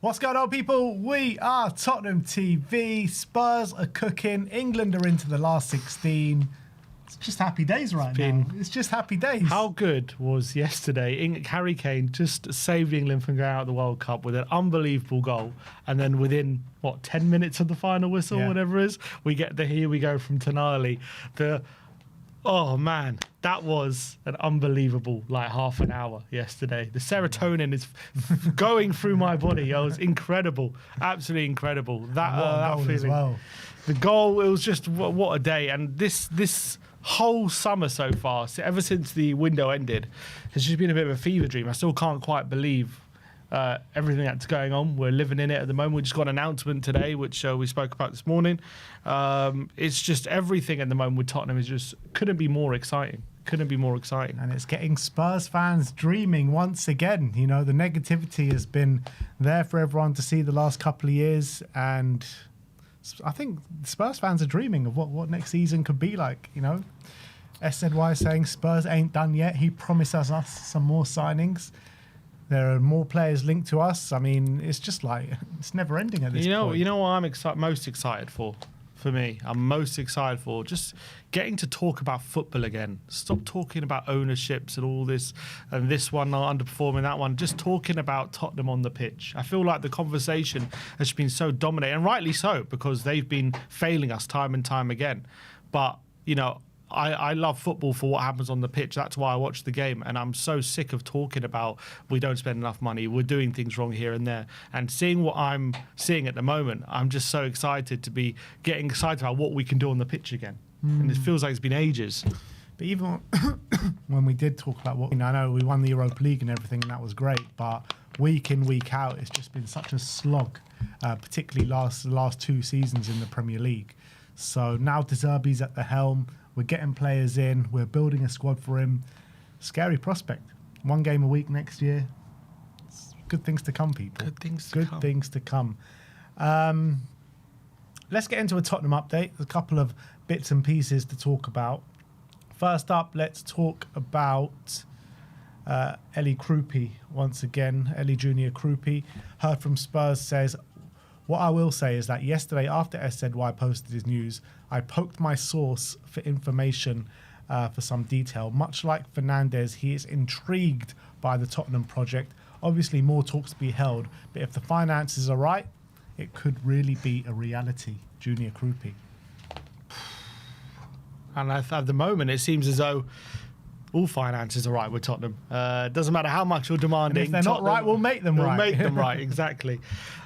What's going on, people? We are Tottenham TV. Spurs are cooking. England are into the last 16. It's just happy days right now. It's just happy days. How good was yesterday? Harry Kane just saved England from going out of the World Cup with an unbelievable goal. And then within, 10 minutes of the final whistle, whatever it is, we get the here we go from Tonali. Oh, man, that was an unbelievable, half an hour yesterday. The serotonin is going through my body. It was incredible, absolutely incredible. That feeling. As well. The goal, it was just, what a day. And this whole summer so far, ever since the window ended, has just been a bit of a fever dream. I still can't quite believe everything that's going on. We're living in it at the moment. We just got an announcement today, which we spoke about this morning. It's just everything at the moment with Tottenham is just couldn't be more exciting. Couldn't be more exciting. And it's getting Spurs fans dreaming once again. You know, the negativity has been there for everyone to see the last couple of years. And I think Spurs fans are dreaming of what next season could be like, you know. SZY is saying Spurs ain't done yet. He promises us some more signings. There are more players linked to us. I mean, it's just it's never ending at this point. You know what I'm most excited for? For me, I'm most excited for just getting to talk about football again. Stop talking about ownerships and all this, and this one not underperforming, that one. Just talking about Tottenham on the pitch. I feel like the conversation has been so dominating, and rightly so, because they've been failing us time and time again. But, I love football for what happens on the pitch. That's why I watch the game. And I'm so sick of talking about we don't spend enough money, we're doing things wrong here and there. And seeing what I'm seeing at the moment, I'm just so excited to be getting excited about what we can do on the pitch again. And it feels like it's been ages. But even when we did talk about I know we won the Europa League and everything, and that was great. But week in, week out, it's just been such a slog, particularly last two seasons in the Premier League. So now De Zerbi's at the helm. We're getting players in. We're building a squad for him. Scary prospect. 1 game a week next year. It's good things to come, people. Good things to come. Let's get into a Tottenham update. There's a couple of bits and pieces to talk about. First up, let's talk about Ellie Krupi once again. Ellie Junior Krupi. Heard from Spurs says, what I will say is that yesterday, after SZY posted his news, I poked my source for information for some detail. Much like Fernandes, he is intrigued by the Tottenham project. Obviously, more talks to be held, but if the finances are right, it could really be a reality. Junior Krupi. And at the moment, it seems as though all finances are right with Tottenham. Doesn't matter how much you're demanding. And if they're not right, we'll make them right. We'll make them right, exactly.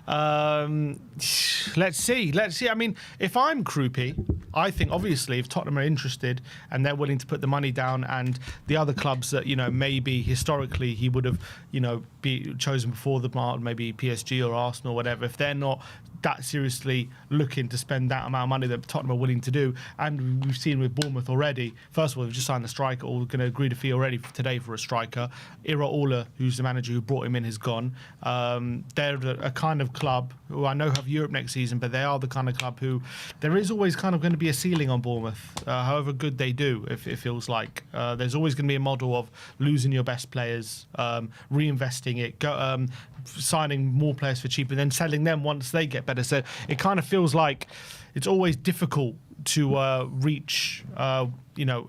Let's see. I mean, if I'm Krupi, I think obviously if Tottenham are interested and they're willing to put the money down, and the other clubs that maybe historically he would have be chosen before the mark, maybe PSG or Arsenal or whatever, if they're not that seriously looking to spend that amount of money that Tottenham are willing to do, and we've seen with Bournemouth already. First of all, they've just signed a striker, or going to agree to fee already today for a striker. Iraola, who's the manager who brought him in, has gone. They're a kind of club who I know have Europe next season, but they are the kind of club who there is always kind of going to be a ceiling on Bournemouth, however good they do. If it feels like there's always going to be a model of losing your best players, reinvesting it, signing more players for cheap, and then selling them once they get better. So it kind of feels like it's always difficult to reach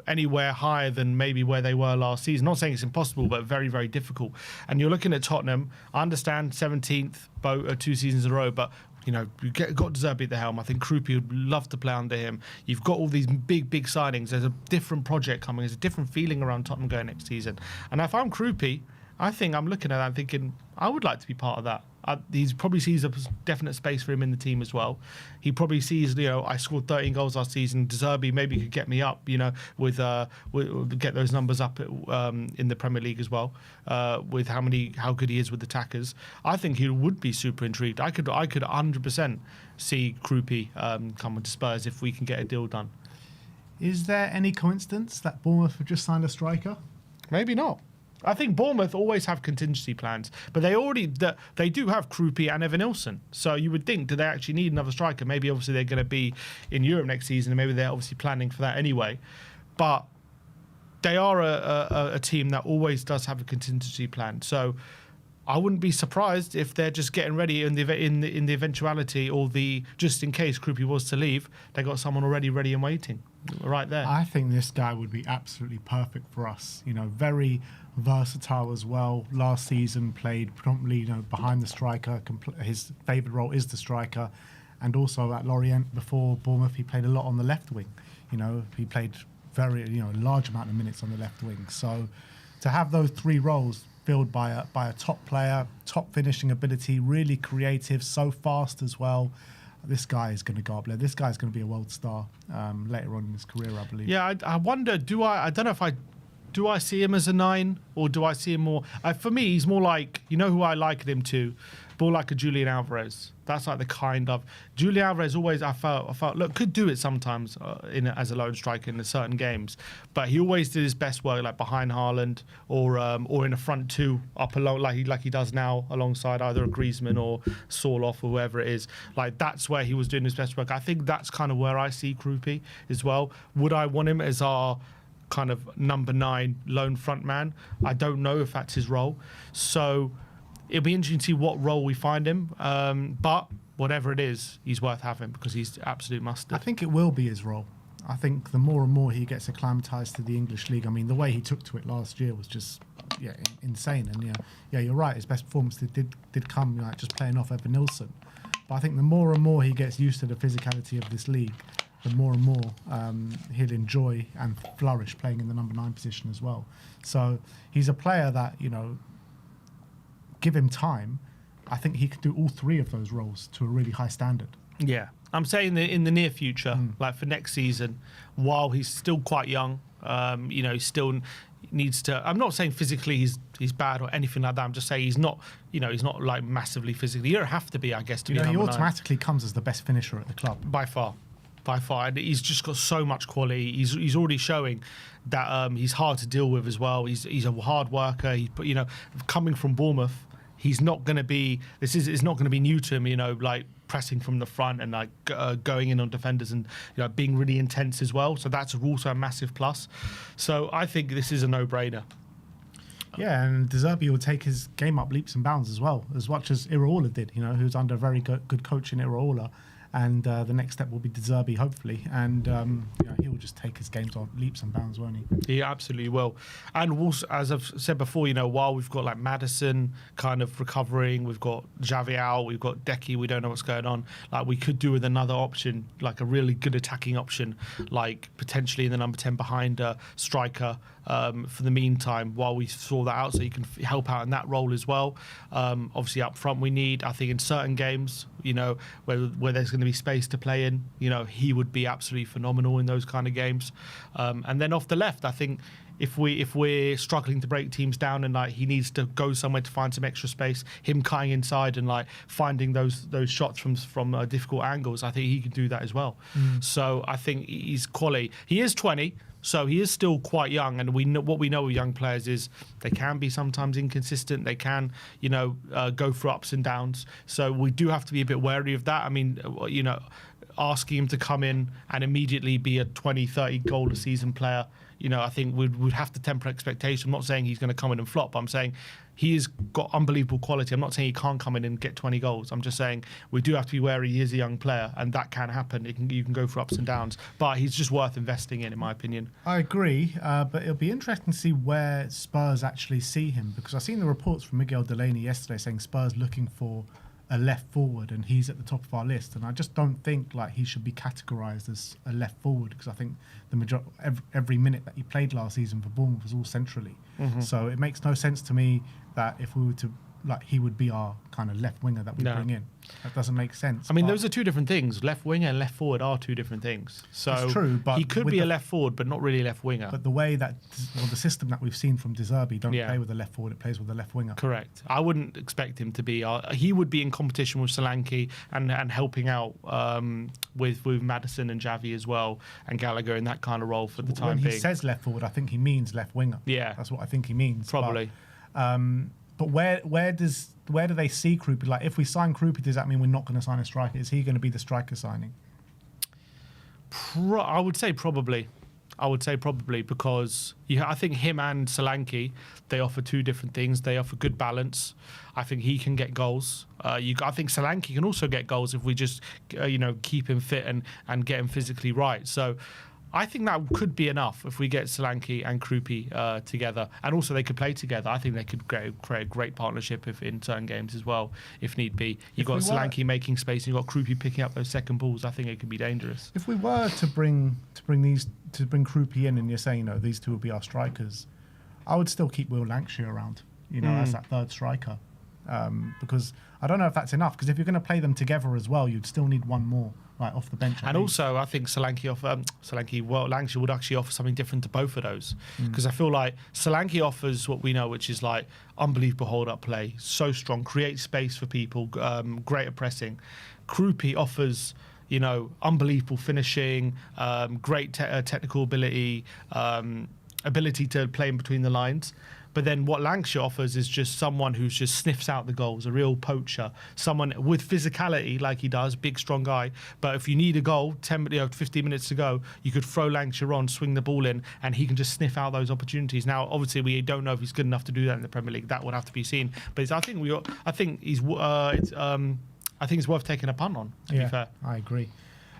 anywhere higher than maybe where they were last season. Not saying it's impossible, but very, very difficult. And you're looking at Tottenham. I understand 17th 2 seasons in a row, but you got De Zerbi at the helm. I think Krupi would love to play under him. You've got all these big signings. There's a different project coming. There's a different feeling around Tottenham going next season. And if I'm Krupi, I think I'm looking at that and thinking, I would like to be part of that. He probably sees a definite space for him in the team as well. He probably sees, I scored 13 goals last season. De Zerbi maybe could get me up, with get those numbers up in the Premier League as well, with how good he is with attackers. I think he would be super intrigued. I could 100% see Krupi coming to Spurs if we can get a deal done. Is there any coincidence that Bournemouth have just signed a striker? Maybe not. I think Bournemouth always have contingency plans, but they do have Krupi and Evan Nilsson. So you would think, do they actually need another striker? Maybe obviously they're going to be in Europe next season, and maybe they're obviously planning for that anyway. But they are a team that always does have a contingency plan. So I wouldn't be surprised if they're just getting ready in the eventuality, or the just in case Krupi was to leave, they got someone already ready and waiting right there. I think this guy would be absolutely perfect for us. Very versatile as well. Last season played predominantly, behind the striker. His favourite role is the striker, and also at Lorient before Bournemouth, he played a lot on the left wing. He played very, a large amount of minutes on the left wing. So to have those three roles filled by a top player, top finishing ability, really creative, so fast as well. This guy is going to go up there. This guy is going to be a world star later on in his career, I believe. Yeah, I wonder. I don't know if do I see him as a 9, or do I see him more? For me, he's more like, who I likened him to, more like a Julian Alvarez. That's like the kind of Julian Alvarez. Always, I felt look, could do it sometimes as a lone striker in certain games, but he always did his best work like behind Haaland, or in a front two up along like he does now alongside either a Griezmann or Sorloth or whoever it is. Like that's where he was doing his best work. I think that's kind of where I see Krupi as well. Would I want him as our kind of number 9 lone front man? I don't know if that's his role. So it'll be interesting to see what role we find him. But whatever it is, he's worth having because he's absolute mustard. I think it will be his role. I think the more and more he gets acclimatised to the English league, I mean, the way he took to it last year was just insane. And you're right. His best performance did come just playing off Evan Nilsson. But I think the more and more he gets used to the physicality of this league, the more and more he'll enjoy and flourish playing in the number 9 position as well. So he's a player that, give him time, I think he could do all 3 of those roles to a really high standard. Yeah. I'm saying that in the near future, like for next season, while he's still quite young, he still needs to. I'm not saying physically he's bad or anything like that. I'm just saying he's not like massively physically. You don't have to be, I guess, to be he number 9. automatically comes as the best finisher at the club By far. And he's just got so much quality. He's already showing that he's hard to deal with as well. He's a hard worker. Coming from Bournemouth, he's not going to be. It's not going to be new to him. Like pressing from the front and like going in on defenders and being really intense as well. So that's also a massive plus. So I think this is a no-brainer. Yeah, and De Zerbi will take his game up leaps and bounds as well, as much as Iraola did. Who's under very good coach in Iraola. And the next step will be De Zerbi, hopefully. And he will just take his games on leaps and bounds, won't he? He absolutely will. And also, as I've said before, while we've got like Maddison kind of recovering, we've got Xavi out, we've got Decky, we don't know what's going on. Like we could do with another option, like a really good attacking option, like potentially in the number 10 behind a striker for the meantime, while we sort that out, so you can help out in that role as well. Obviously up front we need, I think in certain games, where there's going to be space to play in, he would be absolutely phenomenal in those kind of games. And then off the left, I think if we're struggling to break teams down and like he needs to go somewhere to find some extra space, him cutting inside and like finding those shots from difficult angles, I think he can do that as well. So I think he's quality. He is 20. So he is still quite young, and what we know of young players is they can be sometimes inconsistent. They can, go through ups and downs. So we do have to be a bit wary of that. I mean, asking him to come in and immediately be a 20, 30 goal a season player, I think we'd have to temper expectation. I'm not saying he's going to come in and flop, but I'm saying he's got unbelievable quality. I'm not saying he can't come in and get 20 goals. I'm just saying we do have to be wary. He is a young player, and that can happen. You can go through ups and downs, but he's just worth investing in my opinion. I agree, but it'll be interesting to see where Spurs actually see him, because I've seen the reports from Miguel Delaney yesterday saying Spurs looking for a left forward, and he's at the top of our list. And I just don't think like he should be categorised as a left forward, because I think the every minute that he played last season for Bournemouth was all centrally. So it makes no sense to me that if we were to he would be our kind of left winger that we bring in. That doesn't make sense. I mean, those are two different things. Left winger and left forward are two different things. So it's true, but he could be a left forward, but not really a left winger. But the way that, the system that we've seen from De Zerbi don't play with a left forward, it plays with a left winger. Correct. I wouldn't expect him to be. He would be in competition with Solanke and helping out with Maddison and Xavi as well, and Gallagher in that kind of role for the time being. When he says left forward, I think he means left winger. Yeah. That's what I think he means. Probably. But where do they see Krupi? Like, if we sign Krupi, does that mean we're not going to sign a striker? Is he going to be the striker signing? I would say probably. I would say probably because I think him and Solanke, they offer two different things. They offer good balance. I think he can get goals. I think Solanke can also get goals if we just keep him fit and get him physically right. So I think that could be enough if we get Solanke and Krupi together, and also they could play together. I think they could create a great partnership in certain games as well, if need be. You've got Solanke making space, and you've got Krupi picking up those second balls. I think it could be dangerous. If we were to bring Krupi in, and you're saying these two will be our strikers, I would still keep Will Lancashire around, as that third striker, because I don't know if that's enough. Because if you're going to play them together as well, you'd still need one more. Like off the bench, and also I think Lancashire would actually offer something different to both of those, because I feel like Solanke offers what we know, which is like unbelievable hold-up play, so strong, creates space for people, great at pressing. Krupi offers unbelievable finishing, great technical ability, ability to play in between the lines. But then what Lancashire offers is just someone who just sniffs out the goals, a real poacher, someone with physicality like he does, big, strong guy. But if you need a goal, 15 minutes to go, you could throw Lancashire on, swing the ball in, and he can just sniff out those opportunities. Now, obviously, we don't know if he's good enough to do that in the Premier League. That would have to be seen. But I think it's worth taking a punt on, to be fair. I agree.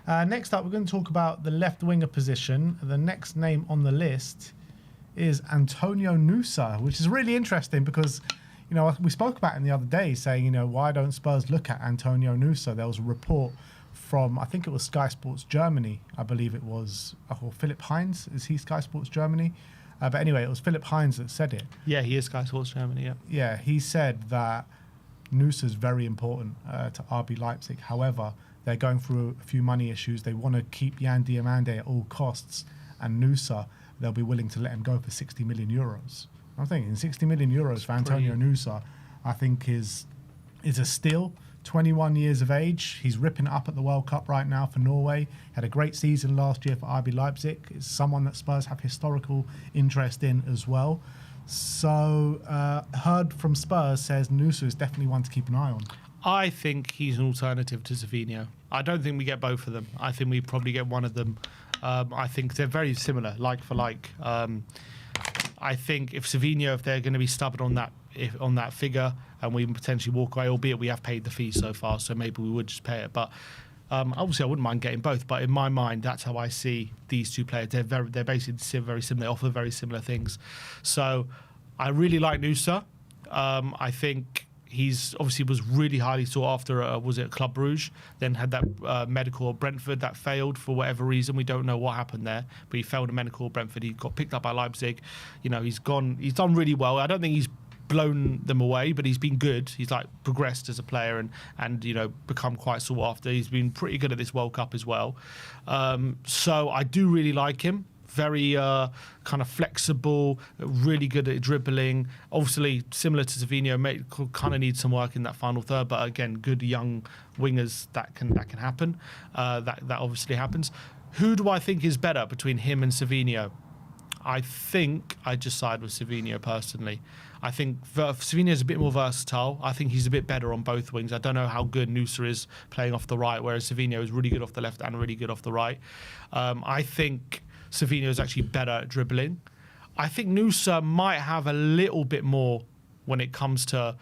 Next up, we're going to talk about the left winger position. The next name on the list is Antonio Nusa, which is really interesting because, we spoke about him the other day saying, why don't Spurs look at Antonio Nusa? There was a report from, I think it was Sky Sports Germany, I believe it was, or Philipp Heinz. Is he Sky Sports Germany? But anyway, it was Philipp Heinz that said it. Yeah, he is Sky Sports Germany, yeah. Yeah, he said that Nusa is very important to RB Leipzig. However, they're going through a few money issues. They want to keep Yan Diomande at all costs, and Nusa, they'll be willing to let him go for 60 million euros. I'm thinking 60 million euros for Antonio Nusa, I think is a steal. 21 years of age. He's ripping it up at the World Cup right now for Norway. Had a great season last year for RB Leipzig. It's someone that Spurs have historical interest in as well. So, heard from Spurs says Nusa is definitely one to keep an eye on. I think he's an alternative to Savinho. I don't think we get both of them. I think we probably get one of them. I think they're very similar, like for like. I think if they're going to be stubborn on that figure, and we potentially walk away, albeit we have paid the fee so far, so maybe we would just pay it. But obviously, I wouldn't mind getting both. But in my mind, that's how I see these two players. They're basically very similar. They offer very similar things. So I really like Nusa. I think he's obviously was really highly sought after. Was it Club Brugge? Then had that medical at Brentford that failed for whatever reason. We don't know what happened there, but he failed a medical at Brentford. He got picked up by Leipzig. He's done really well. I don't think he's blown them away, but he's been good. He's like progressed as a player and become quite sought after. He's been pretty good at this World Cup as well. So I do really like him. Very kind of flexible, really good at dribbling. Obviously, similar to Savinho, kind of needs some work in that final third. But again, good young wingers that can happen. That obviously happens. Who do I think is better between him and Savinho? I think I just side with Savinho personally. I think Savinho is a bit more versatile. I think he's a bit better on both wings. I don't know how good Nusa is playing off the right, whereas Savinho is really good off the left and really good off the right. I think Savinho is actually better at dribbling. I think Nusa might have a little bit more when it comes to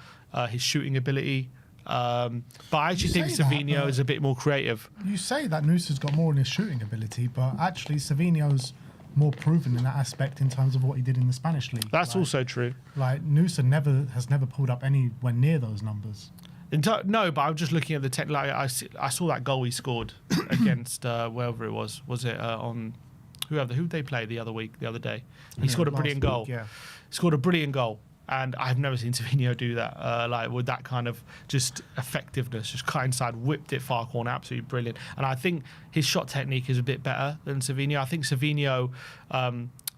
his shooting ability. But I actually think Savinho is a bit more creative. You say that Nusa's got more in his shooting ability, but actually Savinho's more proven in that aspect in terms of what he did in the Spanish league. That's also true. Like Nusa has never pulled up anywhere near those numbers. No, but I'm just looking at the tech. Like I saw that goal he scored against wherever it was. Was it on who they played the other day? He scored a brilliant goal. Yeah. Scored a brilliant goal. And I've never seen Savinho do that, like with that kind of just effectiveness, just cut inside, whipped it far corner, absolutely brilliant. And I think his shot technique is a bit better than Savinho. I think Savinho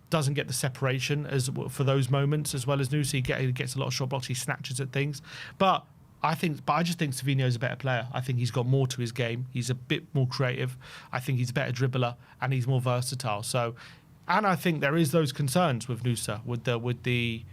doesn't get the separation for those moments as well as Nusa. He gets a lot of shot blocks, he snatches at things. But I just think Savinho is a better player. I think he's got more to his game. He's a bit more creative. I think he's a better dribbler and he's more versatile. So, and I think there is those concerns with Nusa, with the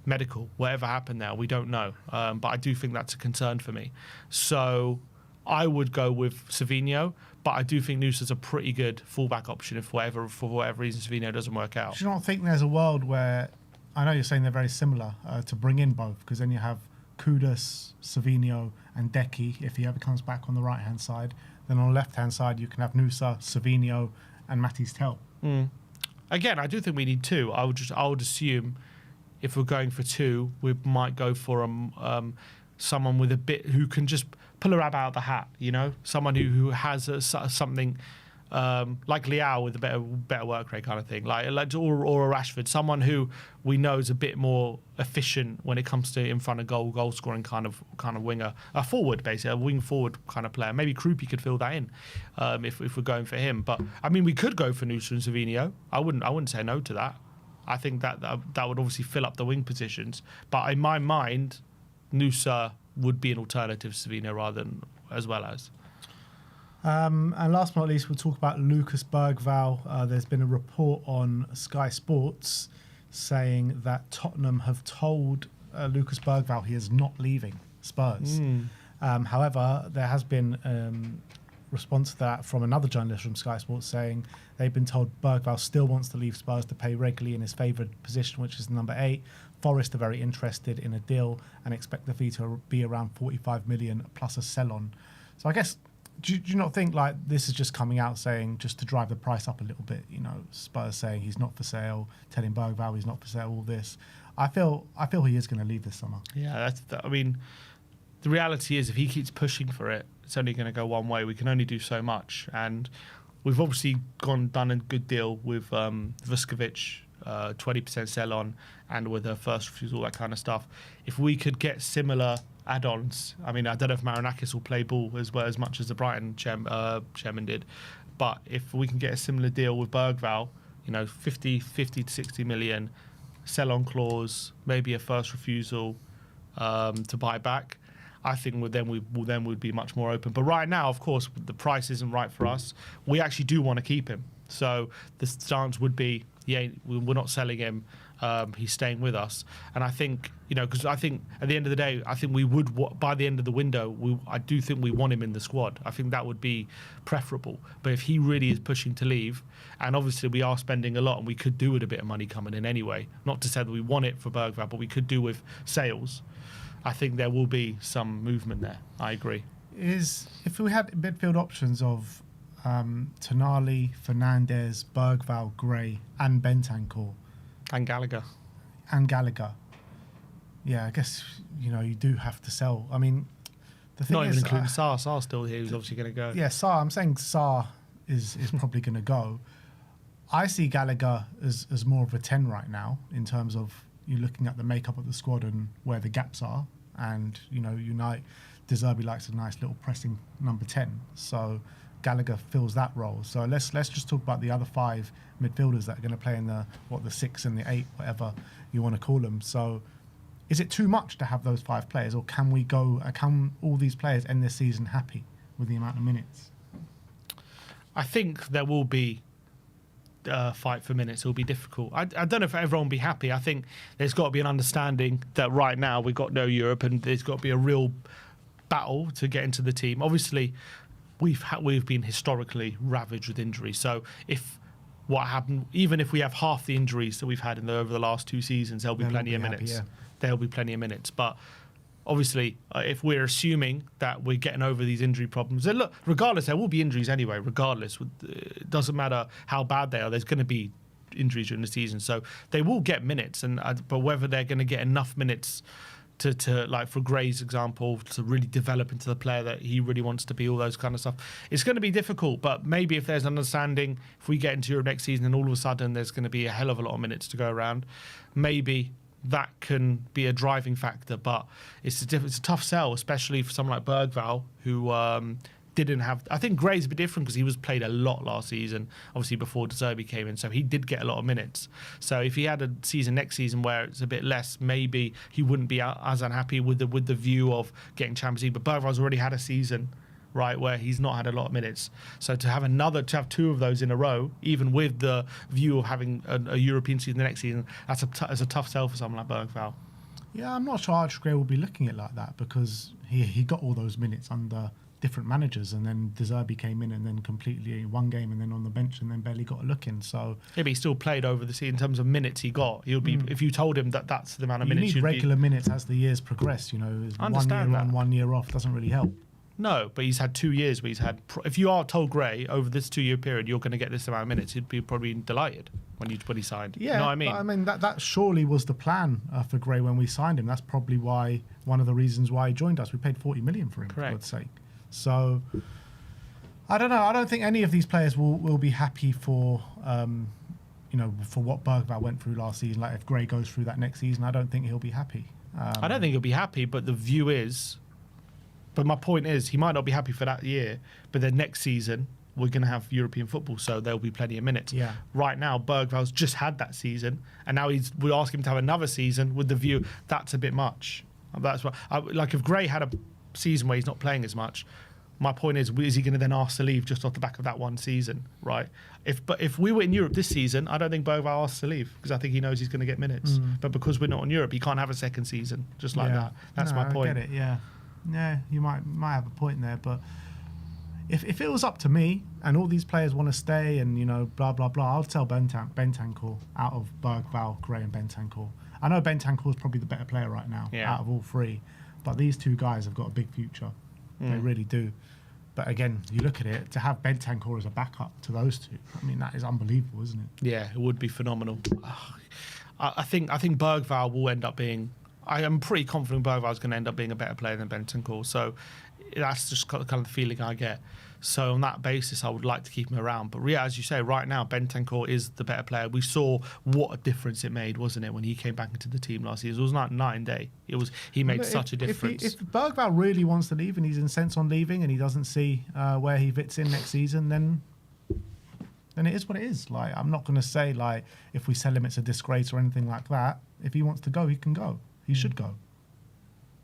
medical, whatever happened there, we don't know. But I do think that's a concern for me. So I would go with Savinho, But I do think Nusa's a pretty good fullback option if for whatever reason Savino doesn't work out. Do you not think there's a world where, I know you're saying they're very similar, to bring in both, because then you have Kudus, Savino and Deki if he ever comes back on the right-hand side. Then on the left-hand side you can have Nusa, Savino and Matisse Tell. Again, I do think we need two. I would assume if we're going for two, we might go for someone with a bit who can just pull a rabbit out of the hat, you know, someone who has something like Liao with a better work rate kind of thing, like or a Rashford, someone who we know is a bit more efficient when it comes to in front of goal scoring kind of winger, a forward basically, a wing forward kind of player. Maybe Krupi could fill that in if we're going for him. But I mean, we could go for Nusa and Savino. I wouldn't say no to that. I think that would obviously fill up the wing positions. But in my mind, Nusa would be an alternative to Savino rather than as well as. And last but not least, we'll talk about Lucas Bergvall. There's been a report on Sky Sports saying that Tottenham have told Lucas Bergvall he is not leaving Spurs. However, there has been response to that from another journalist from Sky Sports saying they've been told Bergvall still wants to leave Spurs to play regularly in his favoured position, which is number 8. Forest are very interested in a deal and expect the fee to be around 45 million plus a sell-on. So I guess, do you not think like this is just coming out saying just to drive the price up a little bit? You know, Spurs saying he's not for sale, telling Bergvall he's not for sale, all this. I feel he is going to leave this summer. Yeah, I mean, the reality is if he keeps pushing for it, it's only going to go one way. We can only do so much. And we've obviously done a good deal with Vuskovic, 20% sell on, and with a first refusal, that kind of stuff. If we could get similar add-ons, I mean, I don't know if Marinakis will play ball as much as the Brighton chairman did, but if we can get a similar deal with Bergvall, you know, 50 to 60 million, sell-on clause, maybe a first refusal to buy back, I think we'd be much more open. But right now, of course, the price isn't right for us. We actually do want to keep him. So the stance would be, we're not selling him. He's staying with us. And I think, you know, because I think at the end of the day, I think we would, by the end of the window, I do think we want him in the squad. I think that would be preferable. But if he really is pushing to leave, and obviously we are spending a lot, and we could do with a bit of money coming in anyway, not to say that we want it for Bergvall, but we could do with sales, I think there will be some movement there. I agree. If we had midfield options of Tonali, Fernandes, Bergvall, Gray, and Bentancur, and Gallagher, yeah, I guess you know you do have to sell. I mean, the thing not is, even including Sarr. Sarr's still here. He's obviously going to go. Yeah, Sarr. I'm saying Sarr is probably going to go. I see Gallagher as more of a 10 right now in terms of you're looking at the makeup of the squad and where the gaps are, and you know, De Zerbi likes a nice little pressing number 10, so Gallagher fills that role. So let's just talk about the other 5 midfielders that are going to play in the 6 and the 8, whatever you want to call them. So is it too much to have those 5 players, or can all these players end this season happy with the amount of minutes? I think there will be fight for minutes. It'll be difficult. I don't know if everyone will be happy. I think there's got to be an understanding that right now we've got no Europe, and there's got to be a real battle to get into the team. Obviously, we've been historically ravaged with injuries. So even if we have half the injuries that we've had over the last 2 seasons, there'll be plenty of minutes. Yeah. There'll be plenty of minutes. But obviously, if we're assuming that we're getting over these injury problems, then look, regardless, there will be injuries anyway. Regardless, it doesn't matter how bad they are. There's going to be injuries during the season, so they will get minutes. But whether they're going to get enough minutes to like for Gray's example, to really develop into the player that he really wants to be, all those kind of stuff, it's going to be difficult. But maybe if there's an understanding, if we get into Europe next season and all of a sudden there's going to be a hell of a lot of minutes to go around, maybe that can be a driving factor. But it's a tough sell, especially for someone like Bergvall, who didn't have. I think Gray's a bit different because he was played a lot last season, obviously before De Zerbi came in, so he did get a lot of minutes. So if he had a season next season where it's a bit less, maybe he wouldn't be as unhappy with the view of getting Champions League. But Bergvall's already had a season, right, where he's not had a lot of minutes. So to have 2 of those in a row, even with the view of having a European season the next season, that's a tough sell for someone like Bergvall. Yeah, I'm not sure Archie Gray will be looking at it like that, because he got all those minutes under different managers, and then De Zerbi came in and then completely one game and then on the bench and then barely got a look in. So yeah, but he still played over the season in terms of minutes he got. He'll be if you told him that that's the amount of you minutes need regular minutes as the years progress. You know, 1 understand year that. on, 1 year off doesn't really help. No, but he's had 2 years where he's had. If you are told Gray over this 2 year period you're going to get this amount of minutes, he'd be probably delighted when he signed. Yeah, you know what I mean? But I mean that surely was the plan for Gray when we signed him. That's probably why one of the reasons why he joined us. We paid 40 million for him, Correct. for God's sake. So I don't know. I don't think any of these players will be happy for for what Bergvall went through last season. Like if Gray goes through that next season, I don't think he'll be happy. I don't think he'll be happy, but the view is. But my point is, he might not be happy for that year, but then next season we're going to have European football, so there'll be plenty of minutes. Yeah. Right now, Bergvall's just had that season, and now we ask him to have another season with the view that's a bit much. That's what like if Gray had a season where he's not playing as much. My point is he going to then ask to leave just off the back of that one season, right? If we were in Europe this season, I don't think Bergvall asks to leave because I think he knows he's going to get minutes. But because we're not in Europe, he can't have a second season just like that. That's my point. I get it. Yeah, you might have a point there, but if it was up to me and all these players want to stay and blah blah blah, I'll tell Bentancur out of Bergvall, Gray, and Bentancur. I know Bentancur is probably the better player right now out of all three, but these two guys have got a big future. They really do. But again, you look at it, to have Bentancur as a backup to those two, I mean, that is unbelievable, isn't it? Yeah, it would be phenomenal. I think Bergvall will end up being. I am pretty confident Bergvall is going to end up being a better player than Bentancur. So that's just kind of the feeling I get. So on that basis, I would like to keep him around. But yeah, as you say, right now Bentancur is the better player. We saw what a difference it made, wasn't it, when he came back into the team last year? It was not night and day. He made such a difference. If Bergvall really wants to leave and he's incensed on leaving and he doesn't see where he fits in next season, then it is what it is. Like, I'm not going to say like if we sell him it's a disgrace or anything like that. If he wants to go, he can go. He should go.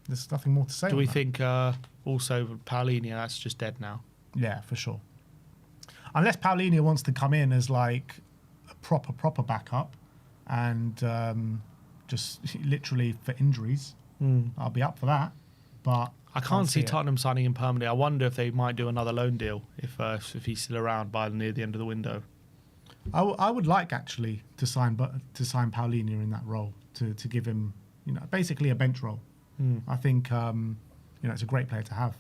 There's nothing more to say. Do we think also Paulinho, that's just dead now? Yeah, for sure. Unless Paulinho wants to come in as like a proper backup and just literally for injuries, I'll be up for that. But I can't see Tottenham signing him permanently. I wonder if they might do another loan deal if he's still around by near the end of the window. I would like actually to sign Paulinho in that role to give him basically a bench role. I think it's a great player to have.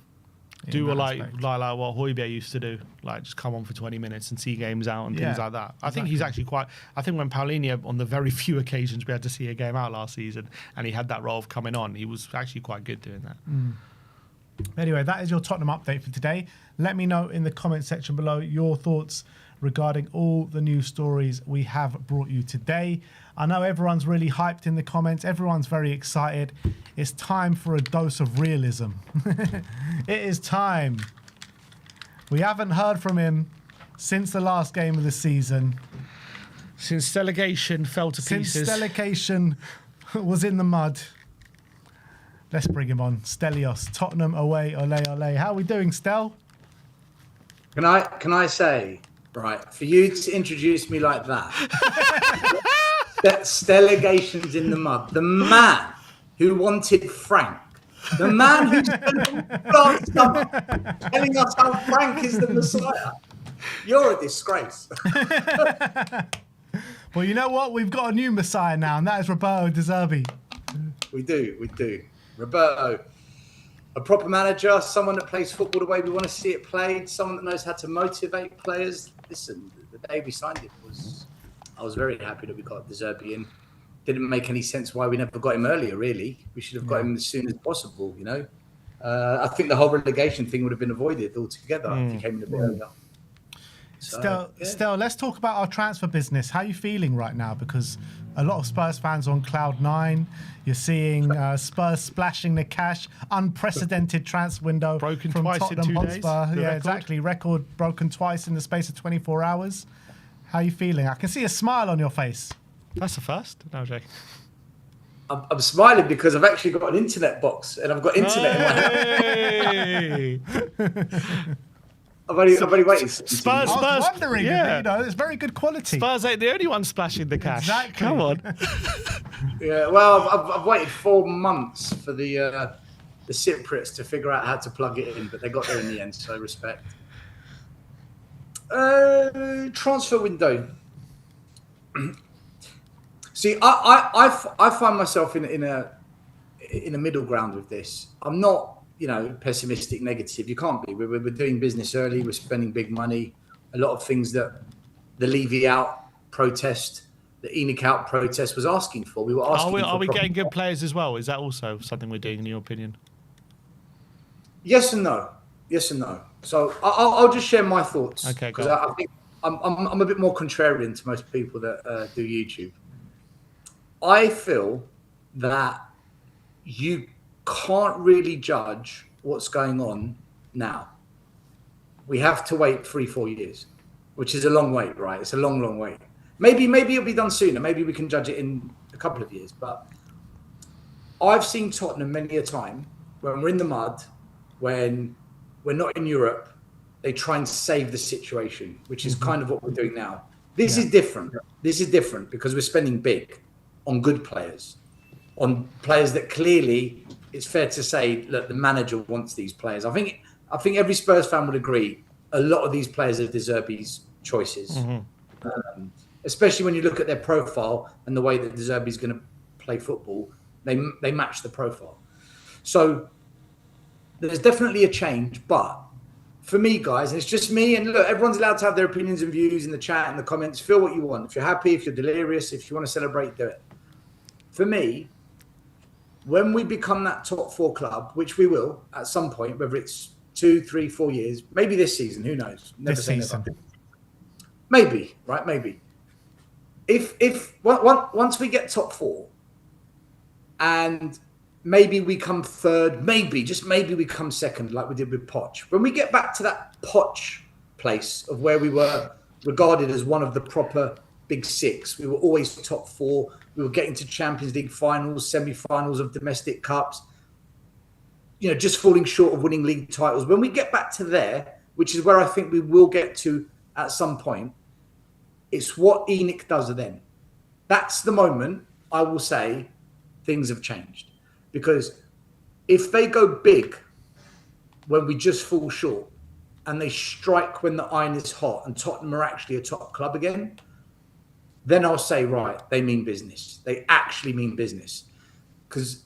Do like what Højbjerg used to do, like just come on for 20 minutes and see games out and things like that. I think he's actually I think when Paulinho, on the very few occasions we had to see a game out last season and he had that role of coming on, he was actually quite good doing that. Anyway, that is your Tottenham update for today. Let me know in the comment section below your thoughts regarding all the news stories we have brought you today. I know everyone's really hyped in the comments. Everyone's very excited. It's time for a dose of realism. It is time. We haven't heard from him since the last game of the season. Since delegation fell to pieces. Since delegation was in the mud. Let's bring him on. Stelios, Tottenham away, ole ole. How are we doing, Stel? Can I say, right, for you to introduce me like that, delegations in the mud, the man who wanted Frank, the man who's last summer telling us how Frank is the Messiah, you're a disgrace. Well, you know what? We've got a new Messiah now, and that is Roberto De Zerbi. We do. Roberto, a proper manager, someone that plays football the way we want to see it played, someone that knows how to motivate players. Listen, the day we signed him I was very happy that we got De Zerbi in. Didn't make any sense why we never got him earlier, really. We should have got him as soon as possible, I think the whole relegation thing would have been avoided altogether if he came in a bit earlier. So, Stel, let's talk about our transfer business. How are you feeling right now? Because a lot of Spurs fans are on cloud nine. You're seeing Spurs splashing the cash. Unprecedented transfer window broken from twice Tottenham in 2 days. Hotspur. Yeah, record. exactly. Record broken twice in the space of 24 hours. How are you feeling? I can see a smile on your face. That's the first. No, Jake. I'm smiling because I've actually got an internet box and I've got internet in my house. I've only waited. Spurs. I was wondering, it's very good quality. Spurs ain't the only one splashing the cash. Exactly. Come on. Yeah, well, I've waited 4 months for the the Cypriots to figure out how to plug it in, but they got there in the end, so respect. Transfer window. See, I find myself in a middle ground with this. I'm not, pessimistic, negative. You can't be. We're doing business early. We're spending big money. A lot of things that the Levy out protest, the Enoch out protest was asking for. We were asking. Are we getting good players as well? Is that also something we're doing, in your opinion? Yes and no. Yes and no. So I'll just share my thoughts. Okay, because I think I'm a bit more contrarian to most people that do YouTube. I feel that you can't really judge what's going on now. We have to wait 3-4 years, which is a long wait, right? It's a long, long wait. Maybe it'll be done sooner. Maybe we can judge it in a couple of years. But I've seen Tottenham many a time when we're in the mud, when we're not in Europe, they try and save the situation, which is kind of what we're doing now. This is different. This is different because we're spending big on good players, on players that clearly it's fair to say that the manager wants these players. I think every Spurs fan would agree a lot of these players are De Zerbi's choices, especially when you look at their profile and the way that De Zerbi's going to play football. They match the profile. So there's definitely a change, but for me, guys, and it's just me, and look, everyone's allowed to have their opinions and views in the chat and the comments. Feel what you want. If you're happy, if you're delirious, if you want to celebrate, do it. For me, when we become that top 4 club, which we will at some point, whether it's 2, 3, 4 years, maybe this season, who knows? Never say never. Maybe, right? Maybe. If once we get top 4, and maybe we come third, just maybe we come second, like we did with Poch. When we get back to that Poch place of where we were regarded as one of the proper big 6, we were always top 4. We were getting to Champions League finals, semi-finals of domestic cups, just falling short of winning league titles. When we get back to there, which is where I think we will get to at some point, it's what Enoch does then. That's the moment I will say things have changed. Because if they go big when we just fall short and they strike when the iron is hot and Tottenham are actually a top club again, then I'll say, right, they mean business. They actually mean business. Because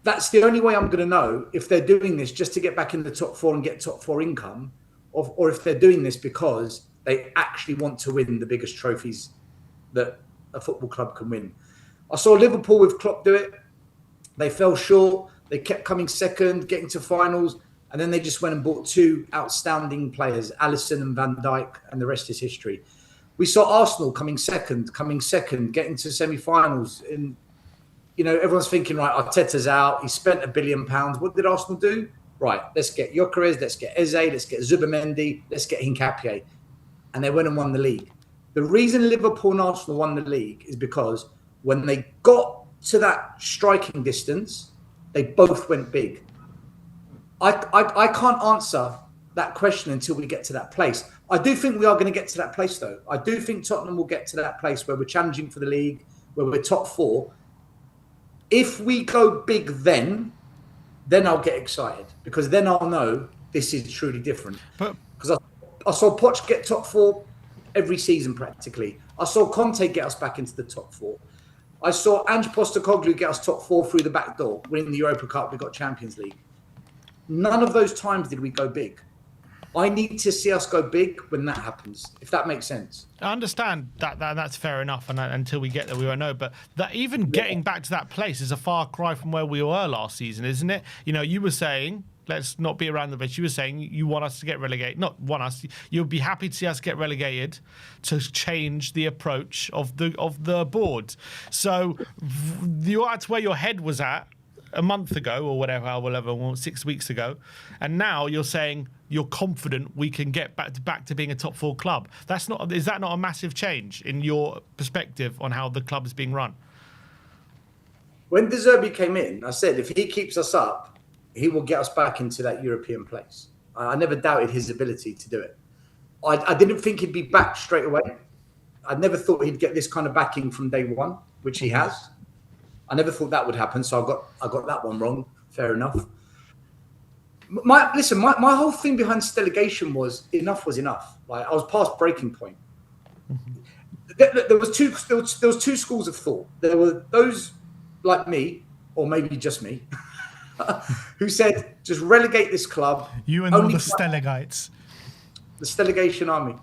that's the only way I'm going to know if they're doing this just to get back in the top 4 and get top 4 income, or if they're doing this because they actually want to win the biggest trophies that a football club can win. I saw Liverpool with Klopp do it. They fell short. They kept coming second, getting to finals, and then they just went and bought 2 outstanding players, Alisson and Van Dijk, and the rest is history. We saw Arsenal coming second, getting to semi-finals. And, everyone's thinking, right, Arteta's out. He spent £1 billion. What did Arsenal do? Right, let's get Gyökeres, let's get Eze, let's get Zubamendi, let's get Hincapié. And they went and won the league. The reason Liverpool and Arsenal won the league is because when they got to that striking distance, they both went big. I can't answer that question until we get to that place. I do think we are going to get to that place, though. I do think Tottenham will get to that place where we're challenging for the league, where we're top 4. If we go big then I'll get excited, because then I'll know this is truly different. Because I saw Poch get top 4 every season practically. I saw Conte get us back into the top 4. I saw Ange Postecoglou get us top 4 through the back door, winning the Europa Cup. We got Champions League. None of those times did we go big. I need to see us go big when that happens, if that makes sense. I understand that's fair enough, and until we get there, we won't know. But that even getting back to that place is a far cry from where we were last season, isn't it? You were saying, let's not be around the bush. You were saying you want us to get relegated. Not want us. You'd be happy to see us get relegated to change the approach of the board. So that's where your head was at a month ago or whatever, 6 weeks ago, and now you're saying you're confident we can get back to being a top 4 club. Is that not a massive change in your perspective on how the club is being run? When De Zerbi came in, I said if he keeps us up, he will get us back into that European place. I never doubted his ability to do it. I didn't think he'd be back straight away. I never thought he'd get this kind of backing from day one, which he has. I never thought that would happen, so I got that one wrong. Fair enough. My whole thing behind this delegation was enough was enough. Like, I was past breaking point. There was two schools of thought. There were those like me, or maybe just me, who said just relegate this club. You and all the Stelegites. The Stelegation army.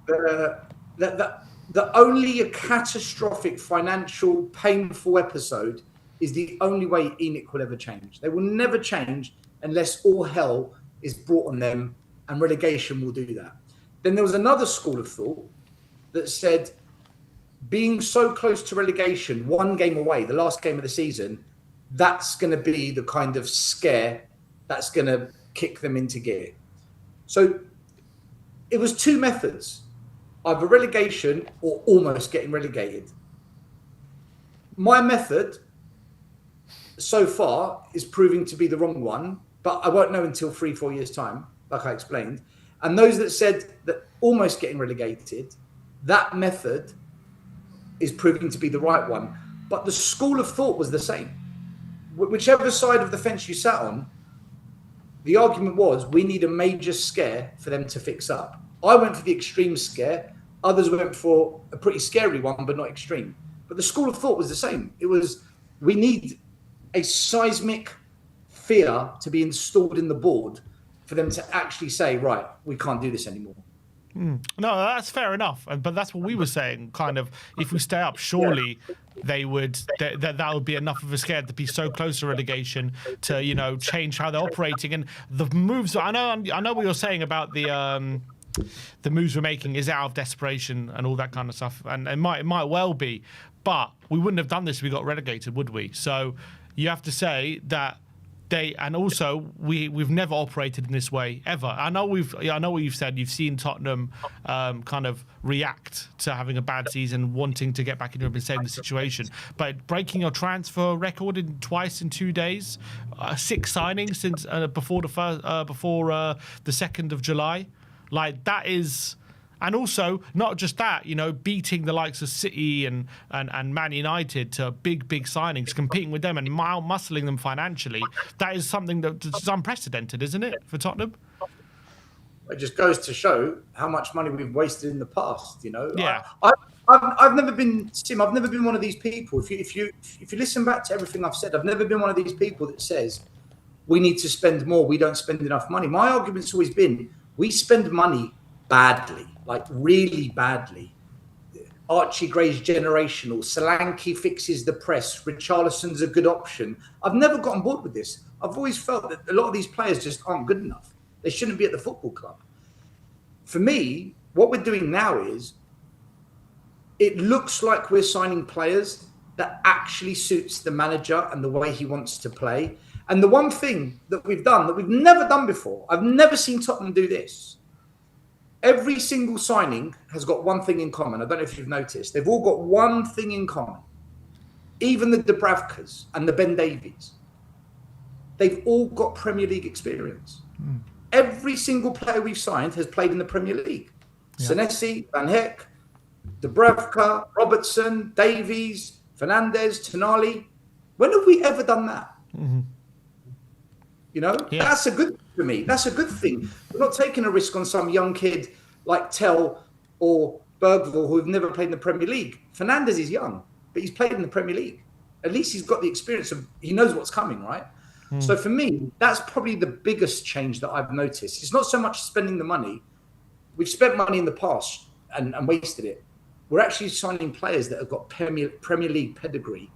The only a catastrophic, financial, painful episode is the only way ENIC will ever change. They will never change unless all hell is brought on them, and relegation will do that. Then there was another school of thought that said being so close to relegation, one game away, the last game of the season, that's going to be the kind of scare that's going to kick them into gear. So it was two methods, either relegation or almost getting relegated. My method so far is proving to be the wrong one, but I won't know until 3-4 years' time, like I explained. And those that said that almost getting relegated, that method is proving to be the right one. But the school of thought was the same. Whichever side of the fence you sat on, the argument was we need a major scare for them to fix up. I went for the extreme scare. Others went for a pretty scary one, but not extreme. But the school of thought was the same. It was, we need a seismic fear to be installed in the board for them to actually say, right, we can't do this anymore. No, that's fair enough. But that's what we were saying, kind of, if we stay up, surely they would, that would be enough of a scare to be so close to relegation to, you know, change how they're operating. And the moves, I know what you're saying about the moves we're making is out of desperation and all that kind of stuff. And it might well be, but we wouldn't have done this if we got relegated, would we? So you have to say that and also we've never operated in this way ever. I know what you've said. You've seen Tottenham kind of react to having a bad season, wanting to get back into and saving the situation. But breaking your transfer record twice in 2 days, 6 signings since before the 2nd of July, like that is. And also, not just that, you know, beating the likes of City and Man United to big signings, competing with them and muscling them financially, that is something that's unprecedented, isn't it, for Tottenham? It just goes to show how much money we've wasted in the past, you know? Yeah. I've never been, Tim, I've never been one of these people. If you listen back to everything I've said, I've never been one of these people that says, we need to spend more, we don't spend enough money. My argument's always been, we spend money badly. Like really badly. Archie Gray's generational. Solanke fixes the press. Richarlison's a good option. I've never got on board with this. I've always felt that a lot of these players just aren't good enough. They shouldn't be at the football club. For me, what we're doing now is it looks like we're signing players that actually suits the manager and the way he wants to play. And the one thing that we've done that we've never done before, I've never seen Tottenham do this. Every single signing has got one thing in common. I don't know if you've noticed. They've all got one thing in common. Even the Dubravkas and the Ben Davies. They've all got Premier League experience. Every single player we've signed has played in the Premier League. Yeah. Senesi, Van Heck, Dubravka, Robertson, Davies, Fernandes, Tonali. When have we ever done that? Mm-hmm. You know, That's a good thing for me. That's a good thing. We're not taking a risk on some young kid like Tell or Bergvall who have never played in the Premier League. Fernandes is young, but he's played in the Premier League. At least he's got the experience of, he knows what's coming, right? So for me, that's probably the biggest change that I've noticed. It's not so much spending the money. We've spent money in the past and wasted it. We're actually signing players that have got Premier League pedigree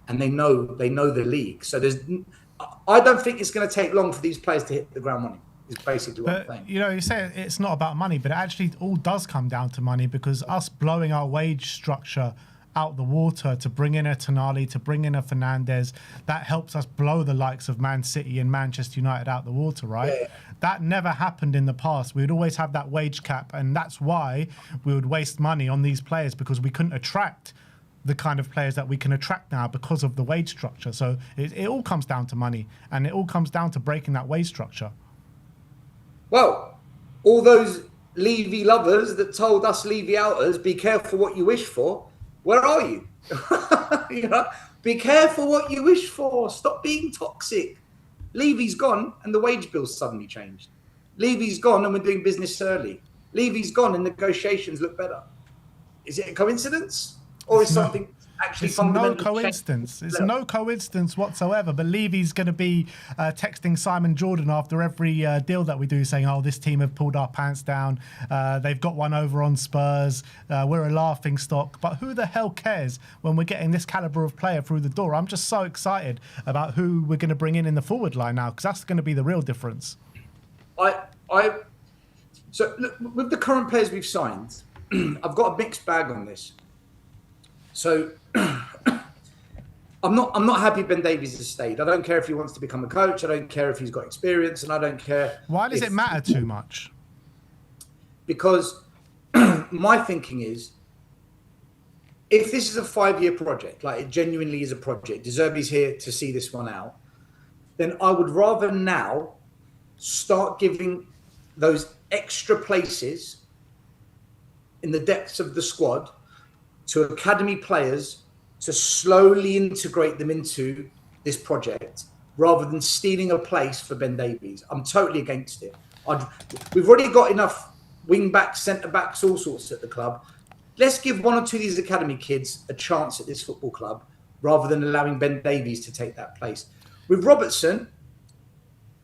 and they know the league. So I don't think it's going to take long for these players to hit the ground running. Is basically what I'm saying. You know, you say it's not about money, but it actually all does come down to money because us blowing our wage structure out the water to bring in a Tonali, to bring in a Fernandes, that helps us blow the likes of Man City and Manchester United out the water, right? Yeah. That never happened in the past. We would always have that wage cap, and that's why we would waste money on these players because we couldn't attract the kind of players that we can attract now because of the wage structure. So it all comes down to money, and it all comes down to breaking that wage structure. Well, all those Levy lovers that told us Levy outers, be careful what you wish for, where are you? You know, Be careful what you wish for. Stop being toxic. Levy's gone and the wage bill's suddenly changed. Levy's gone and we're doing business early. Levy's gone and negotiations look better. Is it a coincidence? Or is something actually fundamentally no coincidence. changed? It's no coincidence whatsoever. But Levy's going to be texting Simon Jordan after every deal that we do, saying, "Oh, this team have pulled our pants down. They've got one over on Spurs. We're a laughing stock." But who the hell cares when we're getting this caliber of player through the door? I'm just so excited about who we're going to bring in the forward line now, because that's going to be the real difference. So look, with the current players we've signed, I've got a mixed bag on this. So I'm not happy Ben Davies has stayed. I don't care if he wants to become a coach. I don't care if he's got experience, and I don't care. Why does it matter too much? Because my thinking is, if this is a 5-year project, like it genuinely is a project, De Zerbi's here to see this one out, then I would rather now start giving those extra places in the depths of the squad to academy players to slowly integrate them into this project rather than stealing a place for Ben Davies. I'm totally against it. We've already got enough wing backs, centre backs, all sorts at the club. Let's give one or two of these academy kids a chance at this football club rather than allowing Ben Davies to take that place. With Robertson,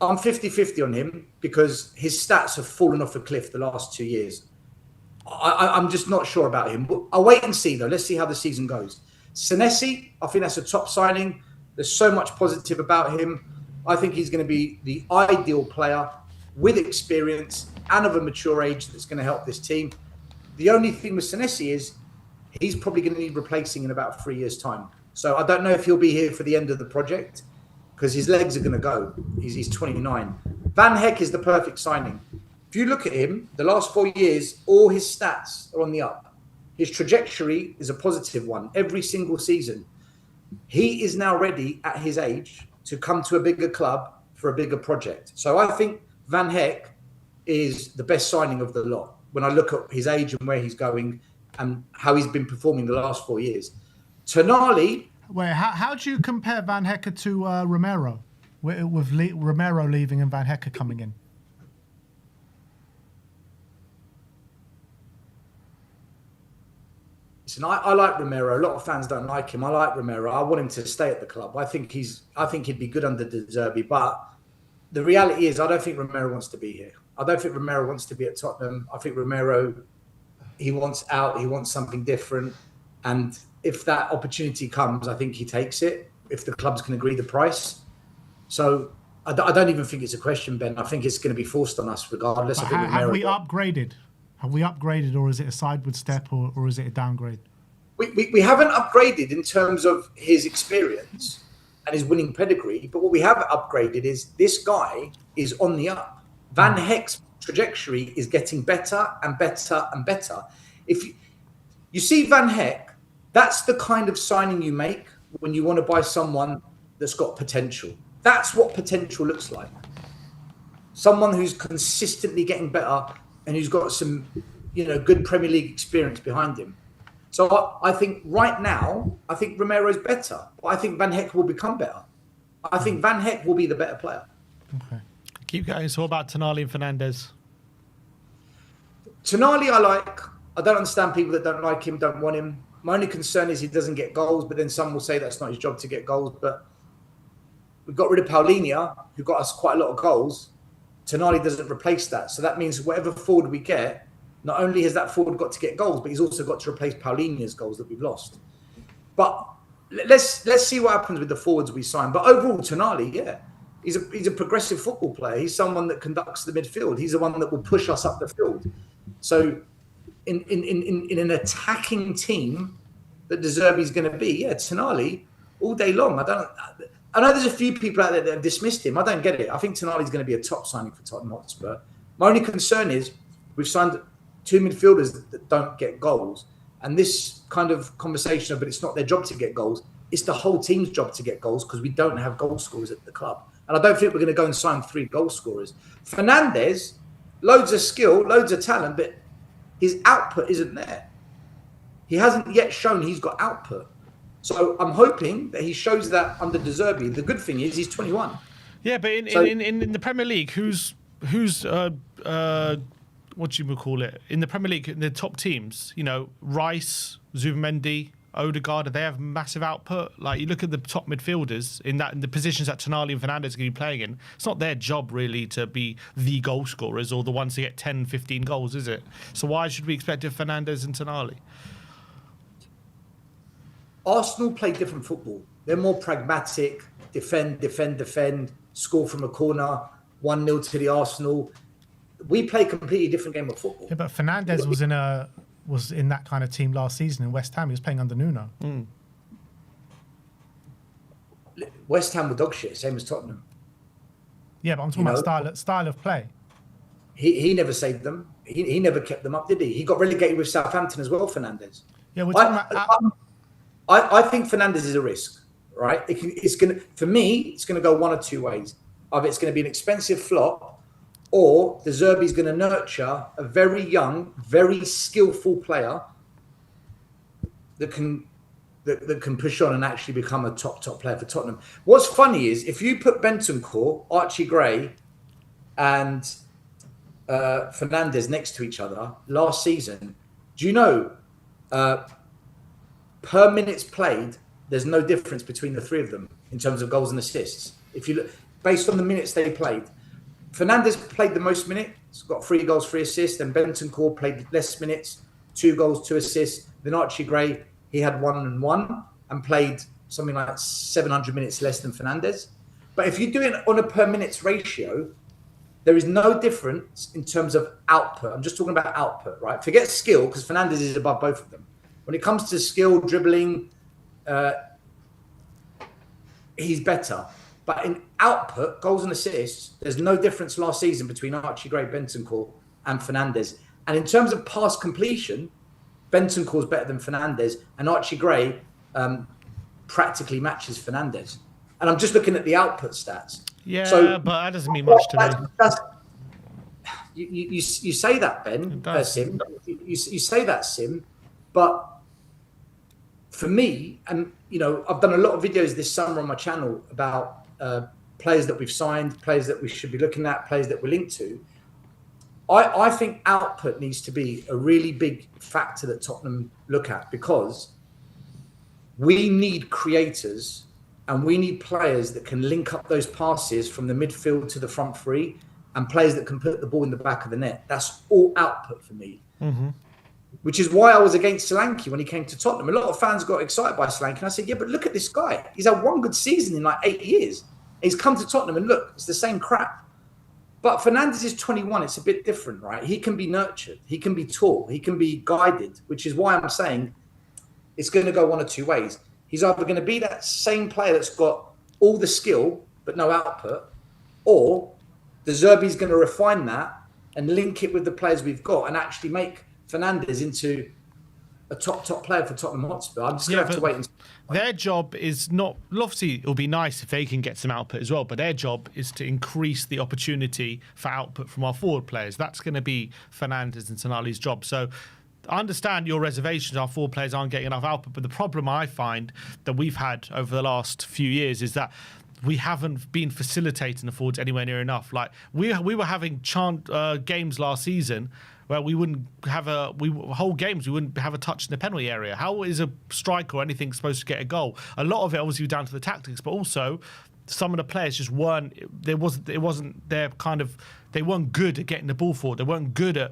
I'm 50-50 on him because his stats have fallen off a cliff the last 2 years. I'm just not sure about him. I'll wait and see, though. Let's see how the season goes. Senesi, I think that's a top signing. There's so much positive about him. I think he's going to be the ideal player with experience and of a mature age that's going to help this team. The only thing with Senesi is he's probably going to need replacing in about 3 years' time. So I don't know if he'll be here for the end of the project because his legs are going to go. He's 29. Van Heck is the perfect signing. If you look at him, the last 4 years, all his stats are on the up. His trajectory is a positive one every single season. He is now ready at his age to come to a bigger club for a bigger project. So I think Van Heck is the best signing of the lot when I look at his age and where he's going and how he's been performing the last 4 years. Tonali. Wait, how do you compare Van Hecker to Romero, with Romero leaving and Van Hecker coming in? Listen, I like Romero. A lot of fans don't like him. I like Romero. I want him to stay at the club. I think he'd be good under De Zerbi. But the reality is, I don't think Romero wants to be here. I don't think Romero wants to be at Tottenham. I think Romero, he wants out. He wants something different. And if that opportunity comes, I think he takes it. If the clubs can agree the price. So I don't even think it's a question, Ben. I think it's going to be forced on us regardless. I think have we upgraded? Have we upgraded, or is it a sideward step, or is it a downgrade? We haven't upgraded in terms of his experience and his winning pedigree, but what we have upgraded is this guy is on the up. Van Heck's trajectory is getting better and better and better. If you see Van Heck, that's the kind of signing you make when you want to buy someone that's got potential. That's what potential looks like. Someone who's consistently getting better and who's got some, good Premier League experience behind him. So I think right now, I think Romero's better. But I think Van Heck will become better. I think Van Heck will be the better player. Okay. Keep going. So what about Tonali and Fernandes? Tonali I like. I don't understand people that don't like him, don't want him. My only concern is he doesn't get goals, but then some will say that's not his job to get goals. But we got rid of Paulinho, who got us quite a lot of goals. Tonali doesn't replace that. So that means whatever forward we get, not only has that forward got to get goals, but he's also got to replace Paulinho's goals that we've lost. But let's see what happens with the forwards we sign. But overall, Tonali, yeah, he's a progressive football player. He's someone that conducts the midfield. He's the one that will push us up the field. So in an attacking team that De Zerbi's going to be, yeah, Tonali all day long. I know there's a few people out there that have dismissed him. I don't get it. I think Tonali's going to be a top signing for Tottenham Hotspur. My only concern is we've signed two midfielders that don't get goals. And this kind of conversation of, but it's not their job to get goals. It's the whole team's job to get goals because we don't have goal scorers at the club. And I don't think we're going to go and sign 3 goal scorers. Fernandes, loads of skill, loads of talent, but his output isn't there. He hasn't yet shown he's got output. So I'm hoping that he shows that under De Zerbi. The good thing is he's 21. Yeah, but in the Premier League, who's what do you call it in the Premier League? In the top teams, Rice, Zubimendi, Odegaard, they have massive output. Like you look at the top midfielders in the positions that Tonali and Fernandes are going to be playing in. It's not their job really to be the goal scorers or the ones to get 10, 15 goals, is it? So why should we expect Fernandes and Tonali? Arsenal play different football. They're more pragmatic, defend, score from a corner, 1-0 to the Arsenal. We play a completely different game of football. Yeah, but Fernandes was in that kind of team last season in West Ham. He was playing under Nuno. West Ham were dog shit, same as Tottenham. Yeah, but I'm talking about style of play. He never saved them. He never kept them up, did he? He got relegated with Southampton as well, Fernandes. Yeah, we're talking about... I think Fernandes is a risk, right? It's gonna go one of two ways. Either it's going to be an expensive flop, or De Zerbi's going to nurture a very young, very skillful player that can push on and actually become a top player for Tottenham. What's funny is if you put Bentancur, Archie Gray, and Fernandes next to each other last season, do you know? Per minutes played, there's no difference between the three of them in terms of goals and assists. If you look, based on the minutes they played, Fernandes played the most minutes, got 3 goals, 3 assists, and Bentancur played less minutes, 2 goals, 2 assists. Then Archie Gray, he had 1 and 1 and played something like 700 minutes less than Fernandes. But if you do it on a per minutes ratio, there is no difference in terms of output. I'm just talking about output, right? Forget skill, because Fernandes is above both of them. When it comes to skill, dribbling, he's better. But in output, goals and assists, there's no difference last season between Archie Gray, Bentancur, and Fernandes. And in terms of pass completion, Bentancur's better than Fernandes, and Archie Gray practically matches Fernandes. And I'm just looking at the output stats. Yeah, so, but that doesn't mean much to me. You say that, Ben, Sim. You say that, Sim, but for me, and I've done a lot of videos this summer on my channel about players that we've signed, players that we should be looking at, players that we're linked to. I think output needs to be a really big factor that Tottenham look at, because we need creators and we need players that can link up those passes from the midfield to the front three, and players that can put the ball in the back of the net. That's all output for me. Mm-hmm. Which is why I was against Solanke when he came to Tottenham. A lot of fans got excited by Solanke. And I said, yeah, but look at this guy. He's had 1 good season in like 8 years. He's come to Tottenham and look, it's the same crap. But Fernandes is 21. It's a bit different, right? He can be nurtured. He can be taught. He can be guided, which is why I'm saying it's going to go one of two ways. He's either going to be that same player that's got all the skill but no output, or De Zerbi's going to refine that and link it with the players we've got and actually make Fernandes into a top player for Tottenham Hotspur. I'm just going to have to wait and see. Their job is not... Obviously, it'll be nice if they can get some output as well, but their job is to increase the opportunity for output from our forward players. That's going to be Fernandes and Tonali's job. So I understand your reservations. Our forward players aren't getting enough output, but the problem I find that we've had over the last few years is that we haven't been facilitating the forwards anywhere near enough. Like we were having games last season where we wouldn't have whole games we wouldn't have a touch in the penalty area. How is a striker or anything supposed to get a goal? A lot of it obviously was down to the tactics, but also some of the players just weren't. They weren't good at getting the ball forward. They weren't good at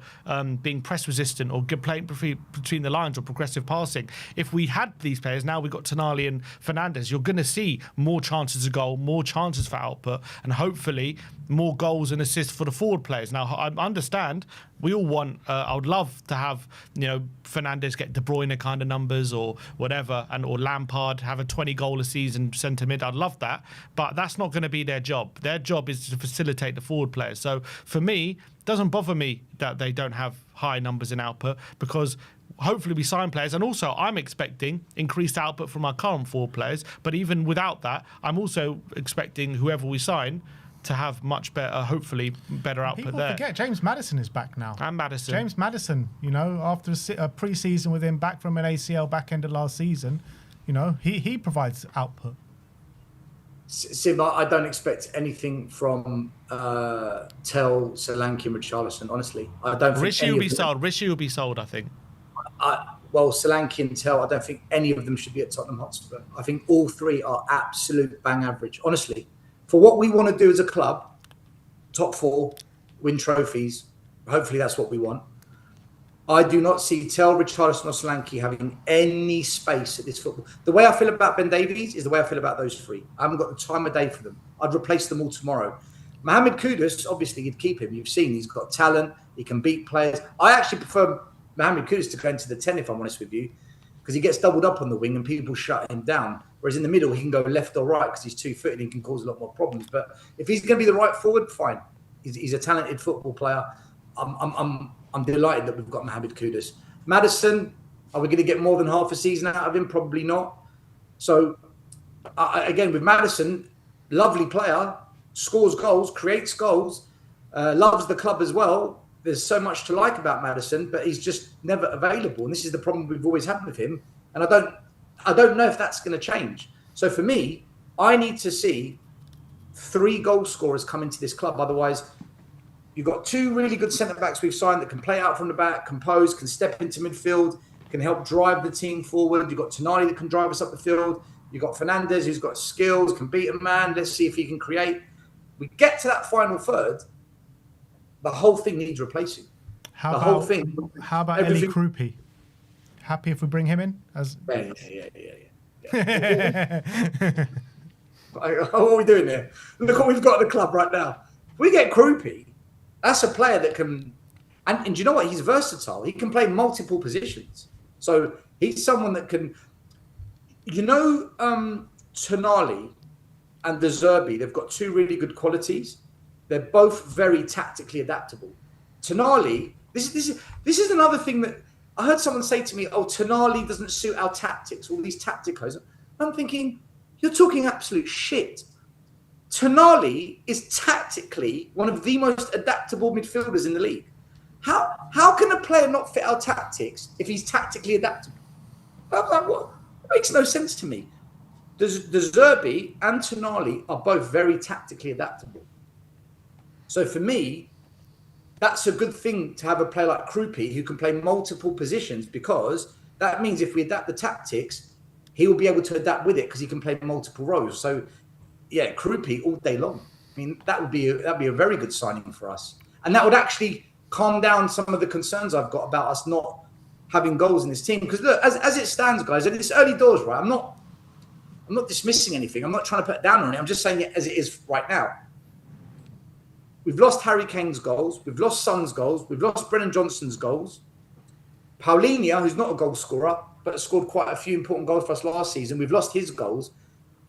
being press resistant or playing between the lines or progressive passing. If we had these players, now we've got Tonali and Fernandes, you're going to see more chances of goal, more chances for output, and hopefully more goals and assists for the forward players. Now, I understand we all want, I would love to have, Fernandes get De Bruyne kind of numbers or whatever, or Lampard have a 20-goal a season centre mid. I'd love that, but that's not going to be their job. Their job is to facilitate the forward players. So for me, it doesn't bother me that they don't have high numbers in output, because hopefully we sign players, and also I'm expecting increased output from our current forward players. But even without that, I'm also expecting whoever we sign to have much better, hopefully better output. People there. Forget James Maddison is back now. And Maddison. James Maddison, after a pre-season with him back from an ACL back end of last season, You know, he provides output. Sim, I don't expect anything from Tell, Solanke, and Richarlison. Honestly, I don't think Rishi any will be of them, sold. Rishi will be sold, I think. well, Solanke and Tell, I don't think any of them should be at Tottenham Hotspur. I think all three are absolute bang average. Honestly, for what we want to do as a club, top four, win trophies. Hopefully, that's what we want. I do not see Tell, Richarlison, or Solanke having any space at this football. The way I feel about Ben Davies is the way I feel about those three. I haven't got the time of day for them. I'd replace them all tomorrow. Mohamed Kudus, obviously, you'd keep him. You've seen he's got talent. He can beat players. I actually prefer Mohamed Kudus to go into the 10, if I'm honest with you, because he gets doubled up on the wing and people shut him down. Whereas in the middle, he can go left or right because he's 2-footed and can cause a lot more problems. But if he's going to be the right forward, fine. He's a talented football player. I'm delighted that we've got Mohamed Kudus. Maddison, are we going to get more than half a season out of him? Probably not. So, again, with Maddison, lovely player, scores goals, creates goals, loves the club as well. There's so much to like about Maddison, but he's just never available. And this is the problem we've always had with him. And I don't know if that's going to change. So for me, I need to see 3 goal scorers come into this club. Otherwise, you've got 2 really good centre-backs we've signed that can play out from the back, compose, can step into midfield, can help drive the team forward. You've got Tonali that can drive us up the field. You've got Fernandez who's got skills, can beat a man. Let's see if he can create. We get to that final third, the whole thing needs replacing. How about Eli Krupi? Happy if we bring him in? Yeah. What are we doing here? Look what we've got at the club right now. If we get Krupi, that's a player that can, and do you know what? He's versatile. He can play multiple positions. So he's someone that can, Tonali and De Zerbi, they've got 2 really good qualities. They're both very tactically adaptable. Tonali, this is another thing that I heard someone say to me, oh, Tonali doesn't suit our tactics, all these tacticos. I'm thinking, you're talking absolute shit. Tonali is tactically one of the most adaptable midfielders in the league. How can a player not fit our tactics if he's tactically adaptable? What? It makes no sense to me. De Zerbi and Tonali are both very tactically adaptable. So for me, that's a good thing to have a player like Krupi who can play multiple positions, because that means if we adapt the tactics, he will be able to adapt with it because he can play multiple roles. So yeah, Krupi all day long. I mean, that'd be a very good signing for us. And that would actually calm down some of the concerns I've got about us not having goals in this team. Because look, as it stands, guys, and it's early doors, right? I'm not dismissing anything. I'm not trying to put down on it. I'm just saying it as it is right now. We've lost Harry Kane's goals. We've lost Son's goals. We've lost Brennan Johnson's goals. Paulinho, who's not a goal scorer, but scored quite a few important goals for us last season. We've lost his goals.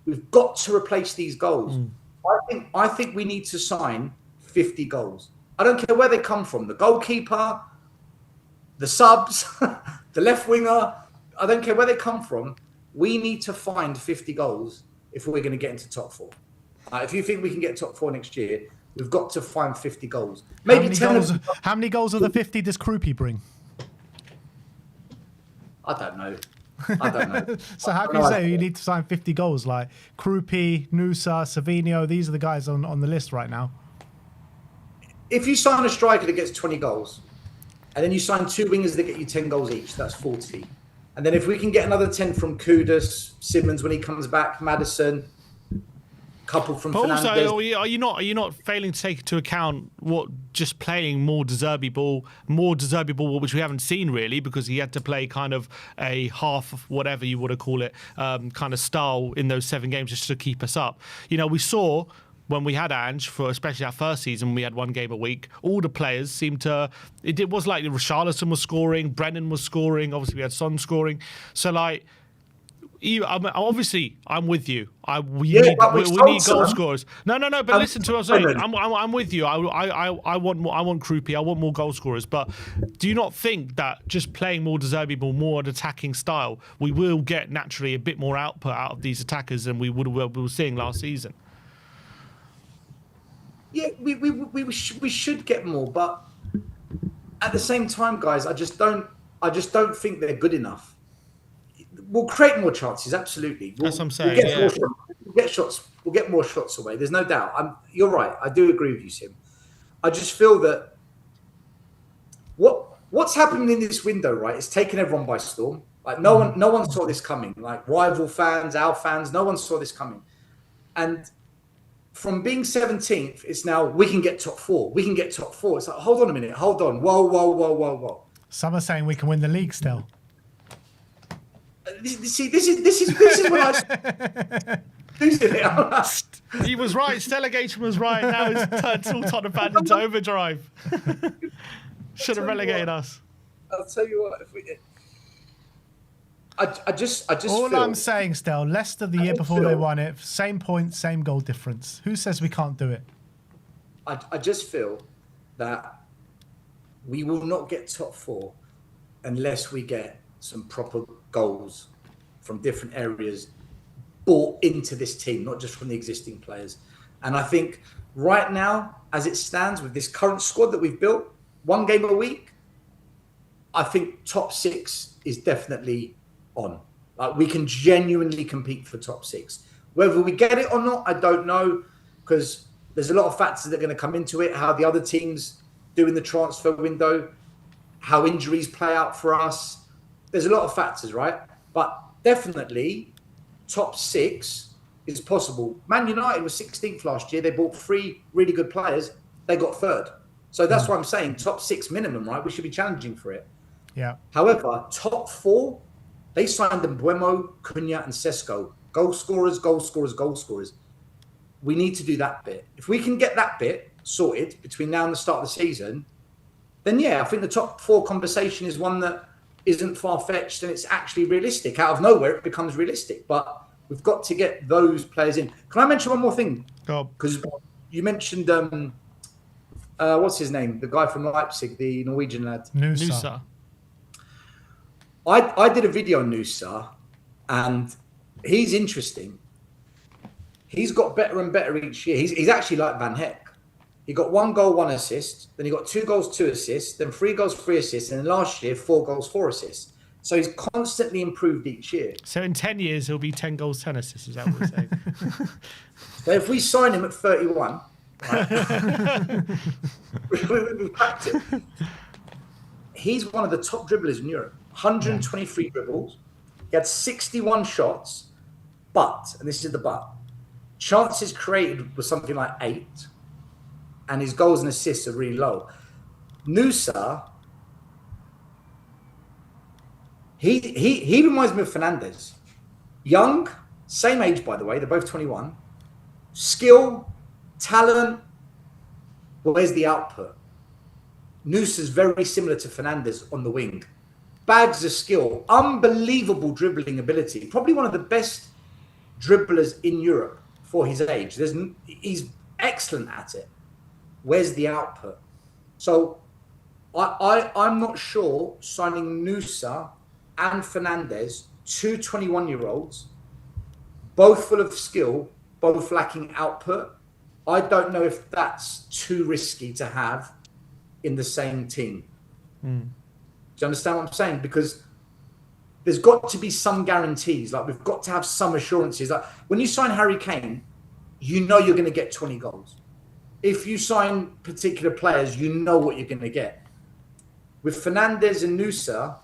We've got to replace these goals. I think we need to sign 50 goals. I don't care where they come from. The goalkeeper, the subs, the left winger. I don't care where they come from. We need to find 50 goals if we're going to get into top 4. If you think we can get top 4 next year, we've got to find 50 goals. Maybe how many goals of the 50 does Krupi bring? I don't know. So how can you say you need to sign 50 goals? Like Krupi, Nusa, Savinho, these are the guys on the list right now. If you sign a striker that gets 20 goals, and then you sign 2 wingers that get you 10 goals each, that's 40. And then if we can get another 10 from Kudus, Simmons when he comes back, Maddison, couple from Fernandez. Also, are you not failing to take into account what just playing more De Zerbi ball, which we haven't seen really, because he had to play kind of a half of whatever you want to call it, kind of style in those 7 games just to keep us up. We saw when we had Ange, for especially our first season, we had 1 game a week, all the players seemed to, it was like Richarlison was scoring, Brennan was scoring, obviously we had Son scoring. So like, obviously, I'm with you. We need goal scorers. No. But listen to what I'm saying. I'm with you. I want more. I want Krupi. I want more goal scorers. But do you not think that just playing more De Zerbi ball, more an attacking style, we will get naturally a bit more output out of these attackers than we were seeing last season? Yeah, we should get more, but at the same time, guys, I just don't think they're good enough. we'll create more chances. Absolutely, That's what I'm saying. We'll get more shots away. There's no doubt. You're right. I do agree with you, Sim. I just feel that what's happening in this window, right? It's taken everyone by storm. Like no one saw this coming. Like rival fans, our fans, no one saw this coming. And from being 17th, it's now we can get top four. We can get top four. It's like, hold on a minute, hold on. Whoa. Some are saying we can win the league still. This is when I. He was right. Delegation was right. Now it's turned all Tottenham fans into overdrive. Should have relegated us. I'll tell you what. I just. All feel, I'm saying, still, Leicester the year before they won it, same points, same goal difference. Who says we can't do it? I just feel that we will not get top four unless we get some proper goals from different areas bought into this team, not just from the existing players. And I think right now, as it stands with this current squad that we've built, one game a week, I think top six is definitely on. Like we can genuinely compete for top six. Whether we get it or not, I don't know, because there's a lot of factors that are going to come into it. How the other teams do in the transfer window, how injuries play out for us. There's a lot of factors, right? But definitely top six is possible. Man United was 16th last year. They bought 3 really good players. They got 3rd. So that's what I'm saying. Top 6 minimum, right? We should be challenging for it. Yeah. However, top 4, they signed Mbeumo, Cunha, and Sesko. Goal scorers. We need to do that bit. If we can get that bit sorted between now and the start of the season, then yeah, I think the top 4 conversation is one that isn't far-fetched and it's actually realistic. Out of nowhere, it becomes realistic. But we've got to get those players in. Can I mention one more thing? Because you mentioned, what's his name? The guy from Leipzig, the Norwegian lad. Nusa. I did a video on Nusa, and he's interesting. He's got better and better each year. He's actually like Van Heck. He got 1 goal, 1 assist. Then he got 2 goals, 2 assists. Then 3 goals, 3 assists. And then last year, 4 goals, 4 assists. So he's constantly improved each year. So in 10 years, he'll be 10 goals, 10 assists. Is that what we're saying? So if we sign him at 31, right, we've cracked it. He's one of the top dribblers in Europe. 123 dribbles. He had 61 shots. But, and this is the but, chances created was something like 8. And his goals and assists are really low. Nusa, he reminds me of Fernandes. Young, same age, by the way. They're both 21. Skill, talent. Where's the output? Nusa's very similar to Fernandes on the wing. Bags of skill. Unbelievable dribbling ability. Probably one of the best dribblers in Europe for his age. He's excellent at it. Where's the output? So I'm not sure signing Nusa and Fernandes, 2 21-year-olds, both full of skill, both lacking output. I don't know if that's too risky to have in the same team. Do you understand what I'm saying? Because there's got to be some guarantees. Like we've got to have some assurances. Like when you sign Harry Kane, you know you're going to get 20 goals. If you sign particular players, you know what you're going to get. With Fernandes and Nusa,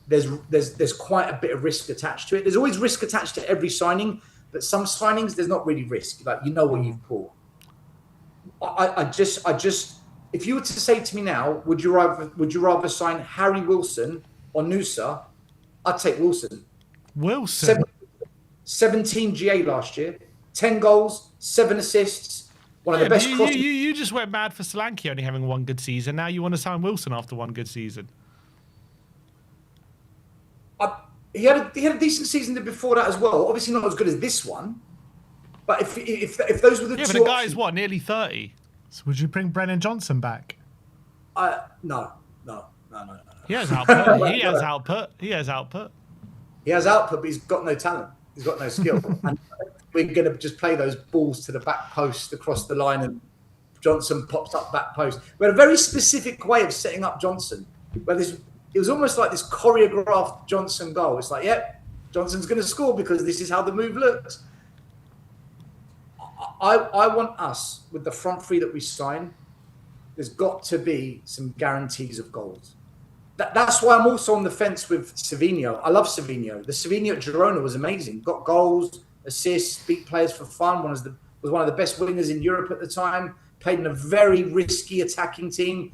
there's quite a bit of risk attached to it. There's always risk attached to every signing, but some signings there's not really risk. Like you know what you've bought. I just, if you were to say to me now, would you rather sign Harry Wilson or Nusa? I'd take Wilson. 17 GA last year, 10 goals, 7 assists. One of the best. You just went mad for Solanke only having 1 good season. Now you want to sign Wilson after 1 good season. He had a decent season before that as well. Obviously not as good as this one. But if those were the two. Yeah, but the guy's what, nearly 30. So would you bring Brennan Johnson back? No. He has output. He has output. He has output. He has output, but he's got no talent. He's got no skill. And we're going to just play those balls to the back post across the line, and Johnson pops up back post. We had a very specific way of setting up Johnson, where it was almost like this choreographed Johnson goal. It's like, yep, Johnson's going to score because this is how the move looks. I want us, with the front three that we sign, there's got to be some guarantees of goals. That's why I'm also on the fence with Savinho. I love Savinho. The Savinho at Girona was amazing. Got goals, assists, beat players for fun. Was one of the best wingers in Europe at the time. Played in a very risky attacking team.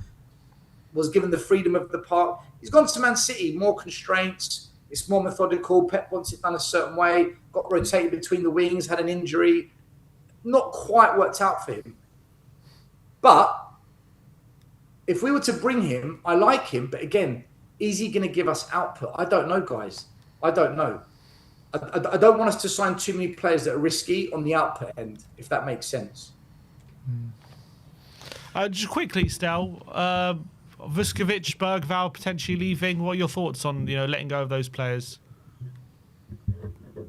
Was given the freedom of the park. He's gone to Man City, more constraints. It's more methodical. Pep wants it done a certain way. Got rotated between the wings, had an injury. Not quite worked out for him. But if we were to bring him, I like him. But again, is he going to give us output? I don't know, guys. I don't know. I don't want us to sign too many players that are risky on the output end, if that makes sense. Just quickly, Stel, Vuskovic, Bergvall potentially leaving. What are your thoughts on letting go of those players?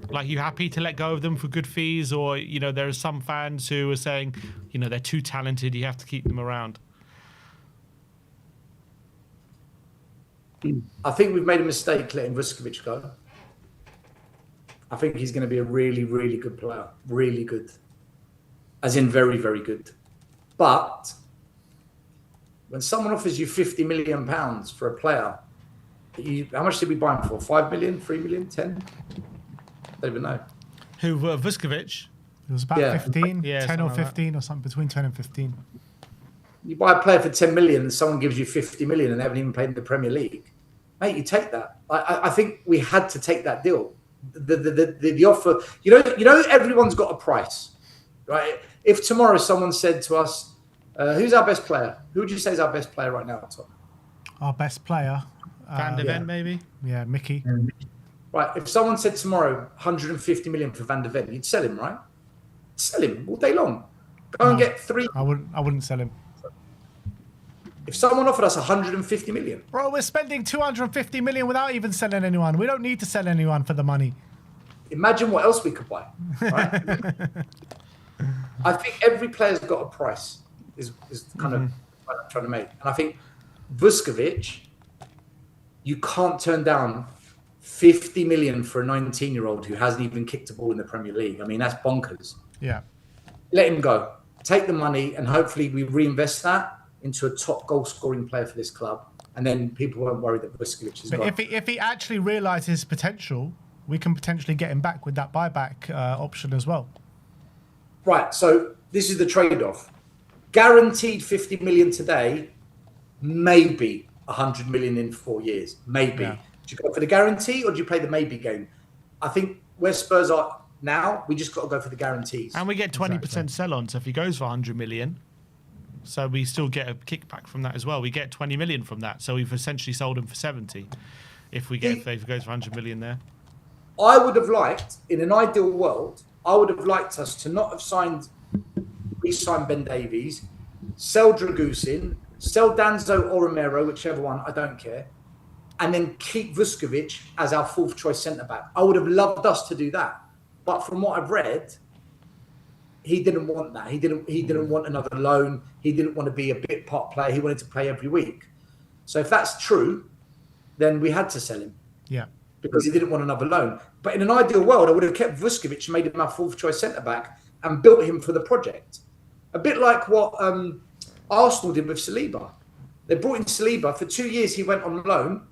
Like, you happy to let go of them for good fees, or there are some fans who are saying they're too talented, you have to keep them around? I think we've made a mistake letting Vuskovic go. I think he's going to be a really, really good player. Really good. As in very, very good. But when someone offers you £50 million for a player, how much did we buy him for? 5 million, 3 million, 10? I don't even know. Who, Vuskovic? It was about 15, Yeah, 10 or something like 15 or something, between 10 and 15. You buy a player for 10 million and someone gives you 50 million and they haven't even played in the Premier League. Mate, you take that. I think we had to take that deal. The offer, everyone's got a price, right? If tomorrow someone said to us, who's our best player? Who would you say is our best player right now at Tottenham? Our best player? Van de Ven, maybe? Yeah, Mickey. Right, if someone said tomorrow 150 million for Van de Ven, you'd sell him, right? Sell him all day long. Go and get 3. I wouldn't sell him. If someone offered us 150 million. Bro, we're spending 250 million without even selling anyone. We don't need to sell anyone for the money. Imagine what else we could buy. Right? I think every player's got a price, is kind of what I'm trying to make. And I think Vuskovic, you can't turn down 50 million for a 19-year-old who hasn't even kicked a ball in the Premier League. I mean, that's bonkers. Yeah. Let him go. Take the money and hopefully we reinvest that into a top goal-scoring player for this club. And then people won't worry that Vuskovic is gone. But if he actually realises his potential, we can potentially get him back with that buyback option as well. Right, so this is the trade-off. Guaranteed 50 million today, maybe 100 million in 4 years. Maybe. Yeah. Do you go for the guarantee or do you play the maybe game? I think where Spurs are now, we just got to go for the guarantees. And we get 20% sell-on, so if he goes for 100 million, so we still get a kickback from that as well. We get 20 million from that, so we've essentially sold him for 70 if he goes for 100 million there. I would have liked, in an ideal world, I would have liked us to not have re-signed Ben Davies, sell Dragusin, sell Danzo or Romero, whichever one, I don't care, and then keep Vuskovic as our fourth choice centre-back. I would have loved us to do that. But from what I've read, he didn't want that. He didn't want another loan. He didn't want to be a bit part player. He wanted to play every week. So if that's true, then we had to sell him. Yeah. Because he didn't want another loan. But in an ideal world, I would have kept Vuskovic and made him our fourth choice centre-back and built him for the project. A bit like what Arsenal did with Saliba. They brought in Saliba. For 2 years, he went on loan,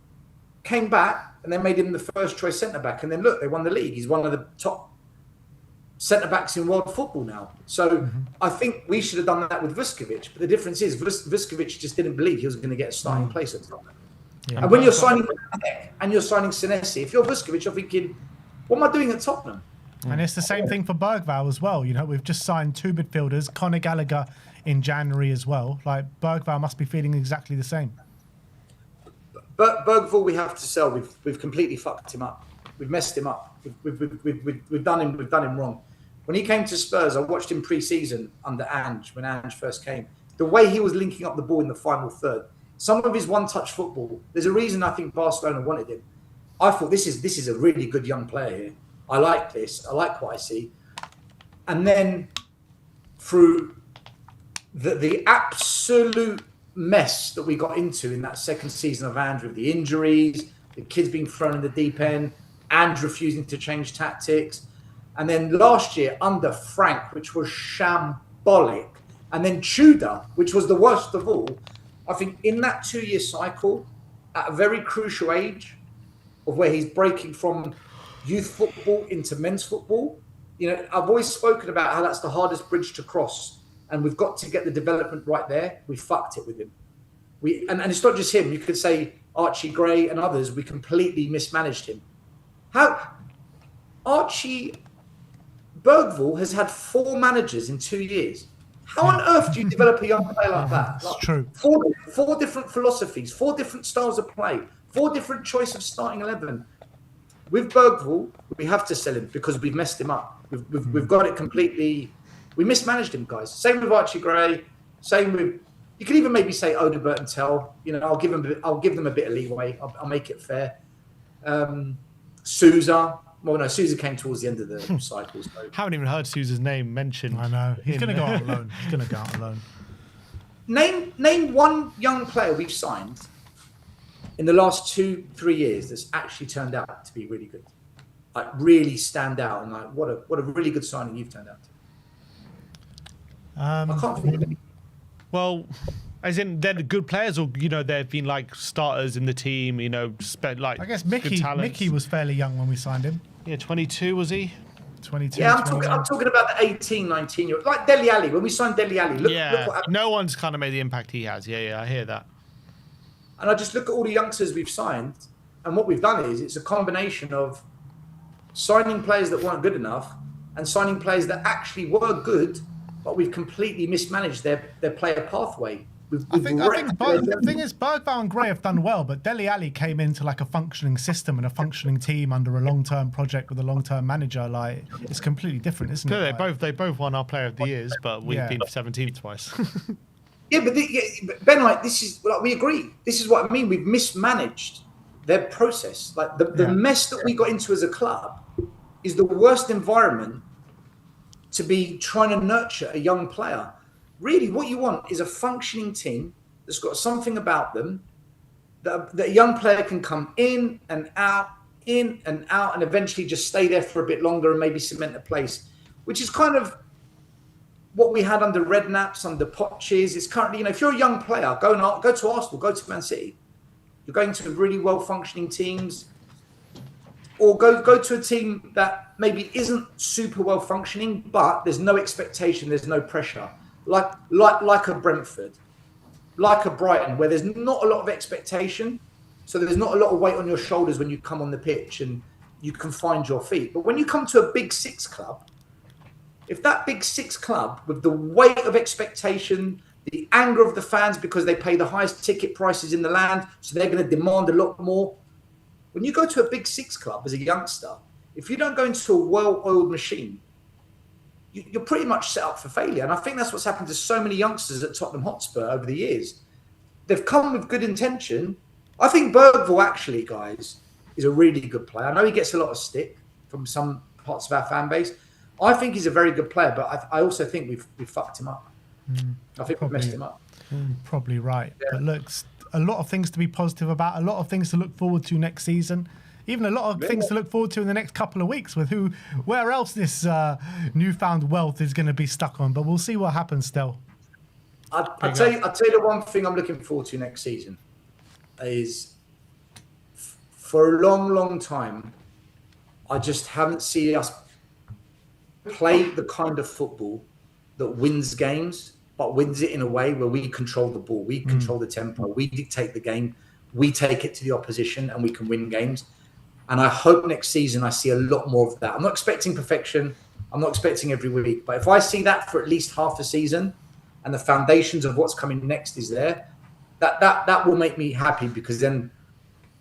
came back, and they made him the first choice centre-back. And then look, they won the league. He's one of the top centre-backs in world football now. So I think we should have done that with Vuskovic. But the difference is Vuskovic just didn't believe he was going to get a starting place at Tottenham. Yeah. And when you're signing and you're signing Senesi, if you're Vuskovic, you're thinking, what am I doing at Tottenham? And it's the same thing for Bergvall as well. You know, we've just signed 2 midfielders, Conor Gallagher in January as well. Like, Bergvall must be feeling exactly the same. But Bergvall, we have to sell. We've completely fucked him up. We've messed him up. We've done him wrong. When he came to Spurs, I watched him pre-season under Ange, when Ange first came. The way he was linking up the ball in the final third, some of his one-touch football, there's a reason I think Barcelona wanted him. I thought this is a really good young player here. I like this. I like what I see. And then through the absolute mess that we got into in that second season of Ange with the injuries, the kids being thrown in the deep end, and refusing to change tactics. And then last year under Frank, which was shambolic, and then Tudor, which was the worst of all. I think in that 2-year cycle, at a very crucial age of where he's breaking from youth football into men's football, I've always spoken about how that's the hardest bridge to cross, and we've got to get the development right there. We fucked it with him. And it's not just him. You could say Archie Gray and others. We completely mismanaged him. Archie Bergvall has had 4 managers in 2 years. How on earth do you develop a young player like that? It's true. Four different philosophies, 4 different styles of play, 4 different choice of starting 11. With Bergvall, we have to sell him because we've messed him up. We've got it completely. We mismanaged him, guys. Same with Archie Gray. Same with. You could even maybe say Odebert and Tell. I'll give them a bit of leeway. I'll make it fair. Souza. Well, no, Souza came towards the end of the cycle. So. Haven't even heard Souza's name mentioned. I know. He's going to go out alone. He's going to go out alone. Name one young player we've signed in the last 2-3 years that's actually turned out to be really good. Like really stand out and like what a really good signing you've turned out to. I can't think of any. Well, as in they're good players, or they've been like starters in the team. Spent like. I guess Mickey was fairly young when we signed him. Yeah, 22 was he? 22. Yeah, I'm talking about the 18, 19-year-old. Like Dele Alli, when we signed Dele Alli. Look what happened. No one's kind of made the impact he has. Yeah, I hear that. And I just look at all the youngsters we've signed, and what we've done is it's a combination of signing players that weren't good enough and signing players that actually were good, but we've completely mismanaged their player pathway. I think the thing is, Bergvall and Gray have done well, but Dele Alli came into like a functioning system and a functioning team under a long-term project with a long-term manager. Like it's completely different, isn't it? They both won our Player of the Years, but we've been 17th twice. Yeah, but Ben, like this is like we agree. This is what I mean. We've mismanaged their process. Like the mess that we got into as a club is the worst environment to be trying to nurture a young player. Really, what you want is a functioning team that's got something about them that a young player can come in and out, and eventually just stay there for a bit longer and maybe cement a place, which is kind of what we had under Redknapp's, under Poch's. It's currently, if you're a young player, go to Arsenal, go to Man City. You're going to really well-functioning teams, or go to a team that maybe isn't super well-functioning, but there's no expectation, there's no pressure. Like a Brentford, like a Brighton, where there's not a lot of expectation, so there's not a lot of weight on your shoulders when you come on the pitch and you can find your feet. But when you come to a Big Six club, if that Big Six club, with the weight of expectation, the anger of the fans because they pay the highest ticket prices in the land, so they're going to demand a lot more. When you go to a Big Six club as a youngster, if you don't go into a well-oiled machine, you're pretty much set up for failure. And I think that's what's happened to so many youngsters at Tottenham Hotspur over the years. They've come with good intention. I think Bergvall, actually, guys, is a really good player. I know he gets a lot of stick from some parts of our fan base. I think he's a very good player, but I also think we've fucked him up. I think we've messed him up. Probably right. Yeah. But look, a lot of things to be positive about, a lot of things to look forward to next season. Even a lot of things to look forward to in the next couple of weeks with where else this newfound wealth is going to be stuck on. But we'll see what happens still. I'll tell you the one thing I'm looking forward to next season is for a long, long time, I just haven't seen us play the kind of football that wins games, but wins it in a way where we control the ball, we control the tempo, we dictate the game, we take it to the opposition and we can win games. And I hope next season I see a lot more of that. I'm not expecting perfection. I'm not expecting every week. But if I see that for at least half a season and the foundations of what's coming next is there, that will make me happy, because then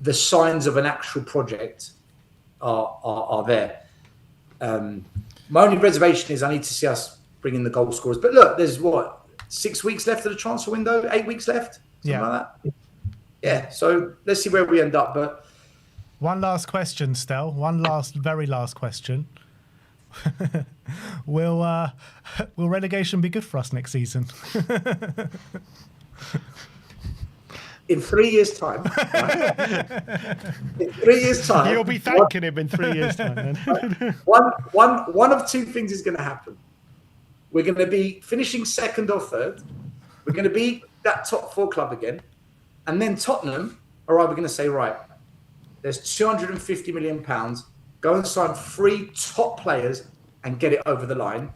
the signs of an actual project are there. My only reservation is I need to see us bring in the goal scorers. But look, there's 6 weeks left of the transfer window, 8 weeks left, something like that. Yeah, so let's see where we end up. But one last question, Stel. Very last question. Will relegation be good for us next season? in 3 years' time, right? In 3 years' time, You'll be thanking him in 3 years' time. Then. one of two things is going to happen. We're going to be finishing second or third. We're going to be that top four club again. And then Tottenham are either going to say, right, there's £250 million. Go and sign 3 top players and get it over the line.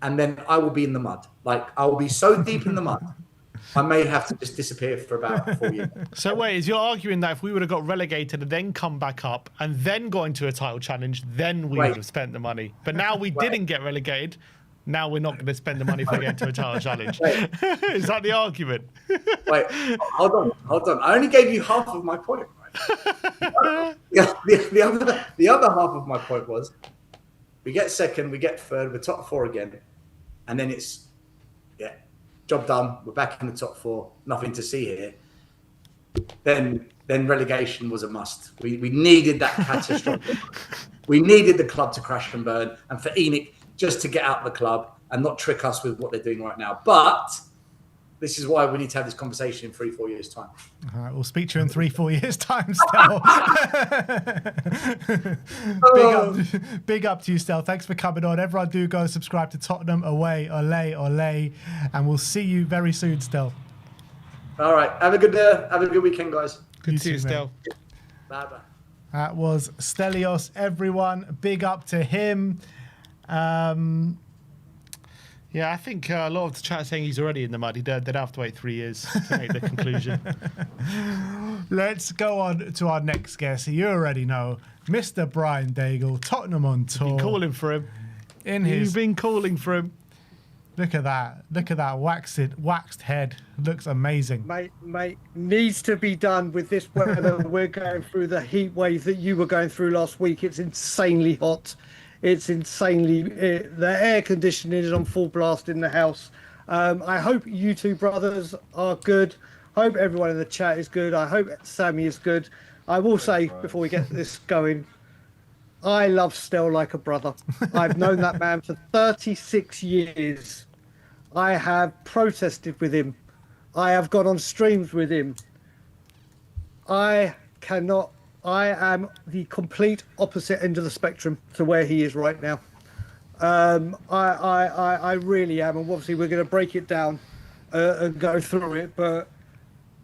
And then I will be in the mud. Like, I will be so deep in the mud, I may have to just disappear for about 4 years. So wait, is you're arguing that if we would have got relegated and then come back up and then got into a title challenge, then we would have spent the money. But now we didn't get relegated. Now we're not going to spend the money for getting to a title challenge. Is that the argument? Wait, hold on. I only gave you half of my point. Right? the other half of my point was, we get second, we get third, we're top 4 again, and then it's job done. We're back in the top 4. Nothing to see here. Then relegation was a must. We needed that catastrophic. We needed the club to crash and burn, and for ENIC just to get out of the club and not trick us with what they're doing right now. But this is why we need to have this conversation in 3-4 years' time. All right, we'll speak to you in 3-4 years' time, Stel. Big up to you, Stel. Thanks for coming on. Everyone do go subscribe to Tottenham Away, Olé, and we'll see you very soon, Stel. All right. Have a good weekend, guys. Good to see you, Stel. Bye-bye. That was Stelios, everyone. Big up to him. Yeah, I think a lot of the chat saying he's already in the mud. They'd have to wait 3 years to make the conclusion. Let's go on to our next guest. You already know, Mr. Brian Daigle, Tottenham on tour. You've been calling for him. You've been calling for him. Look at that. Look at that waxed head. Looks amazing. Mate, needs to be done with this weather. We're going through the heat wave that you were going through last week. It's insanely hot. It's insanely... the air conditioning is on full blast in the house. I hope you two brothers are good. I hope everyone in the chat is good. I hope Sammy is good. I will say, before we get this going, I love Stel like a brother. I've known that man for 36 years. I have protested with him. I have gone on streams with him. I am the complete opposite end of the spectrum to where he is right now. I really am. And obviously we're going to break it down and go through it. But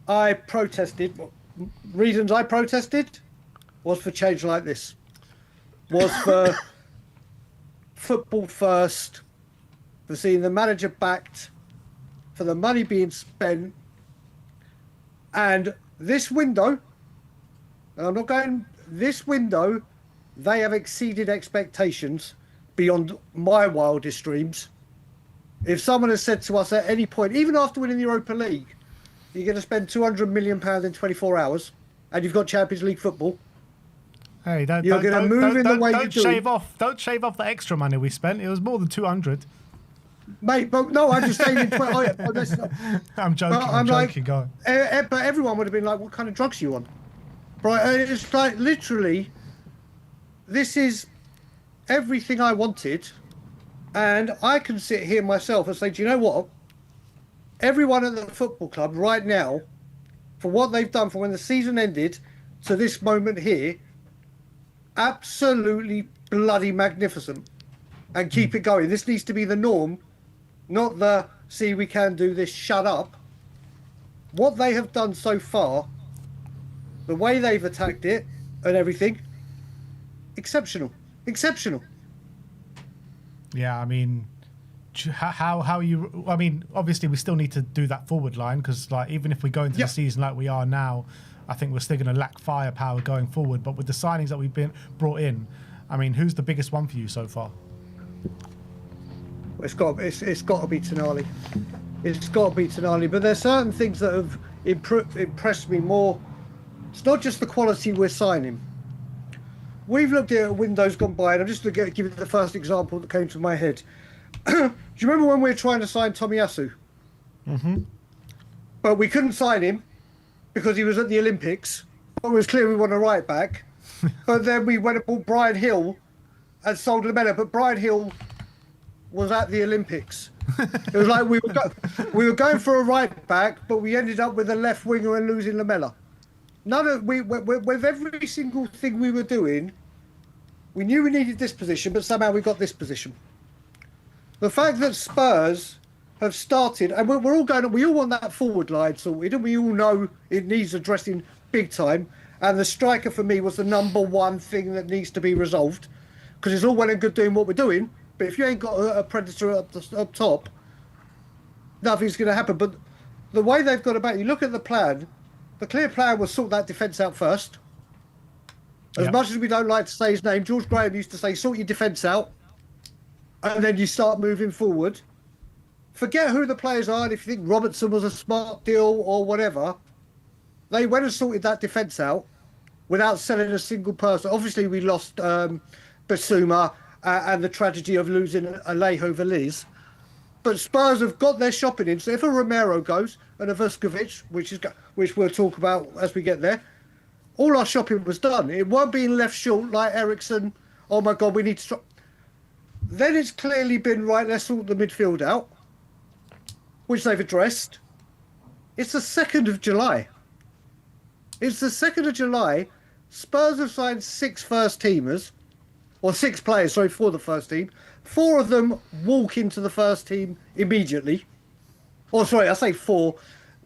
I protested. Reasons I protested was for change like this. Was for football first, for seeing the manager backed, for the money being spent. And this window, and I'm not going, this window, they have exceeded expectations beyond my wildest dreams. If someone has said to us at any point, even after winning the Europa League, you're going to spend £200 million in 24 hours and you've got Champions League football. Hey, don't shave off the extra money we spent. It was more than 200. Mate, but no, I'm just saying. I'm joking. I'm joking. Go on. But everyone would have been like, "What kind of drugs are you on?" Right? It's like literally, this is everything I wanted, and I can sit here myself and say, "Do you know what? Everyone at the football club right now, for what they've done from when the season ended to this moment here, absolutely bloody magnificent, and keep it going. This needs to be the norm." Not the, see, we can do this, shut up. What they have done so far, the way they've attacked it and everything, exceptional. Exceptional. Yeah, I mean, how you... I mean, obviously we still need to do that forward line because, like, even if we go into the season like we are now, I think we're still going to lack firepower going forward. But with the signings that we've brought in, I mean, who's the biggest one for you so far? It's got to be Tonali. It's got to be Tonali. But there's certain things that have impressed me more. It's not just the quality we're signing. We've looked at windows gone by, and I'm just going to give you the first example that came to my head. Do you remember when we were trying to sign Tomiyasu? Mm-hmm. But we couldn't sign him because he was at the Olympics. It was clear we want a right back. But then we went and bought Brian Hill and sold him better. But Brian Hill was at the Olympics. It was like we were going for a right back, but we ended up with a left winger and losing Lamella. With every single thing we were doing, we knew we needed this position, but somehow we got this position. The fact that Spurs have started, and we're all going, we all want that forward line sorted, and we all know it needs addressing big time. And the striker for me was the number one thing that needs to be resolved, because it's all well and good doing what we're doing, but if you ain't got a predator up top, nothing's going to happen. But the way they've got about, you look at the plan, the clear plan was sort that defence out first. As much as we don't like to say his name, George Graham used to say, sort your defence out, and then you start moving forward. Forget who the players are, and if you think Robertson was a smart deal or whatever, they went and sorted that defence out without selling a single person. Obviously, we lost Basuma and the tragedy of losing Alejo Veliz. But Spurs have got their shopping in. So if a Romero goes and a Vuskovic, which we'll talk about as we get there, all our shopping was done. It weren't being left short like Ericsson. Oh my God, we need to. Then it's clearly been right. Let's sort the midfield out, which they've addressed. It's the 2nd of July. It's the 2nd of July. Spurs have signed 6 first-teamers, or 6 players, sorry, for the first team. 4 of them walk into the first team immediately. Or, sorry, I say 4.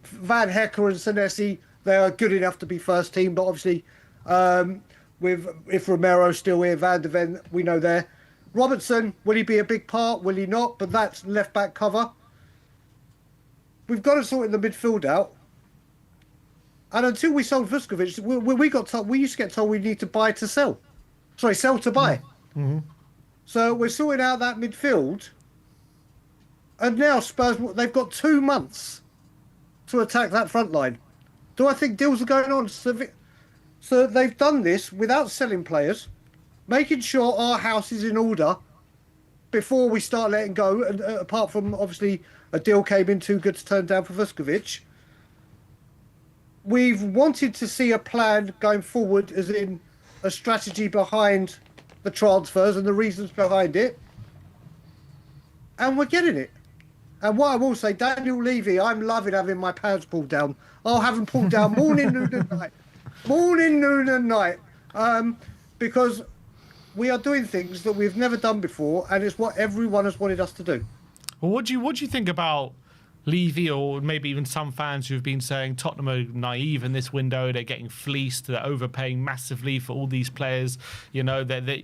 Van Hecker and Senesi, they are good enough to be first team, but obviously, if Romero's still here, Van de Ven, we know there. Robertson, will he be a big part? Will he not? But that's left-back cover. We've got to sort the midfield out. And until we sold Vuskovic, we got told, we used to get told we need to buy to sell. Sorry, sell to buy. Mm-hmm. So we're sorting out that midfield. And now Spurs, they've got 2 months to attack that front line. Do I think deals are going on? So they've done this without selling players, making sure our house is in order before we start letting go. And apart from, obviously, a deal came in too good to turn down for Vuskovic. We've wanted to see a plan going forward, as in a strategy behind the transfers and the reasons behind it. And we're getting it. And what I will say, Daniel Levy, I'm loving having my pants pulled down. I'll have them pulled down morning, noon and night. Morning, noon and night. Because we are doing things that we've never done before, and it's what everyone has wanted us to do. Well, what do you think about Levy, or maybe even some fans who've been saying Tottenham are naive in this window? They're getting fleeced. They're overpaying massively for all these players. You know, they're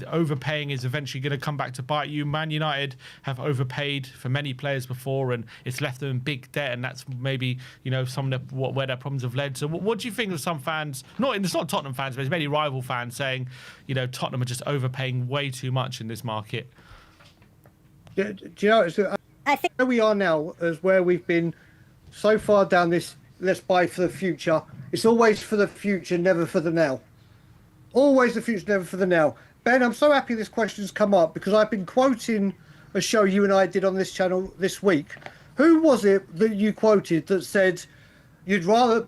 overpaying is eventually going to come back to bite you. Man United have overpaid for many players before, and it's left them in big debt, and that's maybe, you know, some of where their problems have led. So what do you think of some fans? It's not Tottenham fans, but there's many rival fans saying, you know, Tottenham are just overpaying way too much in this market. Do you know? I think where we are now is where we've been so far down this, let's buy for the future. It's always for the future, never for the now. Always the future, never for the now. Ben, I'm so happy this question's come up, because I've been quoting a show you and I did on this channel this week. Who was it that you quoted that said you'd rather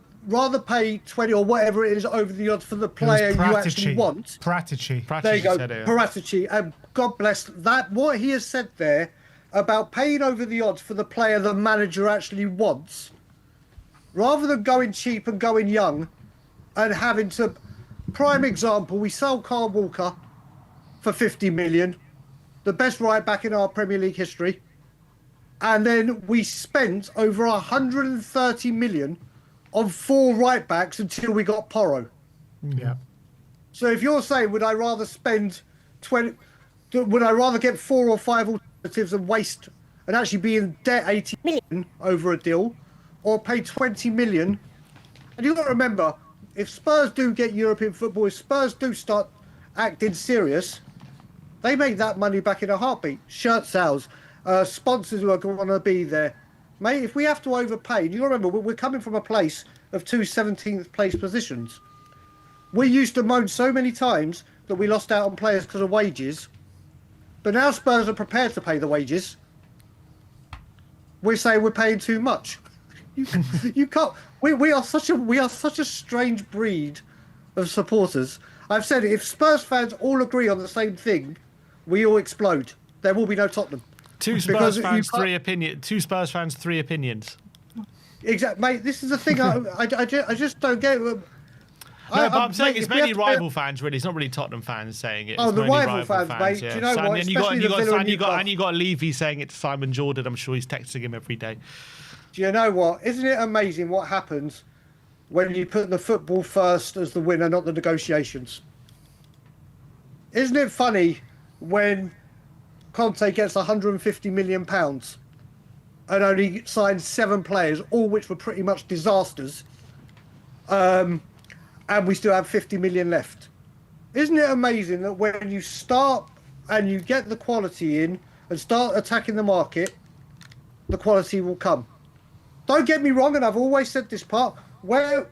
pay 20 or whatever it is over the odds for the player you actually want? Paratici. There you go, yeah. Paratici. And God bless that. What he has said there about paying over the odds for the player the manager actually wants, rather than going cheap and going young and having to... Prime example, we sold Carl Walker for 50 million, the best right back in our Premier League history, and then we spent over 130 million on 4 right backs until we got Porro. Yeah. So if you're saying, would I rather spend 20... Would I rather get 4 or 5 alternatives and waste and actually be in debt 80 million over a deal, or pay 20 million? And you've got to remember, if Spurs do get European football, if Spurs do start acting serious, they make that money back in a heartbeat. Shirt sales, sponsors who are going to be there. Mate, if we have to overpay, and you remember, we're coming from a place of 2 17th place positions. We used to moan so many times that we lost out on players because of wages. But now Spurs are prepared to pay the wages. We're saying we're paying too much. You can't. We are such a strange breed of supporters. I've said it, if Spurs fans all agree on the same thing, we all explode. there will be no Tottenham. Two Because Spurs you fans, can't- Two Spurs fans, three opinions. Exactly, mate. This is the thing. I just don't get. No, but I'm saying mate, it's if we mainly have to- rival fans, really. It's not really Tottenham fans saying it. Oh, It's the mainly rival fans, mate. yeah. Do you know what? And you got, Especially and you the got, Villa and you got, Newcastle. and you got Levy saying it to Simon Jordan. I'm sure he's texting him every day. Do you know what? Isn't it amazing what happens when you put the football first as the winner, not the negotiations? Isn't it funny when Conte gets £150 million and only signed 7 players, all which were pretty much disasters, and we still have 50 million left? Isn't it amazing that when you start and you get the quality in and start attacking the market, the quality will come? Don't get me wrong, and I've always said this part, where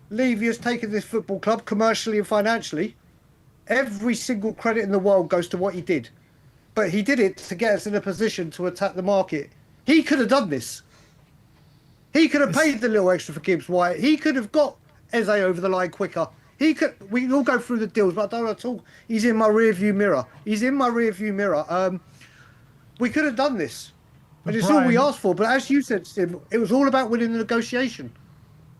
Levy has taken this football club commercially and financially, every single credit in the world goes to what he did. But he did it to get us in a position to attack the market. He could have done this. He could have paid the little extra for Gibbs White. He could have got Eze over the line quicker. He could. We can all go through the deals, but I don't want to talk. He's in my rearview mirror. He's in my rearview mirror. We could have done this. And it's all we asked for. But as you said, Sim, it was all about winning the negotiation.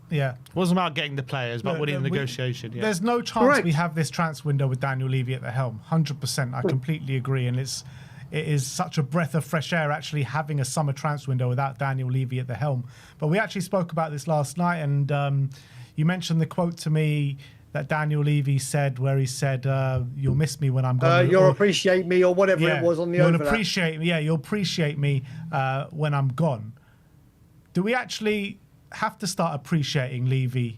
Yeah. It wasn't about getting the players, but winning the negotiation. Yeah. There's no chance Correct. we have this transfer window with Daniel Levy at the helm. 100%. I completely agree. And it is such a breath of fresh air actually having a summer transfer window without Daniel Levy at the helm. But we actually spoke about this last night, and you mentioned the quote to me that Daniel Levy said, where he said, "You'll miss me when I'm gone." You'll appreciate me, or whatever it was on the overlap. You'll appreciate me when I'm gone. Do we actually have to start appreciating Levy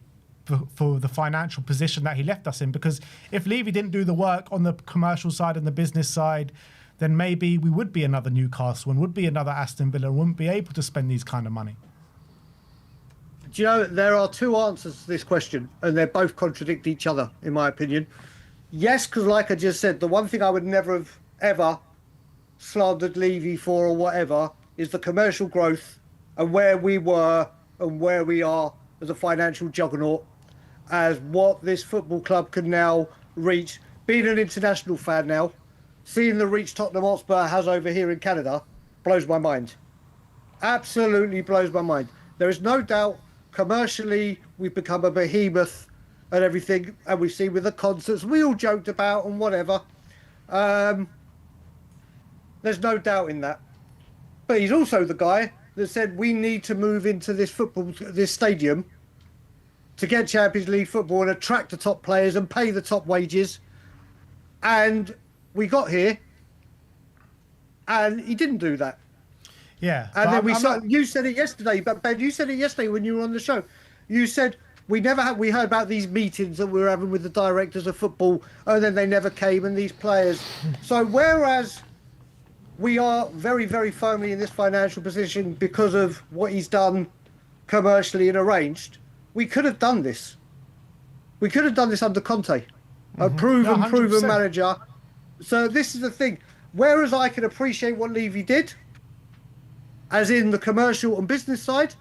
for the financial position that he left us in? Because if Levy didn't do the work on the commercial side and the business side, then maybe we would be another Newcastle and would be another Aston Villa and wouldn't be able to spend these kind of money. Do you know, there are 2 answers to this question, and they both contradict each other, in my opinion. Yes, because like I just said, the one thing I would never have ever slandered Levy for or whatever is the commercial growth and where we were and where we are as a financial juggernaut, as what this football club can now reach. Being an international fan now, seeing the reach Tottenham Hotspur has over here in Canada blows my mind. Absolutely blows my mind. There is no doubt commercially we've become a behemoth and everything, and we've seen with the concerts we all joked about and whatever. There's no doubt in that. But he's also the guy that said we need to move into this stadium to get Champions League football and attract the top players and pay the top wages. And we got here, and he didn't do that. Yeah. And then you said it yesterday, but Ben, you said it yesterday when you were on the show. You said we heard about these meetings that we were having with the directors of football, and then they never came, and these players. So whereas we are very, very firmly in this financial position because of what he's done commercially and arranged, we could have done this. We could have done this under Conte, a proven 100%. manager. So this is the thing. Whereas I can appreciate what Levy did, as in the commercial and business side,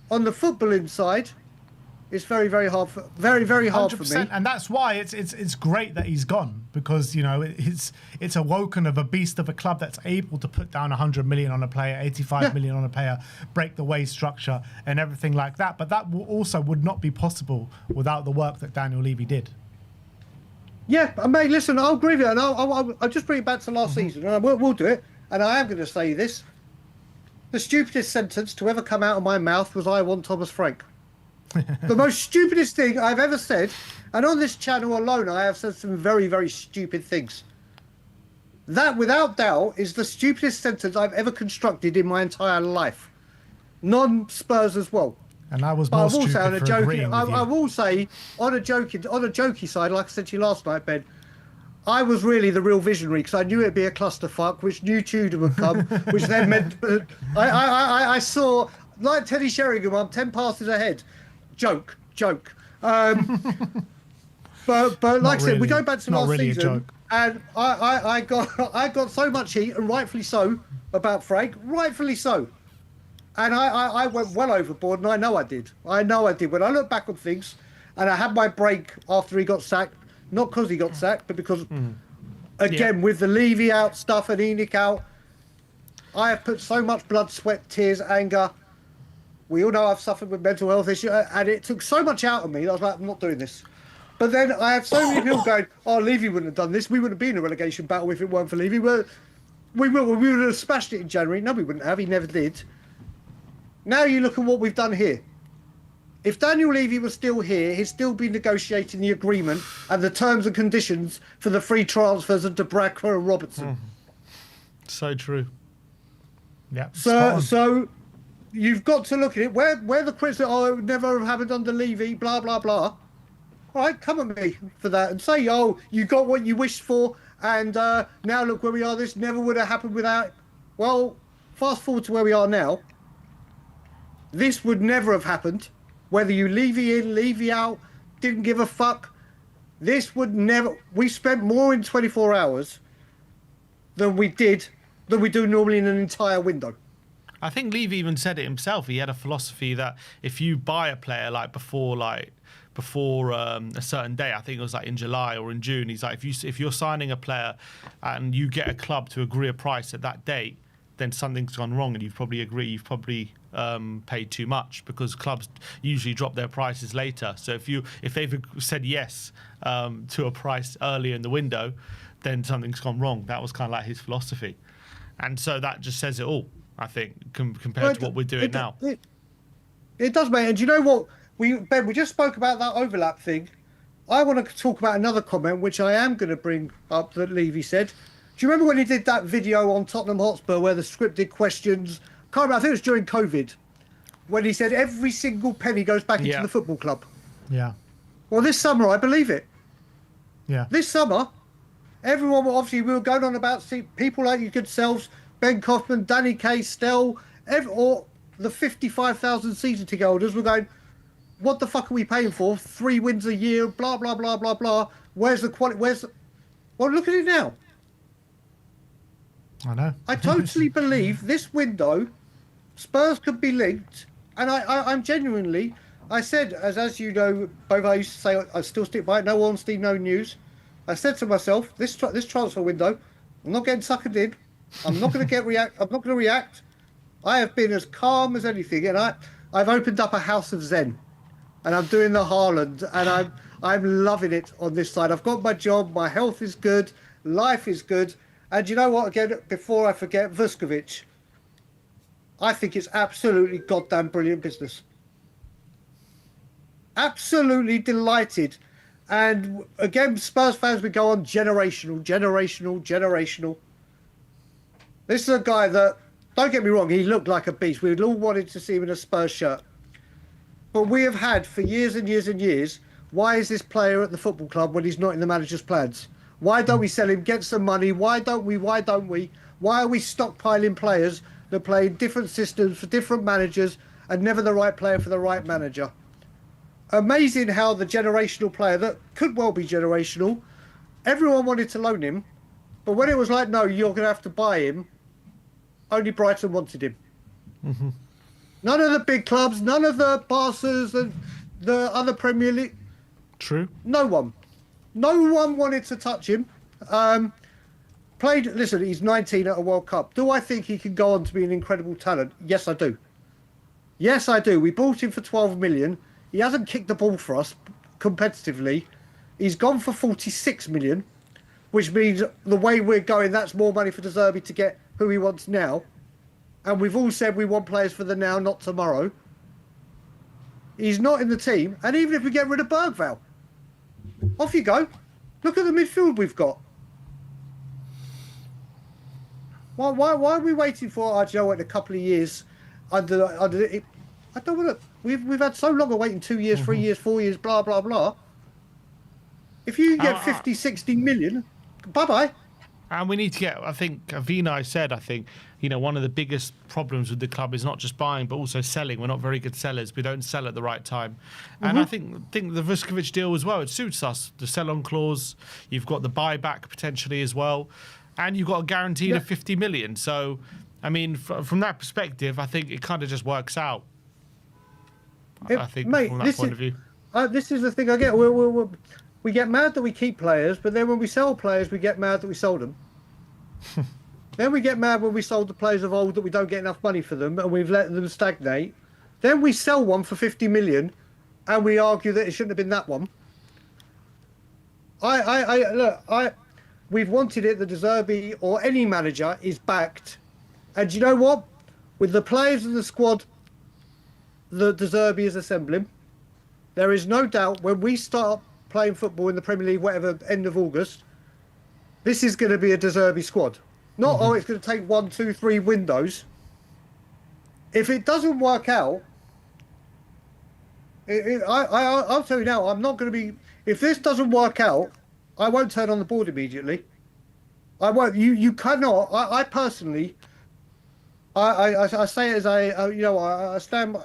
on the footballing side, it's very, very hard for me. And that's why it's great that he's gone, because it's awoken of a beast of a club that's able to put down 100 million on a player, 85 million on a player, break the wage structure and everything like that. But that also would not be possible without the work that Daniel Levy did. Yeah, mate, listen, I'll agree with you, and I'll just bring it back to last season, and we'll do it. And I am going to say this: the stupidest sentence to ever come out of my mouth was "I want Thomas Frank." The most stupidest thing I've ever said, and on this channel alone, I have said some very, very stupid things. That, without doubt, is the stupidest sentence I've ever constructed in my entire life. Non-Spurs as well. And I was But more I will stupid say on a for joking, agreeing with you. I will say on a jokey side, like I said to you last night, Ben, I was really the real visionary because I knew it'd be a clusterfuck, which knew Tudor would come, which then meant I saw, like Teddy Sheringham, I'm 10 passes ahead. Joke. But like I said, we go back to last really season, and I got so much heat, and rightfully so, about Frank, rightfully so. And I went well overboard, and I know I did. When I look back on things, and I had my break after he got sacked, not because he got sacked, but because again, with the Levy out stuff and Enoch out, I have put so much blood, sweat, tears, anger. We all know I've suffered with mental health issues, and it took so much out of me that I was like, I'm not doing this. But then I have so many people going, oh, Levy wouldn't have done this. We wouldn't have been in a relegation battle if it weren't for Levy. We would have smashed it in January. No, we wouldn't have. He never did. Now you look at what we've done here. If Daniel Levy was still here, he'd still be negotiating the agreement and the terms and conditions for the free transfers of Dubravka and Robertson. So true. Yeah. So you've got to look at it. Where the critics that it would never have happened under Levy, blah, blah, blah. All right, come at me for that and say, oh, you got what you wished for, and now look where we are. This never would have happened without. Well, fast forward to where we are now. This would never have happened. Whether you Levy in, Levy out, didn't give a fuck. This would never. We spent more in 24 hours than we do normally in an entire window. I think Levy even said it himself. He had a philosophy that if you buy a player before a certain day, I think it was in July or in June, he's like, if you're signing a player and you get a club to agree a price at that date, then something's gone wrong, and you've probably paid too much, because clubs usually drop their prices later. So if they've said yes to a price earlier in the window, then something's gone wrong. That was kind of like his philosophy, and so that just says it all, I think, compared to what we're doing now. It does, mate. And do you know what? Ben, we just spoke about that overlap thing. I want to talk about another comment, which I am going to bring up, that Levy said. Do you remember when he did that video on Tottenham Hotspur where the scripted questions, I think it was during COVID, when he said every single penny goes back into the football club? Yeah. Well, this summer, I believe it. Yeah. This summer, everyone, we were going on about people like yourselves, Ben Kaufman, Danny Kay, Stell, or the 55,000 season ticket holders were going, what the fuck are we paying for? 3 wins a year, blah, blah, blah, blah, blah. Where's the quality? Well, look at it now. I know. I totally believe this window, Spurs could be linked, and I'm genuinely. I said, as you know, both I used to say, I still stick by it. No honesty, no news. I said to myself, this transfer window, I'm not getting suckered in. I'm not going to I'm not going to react. I have been as calm as anything, and I've opened up a house of Zen, and I'm doing the Haaland, and I'm loving it on this side. I've got my job, my health is good, life is good. And you know what, again, before I forget, Vuskovic, I think it's absolutely goddamn brilliant business. Absolutely delighted. And again, Spurs fans would go on generational. This is a guy that, don't get me wrong, he looked like a beast. We all wanted to see him in a Spurs shirt. But we have had for years and years and years, why is this player at the football club when he's not in the manager's plans? Why don't we sell him, get some money? Why don't we? Why are we stockpiling players that play in different systems for different managers and never the right player for the right manager? Amazing how the generational player that could well be generational, everyone wanted to loan him, but when it was like, no, you're going to have to buy him, only Brighton wanted him. Mm-hmm. None of the big clubs, none of the Barca's and the other Premier League. True. No one. No one wanted to touch him. Listen, he's 19 at a World Cup. Do I think he can go on to be an incredible talent? Yes, I do. Yes, I do. We bought him for 12 million. He hasn't kicked the ball for us competitively. He's gone for 46 million, which means the way we're going, that's more money for De Zerbi to get who he wants now. And we've all said we want players for the now, not tomorrow. He's not in the team. And even if we get rid of Bergvall, off you go. Look at the midfield we've got. Why are we waiting for? Do you know what? In a couple of years, under it, I don't want to. We've had so long of waiting, 2 years, 3 years, 4 years, blah blah blah. If you get 50, 60 million, bye bye. And we need to get, I think, Vinay said, one of the biggest problems with the club is not just buying, but also selling. We're not very good sellers. We don't sell at the right time. And I think the Vuskovic deal as well, it suits us. The sell-on clause, you've got the buyback potentially as well, and you've got a guaranteed of 50 million. So, I mean, from that perspective, I think it kind of just works out. I think, mate, from that point of view. This is the thing I get. we get mad that we keep players, but then when we sell players, we get mad that we sold them. Then we get mad when we sold the players of old that we don't get enough money for them and we've let them stagnate. Then we sell one for 50 million and we argue that it shouldn't have been that one. We've wanted it, the De Zerbi or any manager is backed. And you know what? With the players in the squad that De Zerbi is assembling, there is no doubt when we start playing football in the Premier League, whatever, end of August, this is going to be a De Zerbi squad. Not, it's going to take 1, 2, 3 windows. If it doesn't work out, I'll tell you now, I'm not going to be... If this doesn't work out, I won't turn on the board immediately. I won't. You cannot... I personally... I say it as I stand...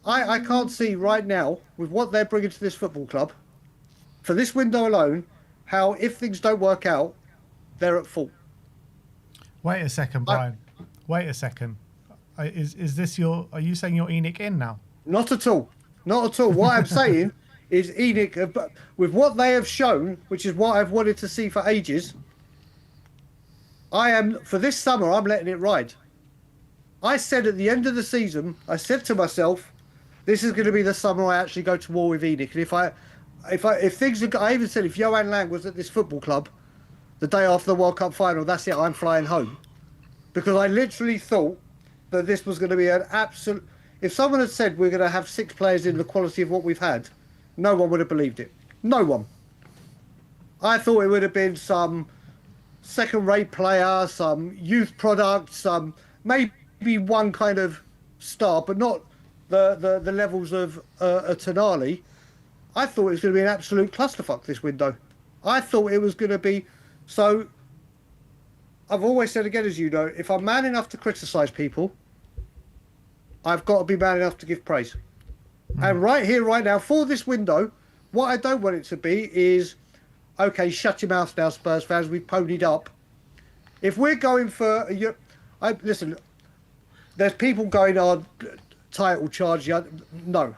I can't see right now, with what they're bringing to this football club, for this window alone, how if things don't work out, they're at fault. Wait a second, Brian. Wait a second. Is this your... Are you saying you're ENIC in now? Not at all. Not at all. What I'm saying is ENIC, with what they have shown, which is what I've wanted to see for ages, for this summer, I'm letting it ride. I said at the end of the season, I said to myself, this is going to be the summer I actually go to war with ENIC. And if things are... I even said if Johan Lang was at this football club the day after the World Cup final, that's it, I'm flying home. Because I literally thought that this was going to be an absolute... If someone had said we're going to have 6 players in the quality of what we've had, no one would have believed it. No one. I thought it would have been some second-rate player, some youth product, some maybe one kind of star, but not the levels of a Tonali. I thought it was going to be an absolute clusterfuck this window. I thought it was going to be... So, I've always said again, as you know, if I'm man enough to criticise people, I've got to be man enough to give praise. And right here, right now, for this window, what I don't want it to be is, okay, shut your mouth now, Spurs fans, we've ponied up. If we're going for... listen, there's people going on title charge. No.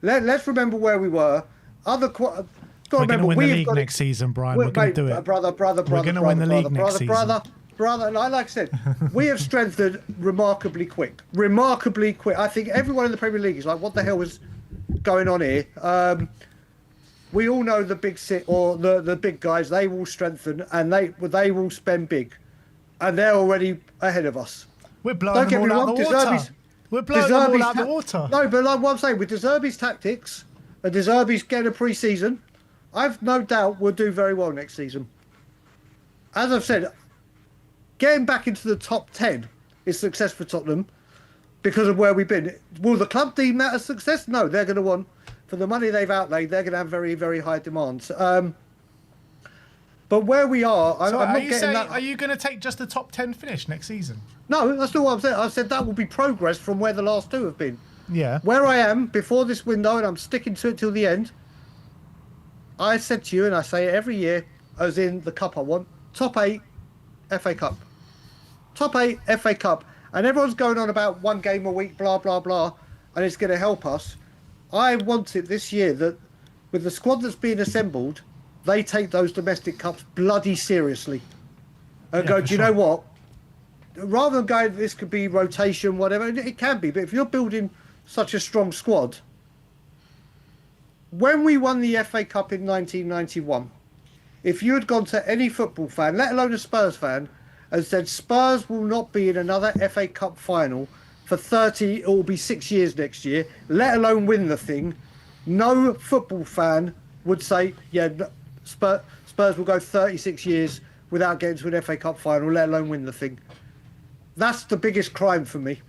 Let's remember where we were. We're going to win the league next season, Brian. We're going to do it. Brother. We're going to win the league next season. Brother, like I said, we have strengthened remarkably quick. Remarkably quick. I think everyone in the Premier League is like, what the hell is going on here? We all know the big the big guys, they will strengthen and they will spend big. And they're already ahead of us. We're blowing them all out the water. We're blowing them all out the water. No, but like what I'm saying, with De Zerbi's tactics and De Zerbi's getting a pre-season, I've no doubt we'll do very well next season. As I've said, getting back into the top 10 is success for Tottenham because of where we've been. Will the club deem that a success? No, they're going to want, for the money they've outlaid, they're going to have very, very high demands. But where we are, I'm not getting that. Are you going to take just the top 10 finish next season? No, that's not what I'm saying. I said that will be progress from where the last 2 have been. Yeah. Where I am before this window, and I'm sticking to it till the end, I said to you, and I say it every year, as in the cup I want, top 8 FA Cup. Top 8 FA Cup. And everyone's going on about 1 game a week, blah, blah, blah, and it's going to help us. I want it this year that with the squad that's being assembled, they take those domestic cups bloody seriously. And go, do you know what? Rather than going, this could be rotation, whatever, it can be, but if you're building such a strong squad, when we won the FA Cup in 1991, if you had gone to any football fan, let alone a Spurs fan, and said Spurs will not be in another FA Cup final for 30, it will be 6 years next year, let alone win the thing, no football fan would say, yeah, Spurs will go 36 years without getting to an FA Cup final, let alone win the thing. That's the biggest crime for me.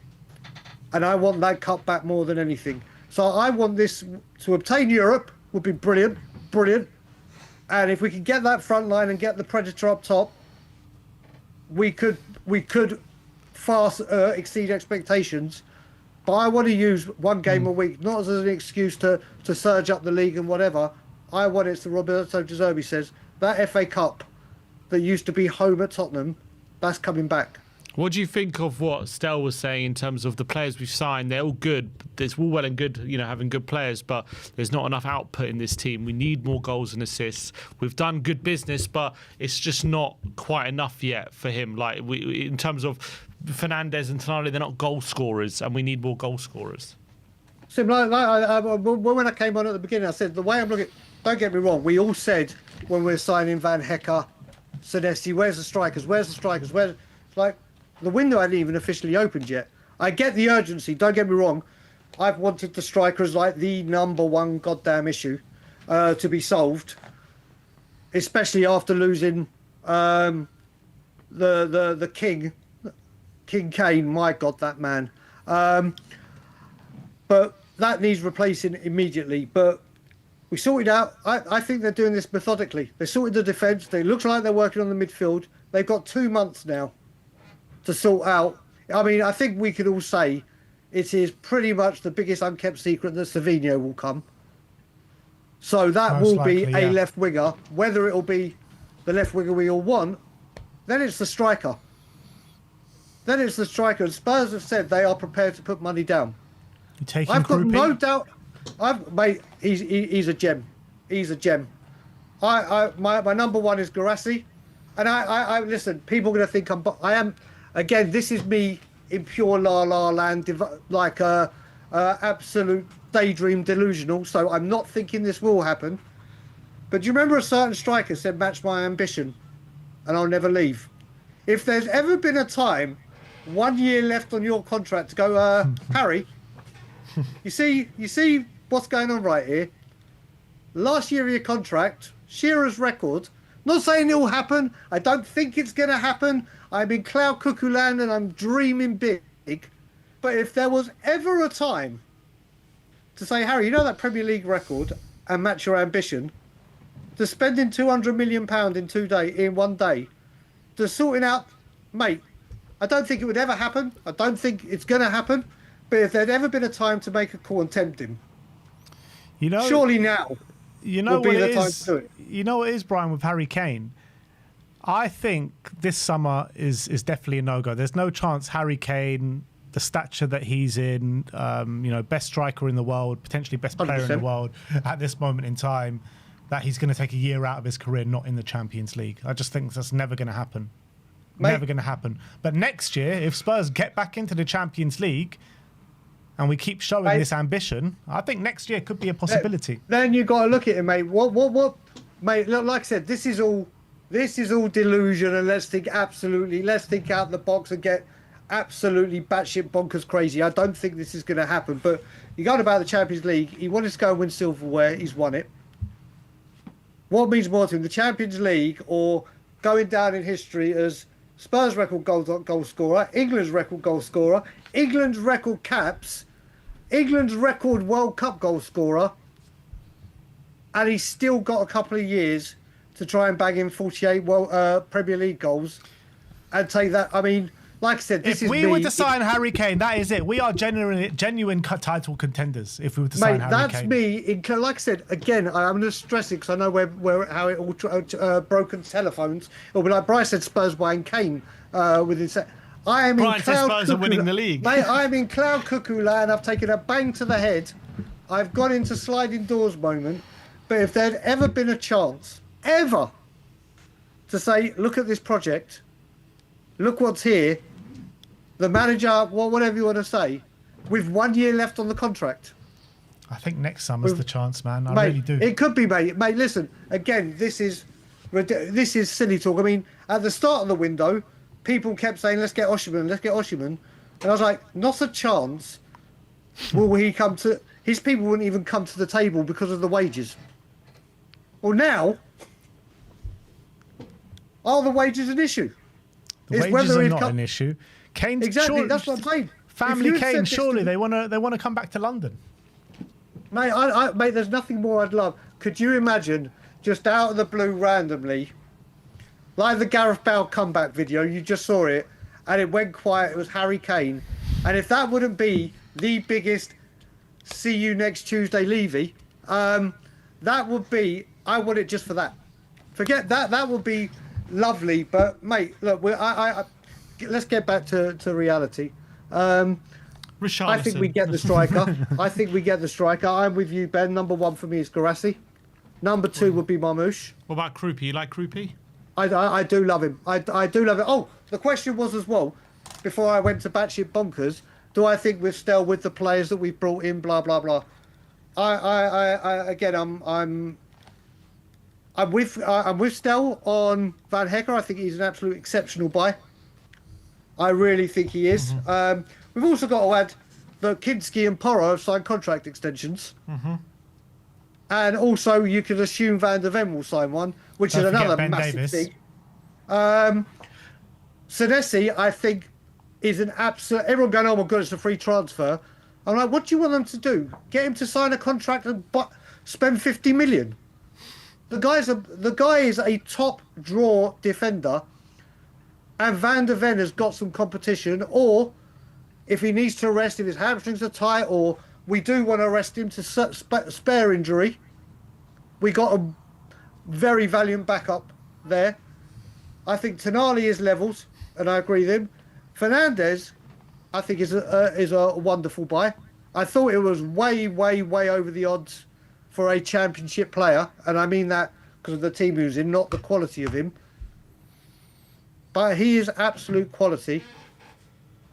And I want that cup back more than anything. So I want this to obtain Europe would be brilliant. And if we could get that front line and get the Predator up top, we could far exceed expectations. But I want to use 1 game a week, not as an excuse to surge up the league and whatever. I want it, to Roberto De Zerbi says, that FA Cup that used to be home at Tottenham, that's coming back. What do you think of what Stel was saying in terms of the players we've signed? They're all good. It's all well and good, having good players, but there's not enough output in this team. We need more goals and assists. We've done good business, but it's just not quite enough yet for him. Like in terms of Fernandes and Tonali, they're not goal scorers, and we need more goal scorers. Similar, when I came on at the beginning, I said the way I'm looking. Don't get me wrong. We all said when we were signing Van Hecker, Senesi, where's the strikers? Where's the strikers? Where's like the window hadn't even officially opened yet. I get the urgency. Don't get me wrong. I've wanted the strikers like the number one goddamn issue to be solved, especially after losing the King Kane. My God, that man. But that needs replacing immediately. But we sorted out. I think they're doing this methodically. They sorted the defence. It looks like they're working on the midfield. They've got 2 months now to sort out. I mean, I think we could all say it is pretty much the biggest unkept secret that Savinho will come. So that Most will be likely, a left winger. Whether it'll be the left winger we all want, then it's the striker. Then it's the striker. And Spurs have said they are prepared to put money down. You're taking I've got Groupie? no doubt. Mate, he's a gem. He's a gem. My number one is Garassi, and I listen. People are going to think I am. Again, this is me in pure la la land, like absolute daydream delusional. So I'm not thinking this will happen. But do you remember a certain striker said, "Match my ambition, and I'll never leave." If there's ever been a time, 1 year left on your contract to go, Harry. You see what's going on right here. Last year of your contract, Shearer's record. Not saying it will happen. I don't think it's going to happen. I'm in cloud cuckoo land and I'm dreaming big. But if there was ever a time to say, Harry, you know that Premier League record and match your ambition, to spending £200 million in 1 day, to sorting out, mate, I don't think it would ever happen. I don't think it's going to happen. But if there'd ever been a time to make a call and tempt him, surely now would be the time to do it. You know what it is, Brian, with Harry Kane? I think this summer is definitely a no-go. There's no chance Harry Kane, the stature that he's in, best striker in the world, potentially best player 100%. in the world at this moment in time, that he's going to take a year out of his career not in the Champions League. I just think that's never going to happen. Mate. Never going to happen. But next year, if Spurs get back into the Champions League and we keep showing this ambition, I think next year could be a possibility. Then you've got to look at it, mate. What, mate? Look, like I said, this is all delusion, and let's think out the box and get absolutely batshit bonkers crazy. I don't think this is going to happen. But you got about the Champions League. He wanted to go and win silverware. He's won it. What means more to him, the Champions League or going down in history as Spurs' record goal scorer, England's record goal scorer, England's record caps, England's record World Cup goal scorer, and he's still got a couple of years to try and bag in 48 Premier League goals and take that. I mean, like I said, If we were to sign Harry Kane, that is it. We are genuine title contenders if we were to sign Harry Kane. Mate, that's me. Like I said, again, I'm going to stress it because I know how it all broken telephones. It'll be like Bryce said, Spurs buying Kane with his. I am Brian in says cloud Spurs are winning the league. Mate, I am in cloud cuckoo land. I've taken a bang to the head. I've gone into sliding doors moment. But if there'd ever been a chance, ever, to say, look at this project, look what's here, the manager, whatever you want to say, with 1 year left on the contract. I think next summer's the chance, man. I Mate, really do. It could be, mate. Mate, listen, again, this is silly talk. I mean, at the start of the window, people kept saying, let's get Osimhen. And I was like, not a chance will he come to... His people wouldn't even come to the table because of the wages. Well, now, are the wages an issue? The wages are not an issue. Kane's Exactly, that's what I'm saying. Family Kane, surely they want to come back to London. Mate, mate, there's nothing more I'd love. Could you imagine, just out of the blue randomly, like the Gareth Bale comeback video, you just saw it, and it went quiet, it was Harry Kane. And if that wouldn't be the biggest see you next Tuesday Levy, that would be, I want it just for that. Forget that, that would be lovely. But, mate, look, let's get back to reality. I think we get the striker. I'm with you, Ben. Number 1 for me is Garassi. Number 2 would be Marmoush. What about Krupi? You like Krupi? I do love him. I do love it. Oh, the question was as well, before I went to batshit bonkers, do I think we're still with the players that we've brought in, blah, blah, blah. I'm with Stel on Van Hecker. I think he's an absolute exceptional buy. I really think he is. We've also got to add that Kinski and Porro have signed contract extensions. And also, you could assume Van der Ven will sign one, which is another massive thing. Senesi, I think, is an absolute... Everyone going, oh my God, it's a free transfer. I'm like, what do you want them to do? Get him to sign a contract and spend 50 million? The guy is a top draw defender, and Van der Ven has got some competition, or if he needs to rest, if his hamstrings are tight, or we do want to rest him to spare injury, we got a very valiant backup there. I think Tonali is levels, and I agree with him. Fernandez, I think, is a wonderful buy. I thought it was way, way, way over the odds for a championship player, and I mean that because of the team he was in, not the quality of him. But he is absolute quality.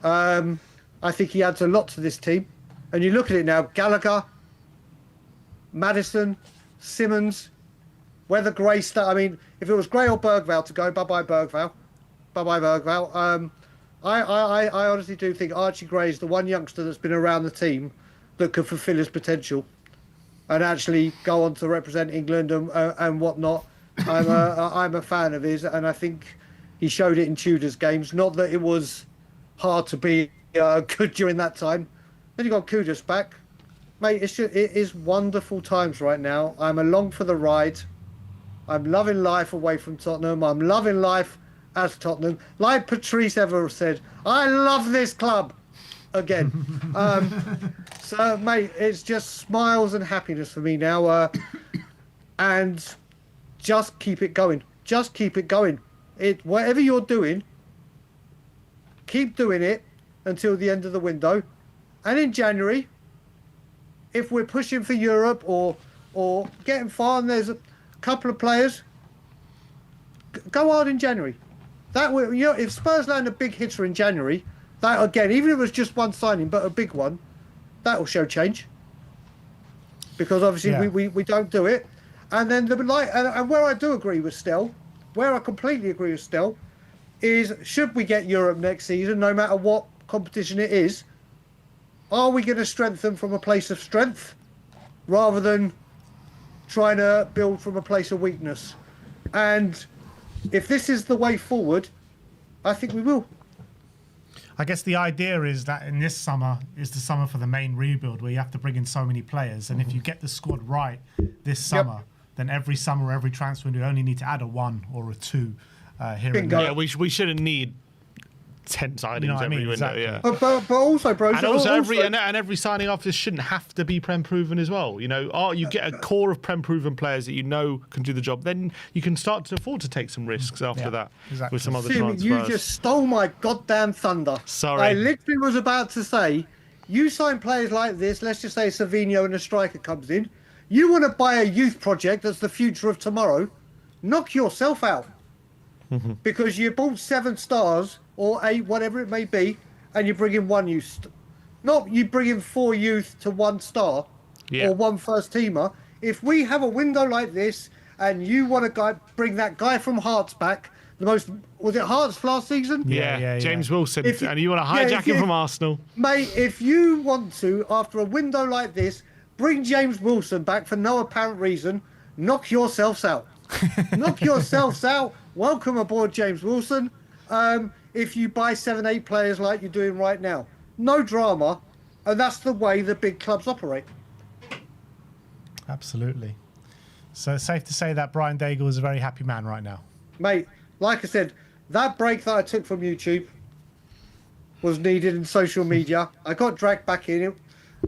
I think he adds a lot to this team. And you look at it now, Gallagher, Maddison, Simmons, whether Gray I mean, if it was Gray or Bergvall to go, bye-bye Bergvall. Bye-bye Bergvall. I honestly do think Archie Gray is the one youngster that's been around the team that could fulfil his potential and actually go on to represent England and whatnot. I'm a fan of his, and I think he showed it in Tudor's games. Not that it was hard to be good during that time. Then you got Kudus back. Mate, it is wonderful times right now. I'm along for the ride. I'm loving life away from Tottenham. I'm loving life as Tottenham. Like Patrice ever said, I love this club. Again. So, mate, it's just smiles and happiness for me now. And just keep it going. Just keep it going. Whatever you're doing, keep doing it until the end of the window. And in January, if we're pushing for Europe or getting far and there's a couple of players, go hard in January. That way, if Spurs land a big hitter in January, that again, even if it was just one signing, but a big one, that will show change. Because obviously we don't do it. And then and where I do agree with Stel, where I completely agree with Stel, is should we get Europe next season, no matter what competition it is, are we going to strengthen from a place of strength rather than trying to build from a place of weakness? And if this is the way forward, I think we will. I guess the idea is that in this summer is the summer for the main rebuild where you have to bring in so many players. And if you get the squad right this summer, then every summer, every transfer window, you only need to add a 1 or a 2 here and there. Yeah, we shouldn't need 10 signings every window. Exactly. Yeah. But also, bro, and also every signing off this shouldn't have to be Prem proven as well. You know, you get a core of Prem proven players that you know can do the job, then you can start to afford to take some risks after that with some other transfers. You just stole my goddamn thunder. Sorry. I literally was about to say, you sign players like this, let's just say Savinho and a striker comes in, you want to buy a youth project that's the future of tomorrow, knock yourself out. Because you bought 7 stars or 8, whatever it may be, and you bring in 1 youth. Not you bring in 4 youth to 1 star or 1 first teamer. If we have a window like this and you want to bring that guy from Hearts back, was it Hearts last season? Yeah. James Wilson. And you want to hijack him from Arsenal. Mate, if you want to, after a window like this, bring James Wilson back for no apparent reason, knock yourselves out. Knock yourselves out. Welcome aboard, James Wilson. If you buy 7, 8 players like you're doing right now. No drama. And that's the way the big clubs operate. Absolutely. So it's safe to say that Brian Daigle is a very happy man right now. Mate, like I said, that break that I took from YouTube was needed in social media. I got dragged back in.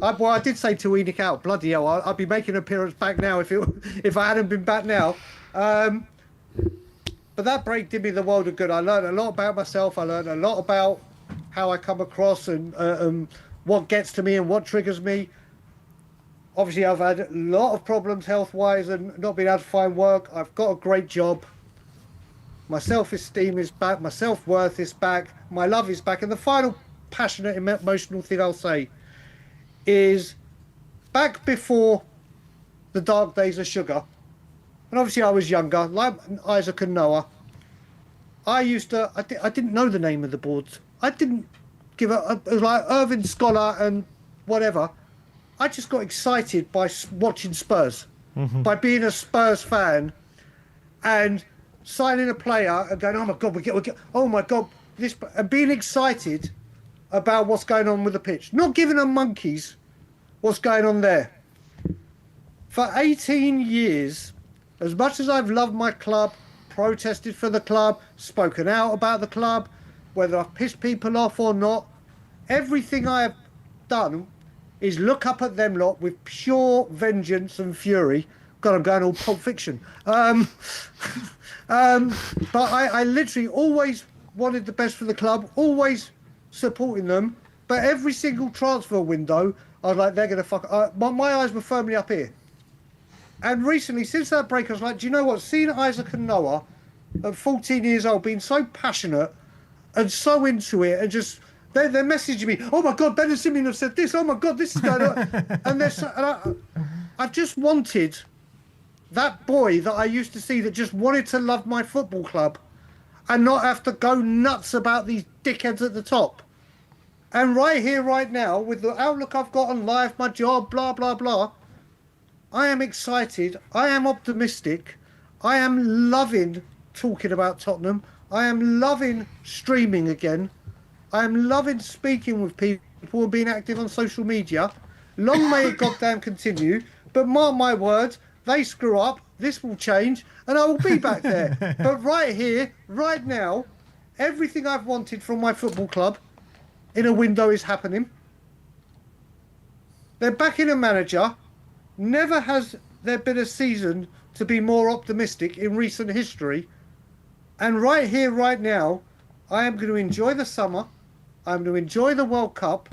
I did say to Enoch out, bloody hell, I'd be making an appearance back now if I hadn't been back now. But But that break did me the world of good. I learned a lot about myself. I learned a lot about how I come across and what gets to me and what triggers me. Obviously, I've had a lot of problems health-wise and not being able to find work. I've got a great job. My self-esteem is back. My self-worth is back. My love is back. And the final passionate, emotional thing I'll say is back before the dark days of sugar, and obviously I was younger, like Isaac and Noah, I didn't know the name of the boards. I didn't give it was like Irving Scholar and whatever. I just got excited by watching Spurs, by being a Spurs fan and signing a player and going, oh my God, oh my God, this, and being excited about what's going on with the pitch. Not giving them monkeys what's going on there. For 18 years, as much as I've loved my club, protested for the club, spoken out about the club, whether I've pissed people off or not, everything I have done is look up at them lot with pure vengeance and fury. God, I'm going all Pulp Fiction. But I literally always wanted the best for the club, always supporting them. But every single transfer window, I was like, they're going to fuck. My eyes were firmly up here. And recently, since that break, I was like, do you know what? Seeing Isaac and Noah at 14 years old being so passionate and so into it, and just they're messaging me, oh my God, Ben and Simeon have said this, oh my God, this is going on. And I just wanted that boy that I used to see that just wanted to love my football club and not have to go nuts about these dickheads at the top. And right here, right now, with the outlook I've got on life, my job, blah, blah, blah, I am excited. I am optimistic. I am loving talking about Tottenham. I am loving streaming again. I am loving speaking with people and being active on social media. Long may it goddamn continue. But mark my words, they screw up, this will change, and I will be back there. But right here, right now, everything I've wanted from my football club in a window is happening. They're backing a manager. Never has there been a season to be more optimistic in recent history. And right here, right now, I am going to enjoy the summer. I'm going to enjoy the World Cup.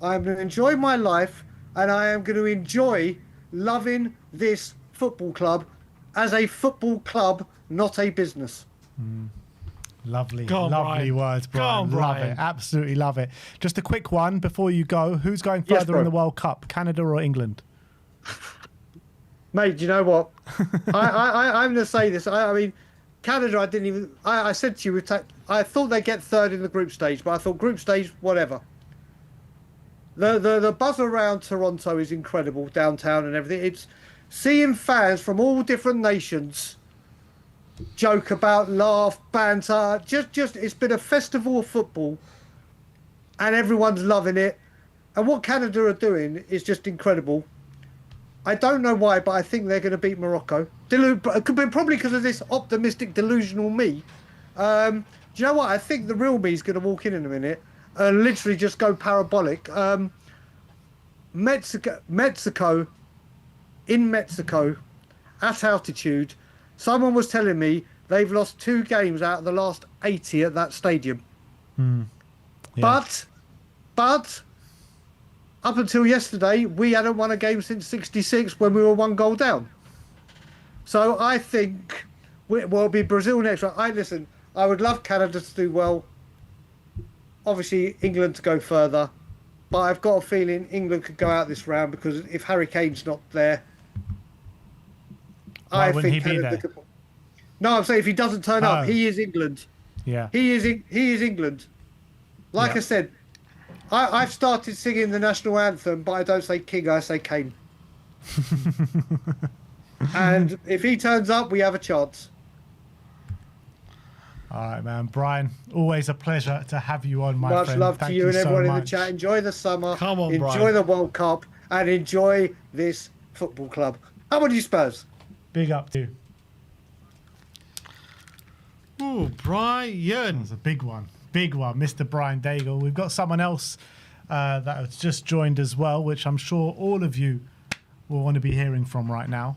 I'm going to enjoy my life. And I am going to enjoy loving this football club as a football club, not a business. Lovely, On, lovely Brian. words, Brian. On, Love Brian. it. Absolutely love it. Just a quick one before you go. Who's going further in the World Cup, Canada or England? Mate, do you know what? I'm going to say this. I mean, Canada, I didn't even... I said to you, I thought they'd get third in the group stage, but I thought group stage, whatever. The buzz around Toronto is incredible, downtown and everything. It's seeing fans from all different nations joke about, laugh, banter. Just it's been a festival of football, and everyone's loving it. And what Canada are doing is just incredible. I don't know why, but I think they're going to beat Morocco. Probably because of this optimistic, delusional me. Do you know what? I think the real me is going to walk in a minute and literally just go parabolic. Mexico, in Mexico, at altitude, someone was telling me they've lost 2 games out of the last 80 at that stadium. Yeah. But up until yesterday, we hadn't won a game since '66 when we were 1 goal down. So I think we'll be Brazil next round. Listen, I would love Canada to do well. Obviously, England to go further. But I've got a feeling England could go out this round because if Harry Kane's not there, Why wouldn't he be there? No, I'm saying if he doesn't turn up, he is England. Yeah. He is England. Like I said, I've started singing the national anthem, but I don't say King, I say Kane. And if he turns up, we have a chance. All right, man. Brian, always a pleasure to have you on, my friend. Much love to you and everyone in the much. chat. Enjoy the summer. Come on, enjoy Brian. the World Cup and enjoy this football club. How about you, Spurs? Big up to you. Ooh, Brian. That's a big one. Big one, Mr. Brian Daigle. We've got someone else that has just joined as well, which I'm sure all of you will want to be hearing from right now.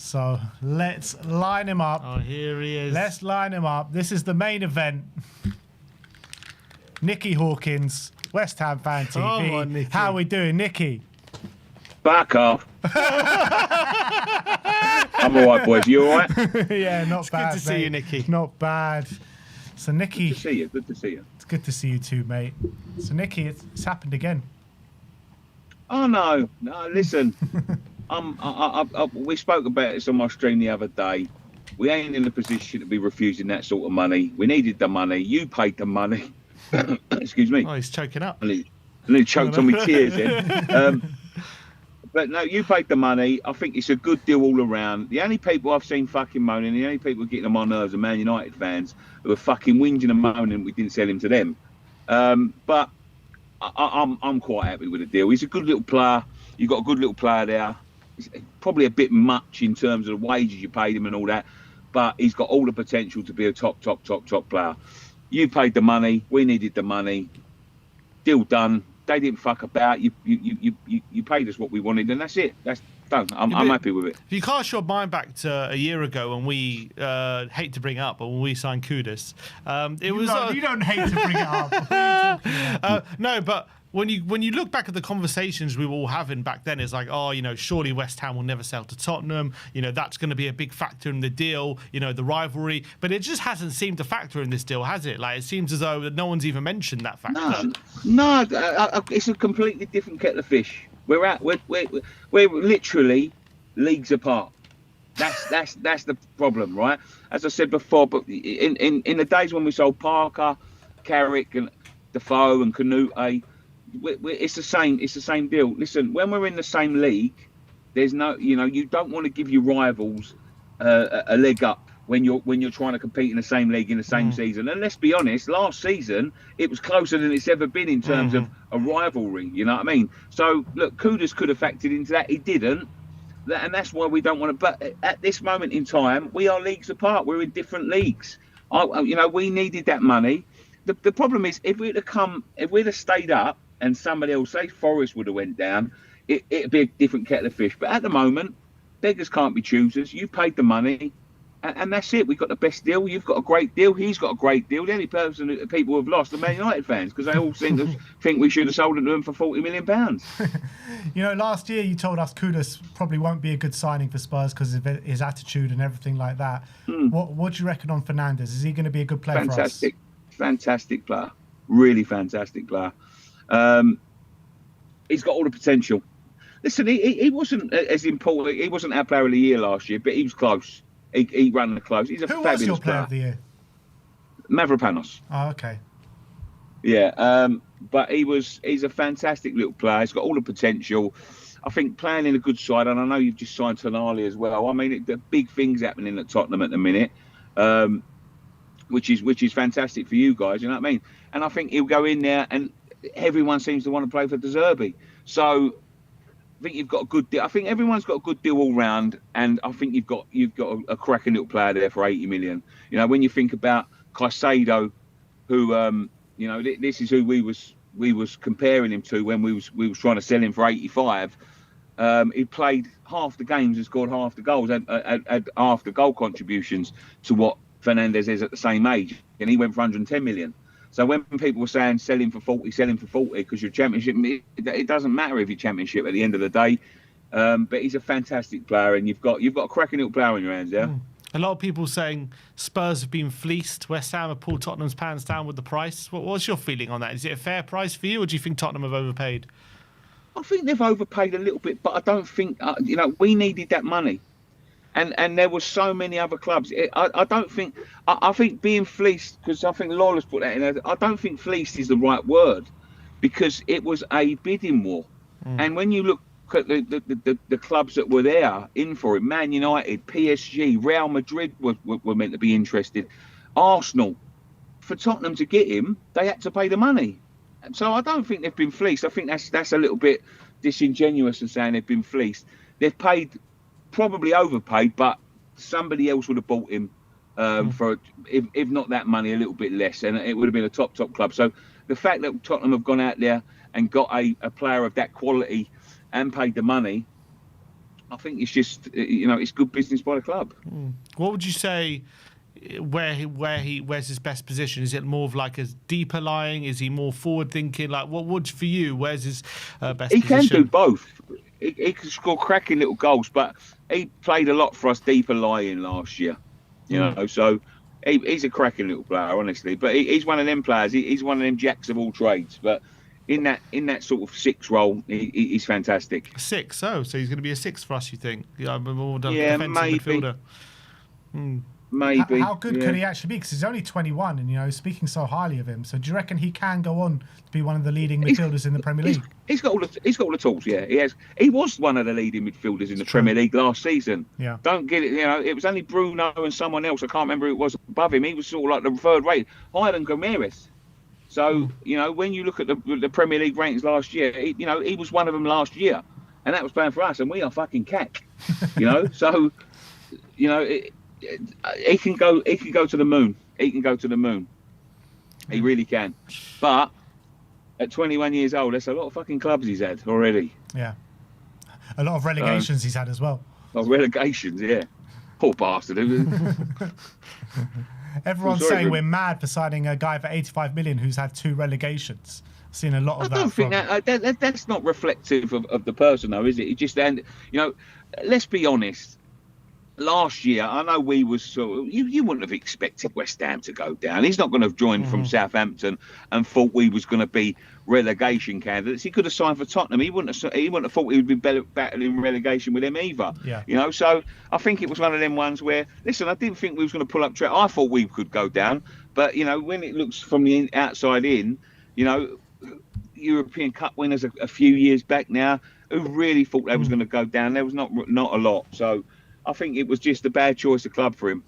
So let's line him up. Oh, here he is. Let's line him up. This is the main event. Nicky Hawkins, West Ham Fan TV. Come on, Nicky. How are we doing, Nicky? Back off. I'm all right, boys. You all right? Yeah, not It's bad. good to see you, Nicky. Not bad. So, Nicky, Good to see you. Good to see you. it's good to see you too, mate. So, Nicky, it's happened again. Oh no. Listen, we spoke about this on my stream the other day. We ain't in a position to be refusing that sort of money. We needed the money. You paid the money. Excuse me. Oh, he's choking up. I nearly choked on my tears then. But no, you paid the money. I think it's a good deal all around. The only people I've seen fucking moaning, the only people getting on my nerves are Man United fans who are fucking whinging and moaning we didn't sell him to them. But I'm quite happy with the deal. He's a good little player. You've got a good little player there. It's probably a bit much in terms of the wages you paid him and all that, but he's got all the potential to be a top player. You paid the money. We needed the money. Deal done. They didn't fuck about. You paid us what we wanted, and that's it. That's done. I'm happy with it. If you cast your mind back to a year ago when we hate to bring it up, but when we signed Kudus, You don't hate to bring it up. What are you talking about? no, but when you look back at the conversations we were all having back then, it's like, oh, surely West Ham will never sell to Tottenham. That's going to be a big factor in the deal. The rivalry, but it just hasn't seemed to factor in this deal, has it? Like, it seems as though no one's even mentioned that factor. No, it's a completely different kettle of fish. We're literally leagues apart. That's the problem, right? As I said before, but in the days when we sold Parker, Carrick, and Defoe and Canute, it's the same deal. Listen, when we're in the same league, there's no, you don't want to give your rivals a leg up when you're trying to compete in the same league in the same season. And let's be honest, last season it was closer than it's ever been in terms of a rivalry. You know what I mean? So look, Kudus could have factored into that. He didn't, and that's why we don't want to. But at this moment in time, we are leagues apart. We're in different leagues. We needed that money. The problem is if we'd have stayed up and somebody else, say Forest, would have went down, it'd be a different kettle of fish. But at the moment, beggars can't be choosers. You paid the money, and that's it. We've got the best deal. You've got a great deal. He's got a great deal. The only person that people have lost are Man United fans because they all seem to think we should have sold it to them for £40 million. Last year you told us Kudus probably won't be a good signing for Spurs because of his attitude and everything like that. What do you reckon on Fernandes? Is he going to be a good player for us? Fantastic player. Really fantastic player. He's got all the potential. Listen, he wasn't as important. He wasn't our player of the year last year, but he was close. He ran the close. He's a Who fabulous was your player player. of the year? Mavropanos. Oh, okay. Yeah, but he's a fantastic little player. He's got all the potential. I think playing in a good side, and I know you've just signed Tonali as well. I mean, the big things happening at Tottenham at the minute, which is fantastic for you guys. You know what I mean? And I think he'll go in there, and everyone seems to want to play for De Zerbi. So I think you've got a good deal. I think everyone's got a good deal all round, and I think you've got a cracking little player there for 80 million. When you think about Caicedo, who this is who we was comparing him to when we was trying to sell him for 85. He played half the games and scored half the goals, had half the goal contributions to what Fernandes is at the same age, and he went for 110 million. So when people were saying sell him for 40 because you're championship, it doesn't matter if you're championship at the end of the day. But he's a fantastic player, and you've got a cracking little player in your hands there. A lot of people saying Spurs have been fleeced. West Ham have pulled Tottenham's pants down with the price. What's your feeling on that? Is it a fair price for you, or do you think Tottenham have overpaid? I think they've overpaid a little bit, but I don't think we needed that money. And there were so many other clubs. I think being fleeced, because I think Lawler's put that in there, I don't think fleeced is the right word, because it was a bidding war. And when you look at the clubs that were there in for it, Man United, PSG, Real Madrid were meant to be interested. Arsenal, for Tottenham to get him, they had to pay the money. So I don't think they've been fleeced. I think that's a little bit disingenuous in saying they've been fleeced. They've probably overpaid, but somebody else would have bought him for, if not that money, a little bit less, and it would have been a top club. So the fact that Tottenham have gone out there and got a player of that quality and paid the money, I think it's just it's good business by the club. What would you say? Where's his best position? Is it more of like a deeper lying? Is he more forward thinking? Like, what would for you? Where's his best He position? can do both. He can score cracking little goals, but he played a lot for us deeper lying last year. You know, so he's a cracking little player, honestly. But he's one of them players. He's one of them jacks of all trades. But in that sort of 6 role, he's fantastic. 6. So he's going to be a 6 for us. You think? More defensive maybe. midfielder. Maybe. How good could he actually be? Because he's only 21, and speaking so highly of him. So do you reckon he can go on to be one of the leading midfielders in the Premier League? He's got all the tools. Yeah, he has. He was one of the leading midfielders in the Premier League last season. Yeah. Don't get it. It was only Bruno and someone else. I can't remember who it was above him. He was sort of like the third rate, higher than Gomeres. So when you look at the Premier League rankings last year, he was one of them last year, and that was playing for us, and we are fucking cack. So he can go to the moon. He can go to the moon. He really can. But at 21 years old, that's a lot of fucking clubs he's had already. Yeah. A lot of relegations he's had as well. Oh, relegations, yeah. Poor bastard. Everyone's saying we're mad for signing a guy for 85 million who's had 2 relegations. I've seen a lot of that. I don't think that's not reflective of the person, though, is it? It just, let's be honest. Last year, I know we was so you wouldn't have expected West Ham to go down. He's not going to have joined from Southampton and thought we was going to be relegation candidates. He could have signed for Tottenham. He wouldn't have thought he would be battling relegation with them either. Yeah. So I think it was one of them ones where, listen, I didn't think we was going to pull up track. I thought we could go down, but when it looks from the outside in, European Cup winners a few years back now, who really thought they was going to go down. There was not a lot. So I think it was just a bad choice of club for him.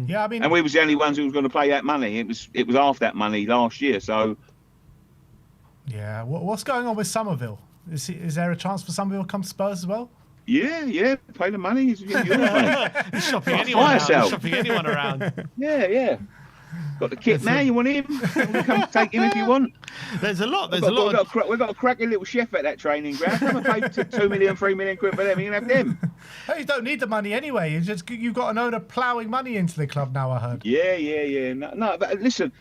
Yeah, I mean, and we was the only ones who was going to pay that money. It was half that money last year. So yeah, what's going on with Somerville? Is there a chance for Somerville to come to Spurs as well? Yeah, pay the money. He's shopping anyone around. Yeah. Got the kit now. You want him? Come take him if you want. There's a lot. We've got a cracking little chef at that training ground. Come and pay 2 million, 3 million quid for them. You can have them. Hey, you don't need the money anyway. You've got an owner ploughing money into the club now. I heard. Yeah. No, but listen,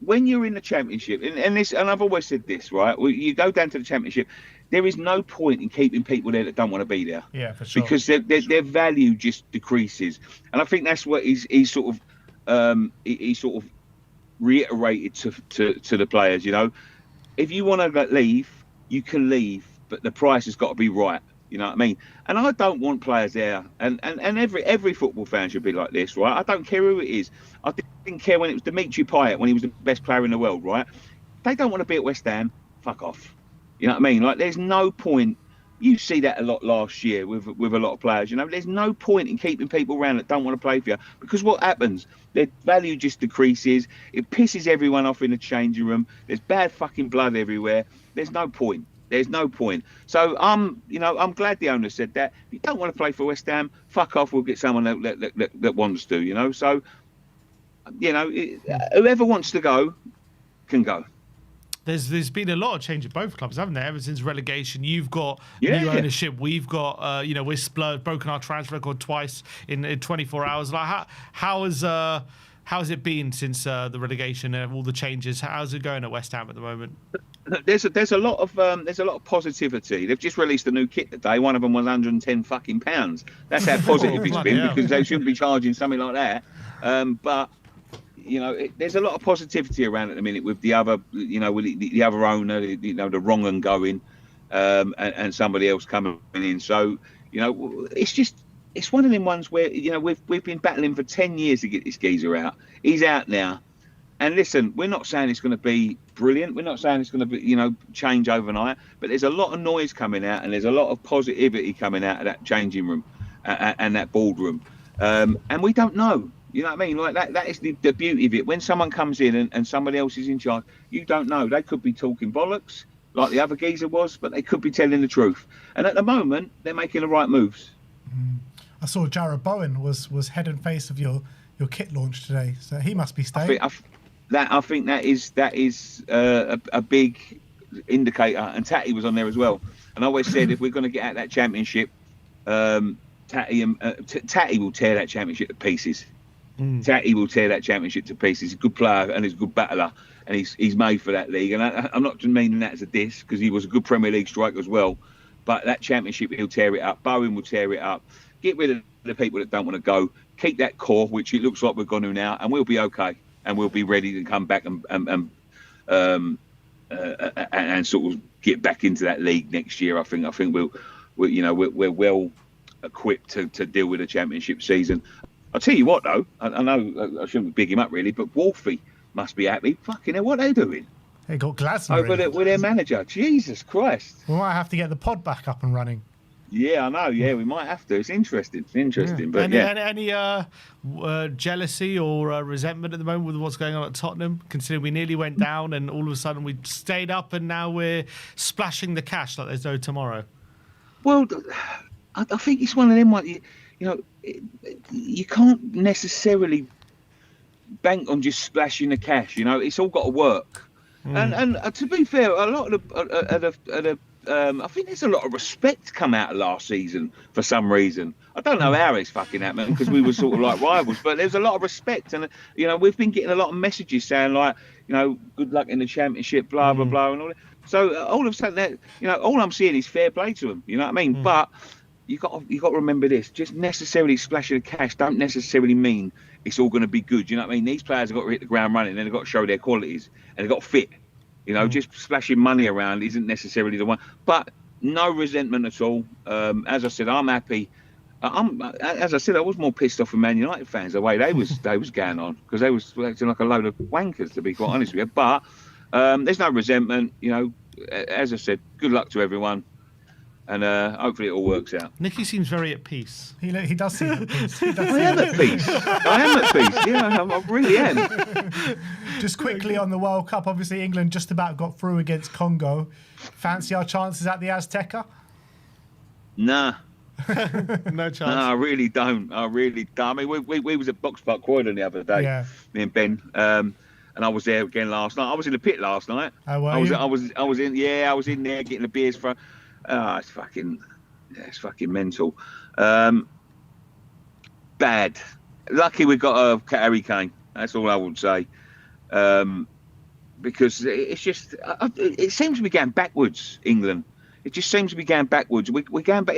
when you're in the Championship, and I've always said this, right? You go down to the Championship. There is no point in keeping people there that don't want to be there. Yeah, for sure. Because their value just decreases, and I think that's what he's sort of. He sort of reiterated to the players, if you want to leave, you can leave, but the price has got to be right. You know what I mean? And I don't want players there, and every football fan should be like this, right? I don't care who it is. I didn't care when it was Dimitri Payet, when he was the best player in the world, right? They don't want to be at West Ham. Fuck off. You know what I mean? Like, there's no point. You see that a lot last year with a lot of players. There's no point in keeping people around that don't want to play for you, because what happens? Their value just decreases. It pisses everyone off in the changing room. There's bad fucking blood everywhere. There's no point. So I'm glad the owner said that. If you don't want to play for West Ham, fuck off. We'll get someone that wants to. So whoever wants to go can go. There's been a lot of change at both clubs, haven't there? Ever since relegation, you've got new ownership. We've got, we're SPURS, broken our transfer record twice in 24 hours. Like, how has it been since the relegation and all the changes? How's it going at West Ham at the moment? There's a lot of positivity. They've just released a new kit today. One of them was 110 fucking pounds. That's how positive it's been, because they shouldn't be charging something like that. But there's a lot of positivity around at the minute with the other, with the other owner, the wrong and going, and somebody else coming in. So, it's one of them ones where, we've been battling for 10 years to get this geezer out. He's out now. And listen, we're not saying it's going to be brilliant. We're not saying it's going to be, change overnight. But there's a lot of noise coming out, and there's a lot of positivity coming out of that changing room and that boardroom. And we don't know. You know what I mean? Like, that is the beauty of it. When someone comes in and somebody else is in charge, you don't know. They could be talking bollocks, like the other geezer was, but they could be telling the truth. And at the moment, they're making the right moves. I saw Jarrod Bowen was head and face of your kit launch today, so he must be staying. I think that is a big indicator. And Tatty was on there as well. And I always said, if we're going to get out that Championship, Tatty will tear that championship to pieces. Tatty will tear that championship to pieces. He's a good player and he's a good battler, and he's made for that league. And I'm not meaning that as a diss, because he was a good Premier League striker as well. But that championship, he'll tear it up. Bowen will tear it up. Get rid of the people that don't want to go. Keep that core, which it looks like we're going to now, and we'll be okay. And we'll be ready to come back and sort of get back into that league next year. I think we're well equipped to deal with a championship season. I'll tell you what, though, I know I shouldn't big him up really, but Wolfie must be happy. Fucking hell, what are they doing? They got Glasner with their manager. Jesus Christ. We might have to get the pod back up and running. Yeah, I know. Yeah, we might have to. It's interesting. Yeah. But any jealousy or resentment at the moment with what's going on at Tottenham, considering we nearly went down and all of a sudden we stayed up and now we're splashing the cash like there's no tomorrow? Well, I think it's one of them. Like, you can't necessarily bank on just splashing the cash. It's all got to work. And to be fair, a lot of I think there's a lot of respect come out of last season for some reason. I don't know how it's fucking happening, because we were sort of like rivals, but there's a lot of respect, and we've been getting a lot of messages saying like, good luck in the championship, blah blah blah, and all that. So all of a sudden, that all I'm seeing is fair play to them. You know what I mean? But you got to remember this: just necessarily splashing the cash don't necessarily mean it's all going to be good. You know what I mean? These players have got to hit the ground running, and they've got to show their qualities, and they've got to fit. Just splashing money around isn't necessarily the one. But no resentment at all. As I said, I'm happy. As I said, I was more pissed off with Man United fans the way they was going on, because they was acting like a load of wankers, to be quite honest with you. But there's no resentment. As I said, good luck to everyone, and hopefully it all works out. Nicky seems very at peace. He does seem at peace. I am at peace. Yeah, I really am. Just quickly on the World Cup, obviously England just about got through against Congo. Fancy our chances at the Azteca? Nah. No chance. No, I really don't. I mean, we was at Box Park Croydon the other day, me and Ben, and I was there again last night. I was in the pit last night. How were you? I was in there getting the beers for. It's fucking mental. Bad. Lucky we got a Harry Kane. That's all I would say. Because it's just it seems to be going backwards. England. It just seems to be going backwards. We're going back.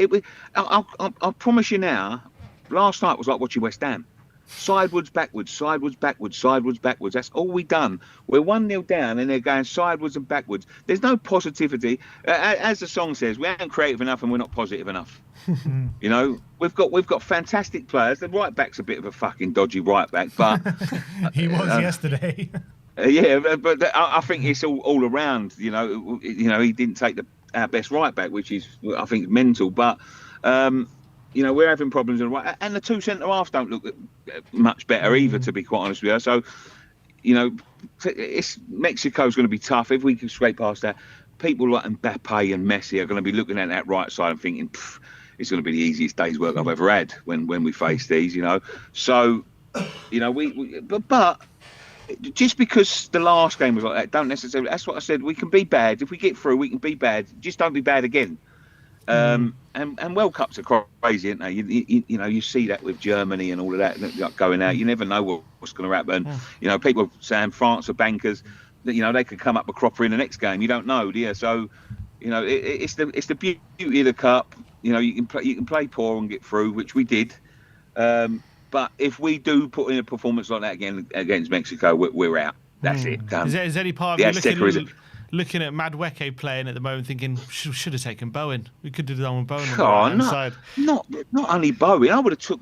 I promise you now. Last night was like watching West Ham. Sideways, backwards, sideways, backwards, sideways, backwards. That's all we done. We're 1-0 down and they're going sideways and backwards. There's no positivity. As the song says, we ain't creative enough and we're not positive enough. We've got fantastic players. The right back's a bit of a fucking dodgy right back, but he was yesterday. But I think it's all around. He didn't take our best right back, which is I think mental, but. We're having problems in the right, and the two centre halves don't look much better either, to be quite honest with you. So, Mexico's going to be tough if we can scrape past that. People like Mbappe and Messi are going to be looking at that right side and thinking, it's going to be the easiest day's work I've ever had when we face these. So, but just because the last game was like that, don't necessarily. That's what I said. We can be bad if we get through. We can be bad. Just don't be bad again. And World Cups are crazy, aren't they? You see that with Germany and all of that going out. You never know what's going to happen. People saying France are bankers. They could come up a cropper in the next game. You don't know, do you? So, it's the beauty of the cup. You can play poor and get through, which we did. But if we do put in a performance like that again against Mexico, we're out. That's it. Done. Is there any part of you looking at Madueke playing at the moment, thinking should have taken Bowen? We could do that with Bowen on the right-hand side. Not only Bowen. I would have took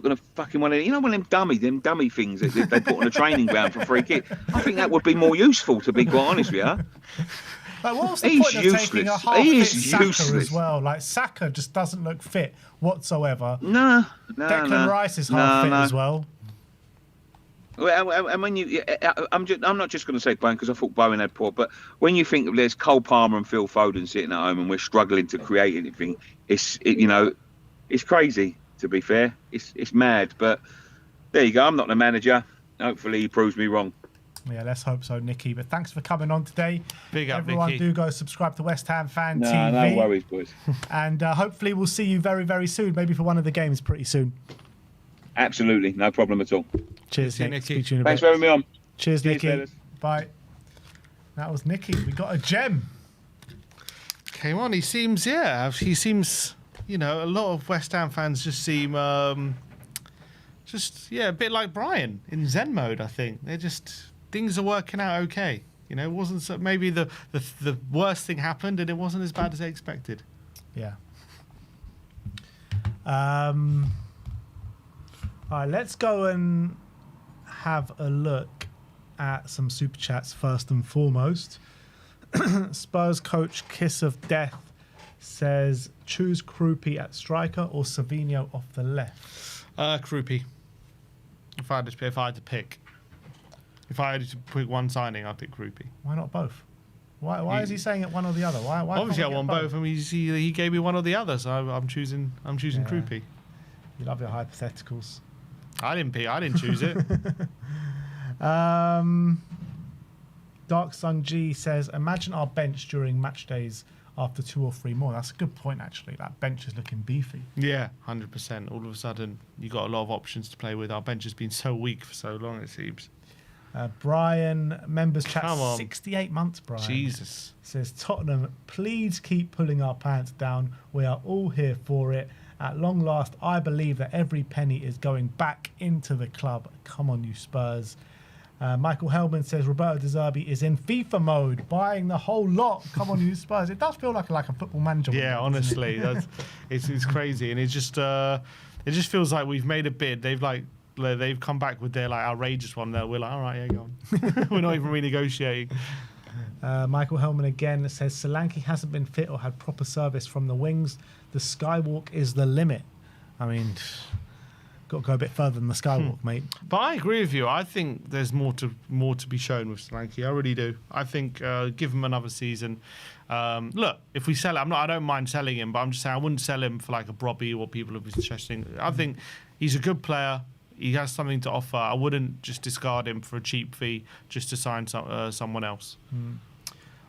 a fucking one of one of them dummy things that they put on the training ground for free kick. I think that would be more useful, to be quite honest with you. Like, what's the point of taking a half-fit Saka as well? Like, Saka just doesn't look fit whatsoever. No. Declan Rice is half-fit as well. Well, and when I'm not just going to say Bowen because I thought Bowen had poor, but when you think there's Cole Palmer and Phil Foden sitting at home and we're struggling to create anything, it's crazy. To be fair, it's mad. But there you go. I'm not the manager. Hopefully, he proves me wrong. Yeah, let's hope so, Nicky. But thanks for coming on today. Big up, Everyone, Nicky. do go subscribe to West Ham Fan TV. No worries, boys. And hopefully we'll see you very, very soon. Maybe for one of the games pretty soon. Absolutely, no problem at all. Cheers, See you, Nick. Nicky. Speak to you in a Thanks bit. for having me on. Cheers, Nicky. fellas. Bye. That was Nicky. We got a gem. Came on. He seems, a lot of West Ham fans just seem, a bit like Brian in Zen mode. I think they're just things are working out okay. It wasn't so, maybe the worst thing happened and it wasn't as bad as they expected. Yeah. All right, let's go and have a look at some super chats first and foremost. Spurs coach Kiss of Death says, choose Krupi at striker or Savinho off the left. Krupi. If I had to pick one signing, I'd pick Krupi. Why not both? Why is he saying it one or the other? Why Obviously, I can't we want get both. I mean, he gave me one or the other, so I'm choosing Krupi. You love your hypotheticals. I didn't choose it. Dark Sun G says, imagine our bench during match days after 2 or 3 more. That's a good point, actually. That bench is looking beefy. Yeah, 100%. All of a sudden, you got a lot of options to play with. Our bench has been so weak for so long, it seems. Brian, members chat, Come on. 68 months, Brian. Jesus. Says, Tottenham, please keep pulling our pants down. We are all here for it. At long last, I believe that every penny is going back into the club. Come on, you Spurs. Michael Hellman says, Roberto De Zerbi is in FIFA mode, buying the whole lot. Come on, you Spurs. It does feel like a football manager. Yeah, honestly, it's crazy, and it just feels like we've made a bid. They've come back with their outrageous one. We're like, all right, yeah, go on. We're not even renegotiating. Michael Hellman again says, Solanke hasn't been fit or had proper service from the wings. The skywalk is the limit. I mean, got to go a bit further than the skywalk, mate. But I agree with you. I think there's more to be shown with Solanke. I really do. I think give him another season. Look, if we sell him, I don't mind selling him, but I'm just saying I wouldn't sell him for like a Brobby or people have been suggesting. I think he's a good player. He has something to offer. I wouldn't just discard him for a cheap fee just to sign someone else.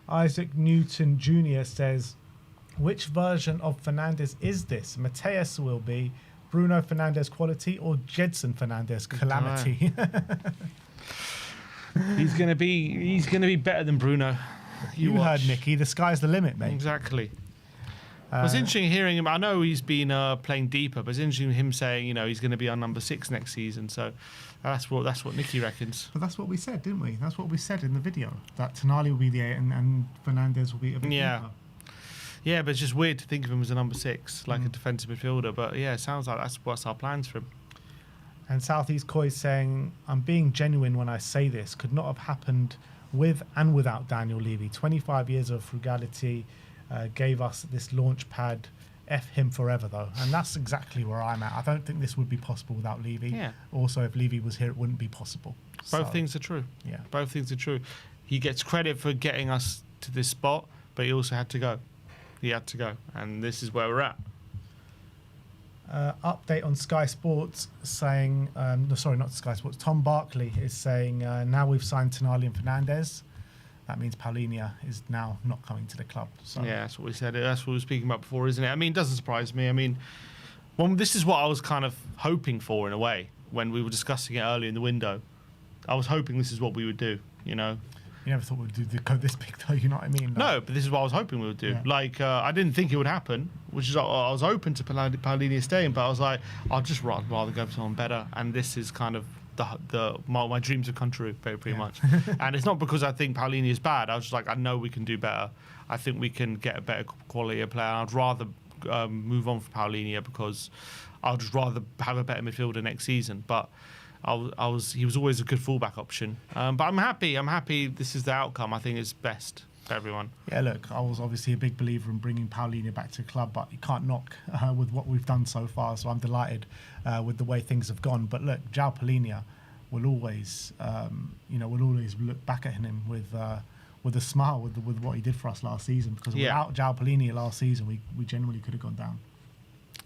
Isaac Newton Jr. says, which version of Fernandes is this? Mateus will be Bruno Fernandes quality or Jedson Fernandes calamity? He's gonna be better than Bruno. You heard Nicky. The sky's the limit, mate. Exactly. It's interesting hearing him. I know he's been playing deeper, but it's interesting him saying, he's going to be our number 6 next season. So that's what Nicky reckons. But that's what we said, didn't we? That's what we said in the video. That Tonali will be the 8 and Fernandes will be a bit deeper. Yeah, but it's just weird to think of him as a number 6, like a defensive midfielder. But yeah, it sounds like that's what's our plans for him. And Southeast Koi is saying, I'm being genuine when I say this. Could not have happened with and without Daniel Levy. 25 years of frugality gave us this launch pad. F him forever, though. And that's exactly where I'm at. I don't think this would be possible without Levy. Yeah. Also, if Levy was here, it wouldn't be possible. Both things are true. Yeah. Both things are true. He gets credit for getting us to this spot, but he also had to go. He had to go. And this is where we're at. Update on Sky Sports saying, sorry, not Sky Sports, Tom Barkley is saying, now we've signed Tonali and Fernandes. That means Paulinho is now not coming to the club. So. Yeah, that's what we said. That's what we were speaking about before, isn't it? I mean, it doesn't surprise me. I mean, this is what I was kind of hoping for in a way when we were discussing it earlier in the window. I was hoping this is what we would do, You never thought we'd go this big, though, you know what I mean? No, but this is what I was hoping we would do. Yeah. I didn't think it would happen, which is I was open to Paulinho staying, but I was like, I'd just rather go for someone better. And this is kind of my dreams have come true, pretty much. And it's not because I think Paulinho is bad. I was just like, I know we can do better. I think we can get a better quality of player. I'd rather move on from Paulinho because I'd just rather have a better midfielder next season. But he was always a good fullback option. But I'm happy. This is the outcome. I think it's best for everyone. Yeah, look, I was obviously a big believer in bringing Paulinho back to the club, but you can't knock with what we've done so far. So I'm delighted with the way things have gone. But look, João Paulinho will always, we'll always look back at him with a smile with what he did for us last season. Because without João Paulinho last season, we genuinely could have gone down.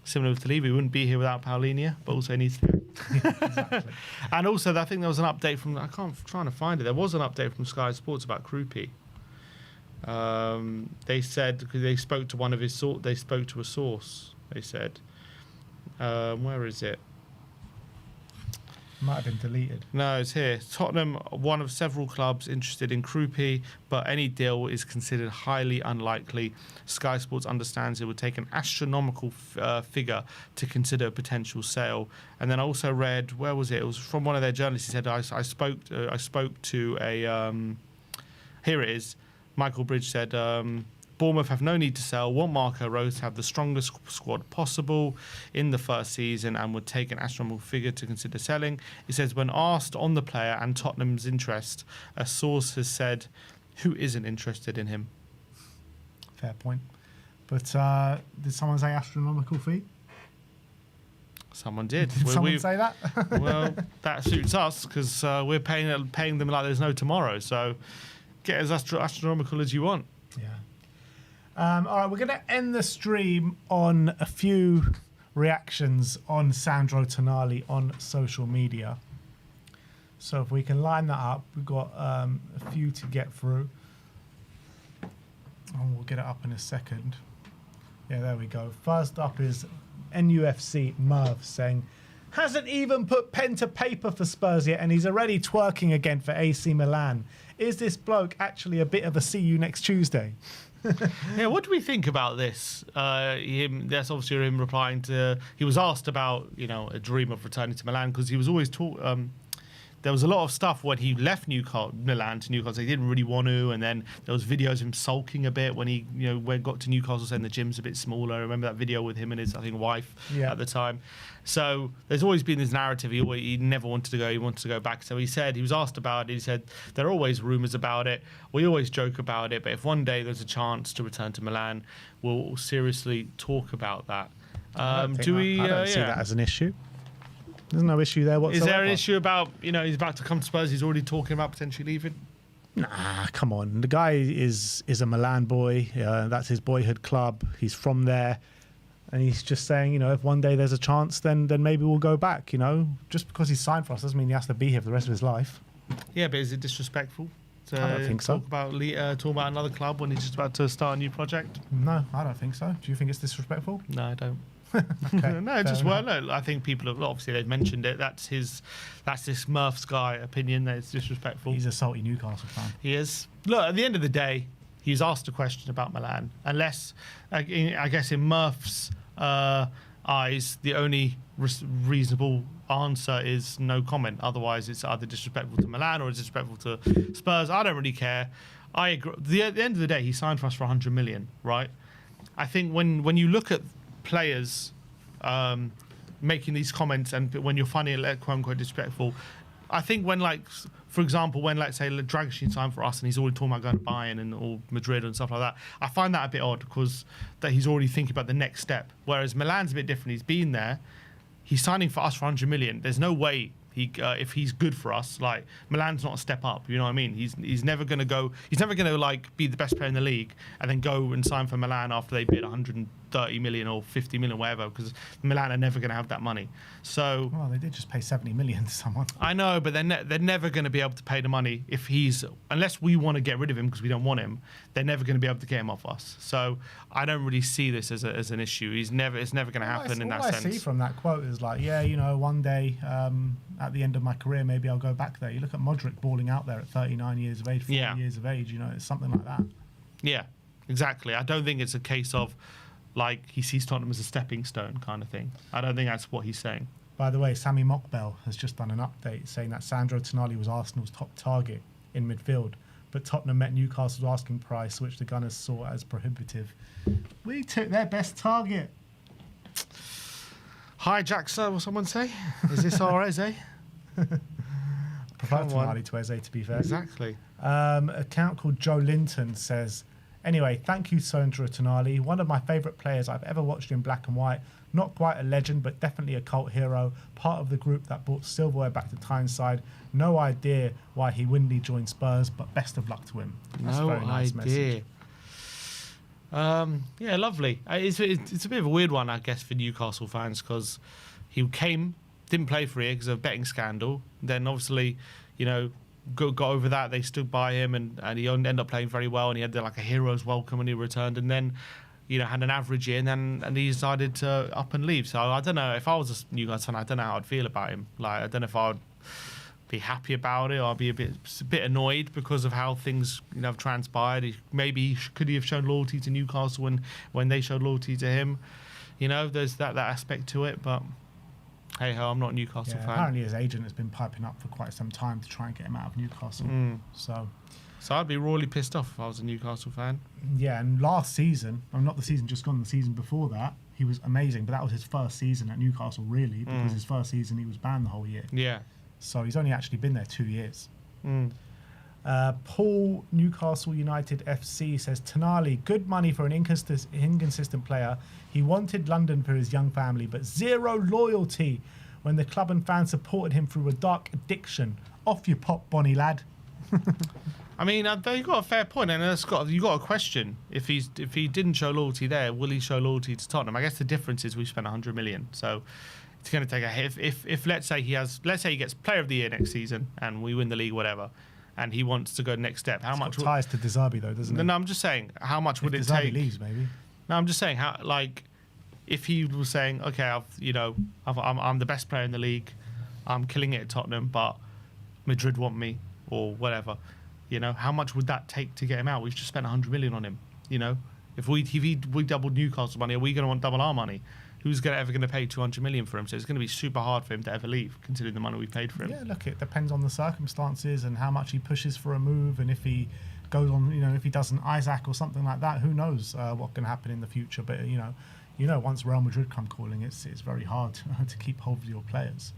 Similar to Levy, we wouldn't be here without Paulinho, but also needs to go. Exactly. And also, I think there was an update from, trying to find it. There was an update from Sky Sports about Krupi. They said, because they spoke to one of his they spoke to a source. They said, where is it? Might have been deleted. No, it's here. Tottenham, one of several clubs interested in Krupi, but any deal is considered highly unlikely. Sky Sports understands it would take an astronomical figure to consider a potential sale. And then I also read, where was it? It was from one of their journalists. He said, I spoke to a, here it is. Michael Bridge said, Bournemouth have no need to sell, want Marco Rose to have the strongest squad possible in the first season and would take an astronomical figure to consider selling. He says, when asked on the player and Tottenham's interest, a source has said, who isn't interested in him? Fair point. But did someone say astronomical fee? Someone did. Did someone say that? Well, that suits us because we're paying them like there's no tomorrow. So get as astronomical as you want. Yeah. All right, we're going to end the stream on a few reactions on Sandro Tonali on social media. So if we can line that up, we've got a few to get through. And we'll get it up in a second. Yeah, there we go. First up is NUFC Merv saying, hasn't even put pen to paper for Spurs yet and he's already twerking again for AC Milan. Is this bloke actually a bit of a see you next Tuesday? Yeah, what do we think about this? That's obviously him replying to. He was asked about, a dream of returning to Milan because he was always there was a lot of stuff when he left Milan to Newcastle. He didn't really want to, and then there was videos of him sulking a bit when he, got to Newcastle, saying the gym's a bit smaller. I remember that video with him and his, I think, wife at the time. So there's always been this narrative. He never wanted to go. He wanted to go back. So he was asked about it. He said there are always rumours about it. We always joke about it, but if one day there's a chance to return to Milan, we'll seriously talk about that. I don't see that as an issue. There's no issue there whatsoever. Is there an issue about, he's about to come to Spurs, he's already talking about potentially leaving? Nah, come on. The guy is a Milan boy. That's his boyhood club. He's from there. And he's just saying, if one day there's a chance, then maybe we'll go back, Just because he's signed for us doesn't mean he has to be here for the rest of his life. Yeah, but is it disrespectful to I don't think so. talk about another club when he's just about to start a new project? No, I don't think so. Do you think it's disrespectful? No, I don't. Okay, no, just well, no. I think people have obviously they've mentioned it. That's this Murph's guy opinion that it's disrespectful. He's a salty Newcastle fan. He is. Look, at the end of the day, he's asked a question about Milan. Unless, I guess, in Murph's eyes, the only reasonable answer is no comment. Otherwise, it's either disrespectful to Milan or it's disrespectful to Spurs. I don't really care. I agree. At the end of the day, he signed for us for 100 million, right? I think when you look at players making these comments and when you're finding it quote unquote disrespectful, I think when, for example, when, let's say, Dragic signed for us and he's already talking about going to Bayern and or Madrid and stuff like that, I find that a bit odd because that he's already thinking about the next step. Whereas Milan's a bit different. He's been there. He's signing for us for 100 million. There's no way if he's good for us, Milan's not a step up. You know what I mean? He's never going to go. He's never going to be the best player in the league and then go and sign for Milan after they bid 130 million or 50 million, whatever, because Milan are never going to have that money. So, well, they did just pay 70 million to someone. I know, but they're never going to be able to pay the money unless we want to get rid of him because we don't want him. They're never going to be able to get him off us. So I don't really see this as an issue. It's never going to happen in that sense. All I see from that quote is one day at the end of my career, maybe I'll go back there. You look at Modric balling out there at 39 years of age, 40 years of age. It's something like that. Yeah, exactly. I don't think it's a case of he sees Tottenham as a stepping stone kind of thing. I don't think that's what he's saying. By the way, Sammy Mockbell has just done an update saying that Sandro Tonali was Arsenal's top target in midfield, but Tottenham met Newcastle's asking price, which the Gunners saw as prohibitive. We took their best target. Hi, Jackson, will someone say? Is this our Eze? Prefer Tonali to Eze, to be fair. Exactly. Account called Joe Linton says, anyway, thank you, Sandro Tonali. One of my favourite players I've ever watched in black and white. Not quite a legend, but definitely a cult hero. Part of the group that brought silverware back to Tyneside. No idea why he wouldn't join Spurs, but best of luck to him. That's no a very nice idea. Message. Yeah, lovely. It's a bit of a weird one, I guess, for Newcastle fans because he came didn't play for a year because of a betting scandal. Then obviously, you know, got over that. They stood by him, and he ended up playing very well, and he had like a hero's welcome when he returned, and then, you know, had an average year, and he decided to up and leave. So I don't know, if I was a Newcastle fan, I don't know how I'd feel about him. Like, I don't know if I'd be happy about it, or I'd be a bit annoyed because of how things, you know, have transpired. Could he have shown loyalty to Newcastle when they showed loyalty to him? You know, there's that aspect to it, but hey ho, I'm not a Newcastle fan. Apparently his agent has been piping up for quite some time to try and get him out of Newcastle. So I'd be royally pissed off if I was a Newcastle fan. Yeah, and last season, not the season just gone, the season before that, he was amazing, but that was his first season at Newcastle, really, because his first season he was banned the whole year. Yeah. So he's only actually been there 2 years. Paul, Newcastle United FC, says, Tonali, good money for an inconsistent player. He wanted London for his young family, but zero loyalty when the club and fans supported him through a dark addiction. Off you pop, Bonnie lad. I mean, you got a fair point, and you got a question. If he didn't show loyalty there, will he show loyalty to Tottenham? I guess the difference is we spent 100 million, so it's going to take a hit. If let's say he gets Player of the Year next season and we win the league, whatever, and he wants to go next step, how much ties to Dizabi though, doesn't it? No, I'm just saying, how much would it Dizabi take? Leaves, maybe. No, I'm just saying, how, like, if he was saying, okay, I'm the best player in the league, I'm killing it at Tottenham, but Madrid want me or whatever. You know, how much would that take to get him out? We've just spent 100 million on him. You know, if we doubled Newcastle money, are we going to want double our money? Who's ever going to pay 200 million for him? So it's going to be super hard for him to ever leave, considering the money we paid for him. Yeah, look, it depends on the circumstances and how much he pushes for a move, and if he goes on, you know, if he does an Isaac or something like that, who knows what can happen in the future? But you know, once Real Madrid come calling, it's very hard to keep hold of your players.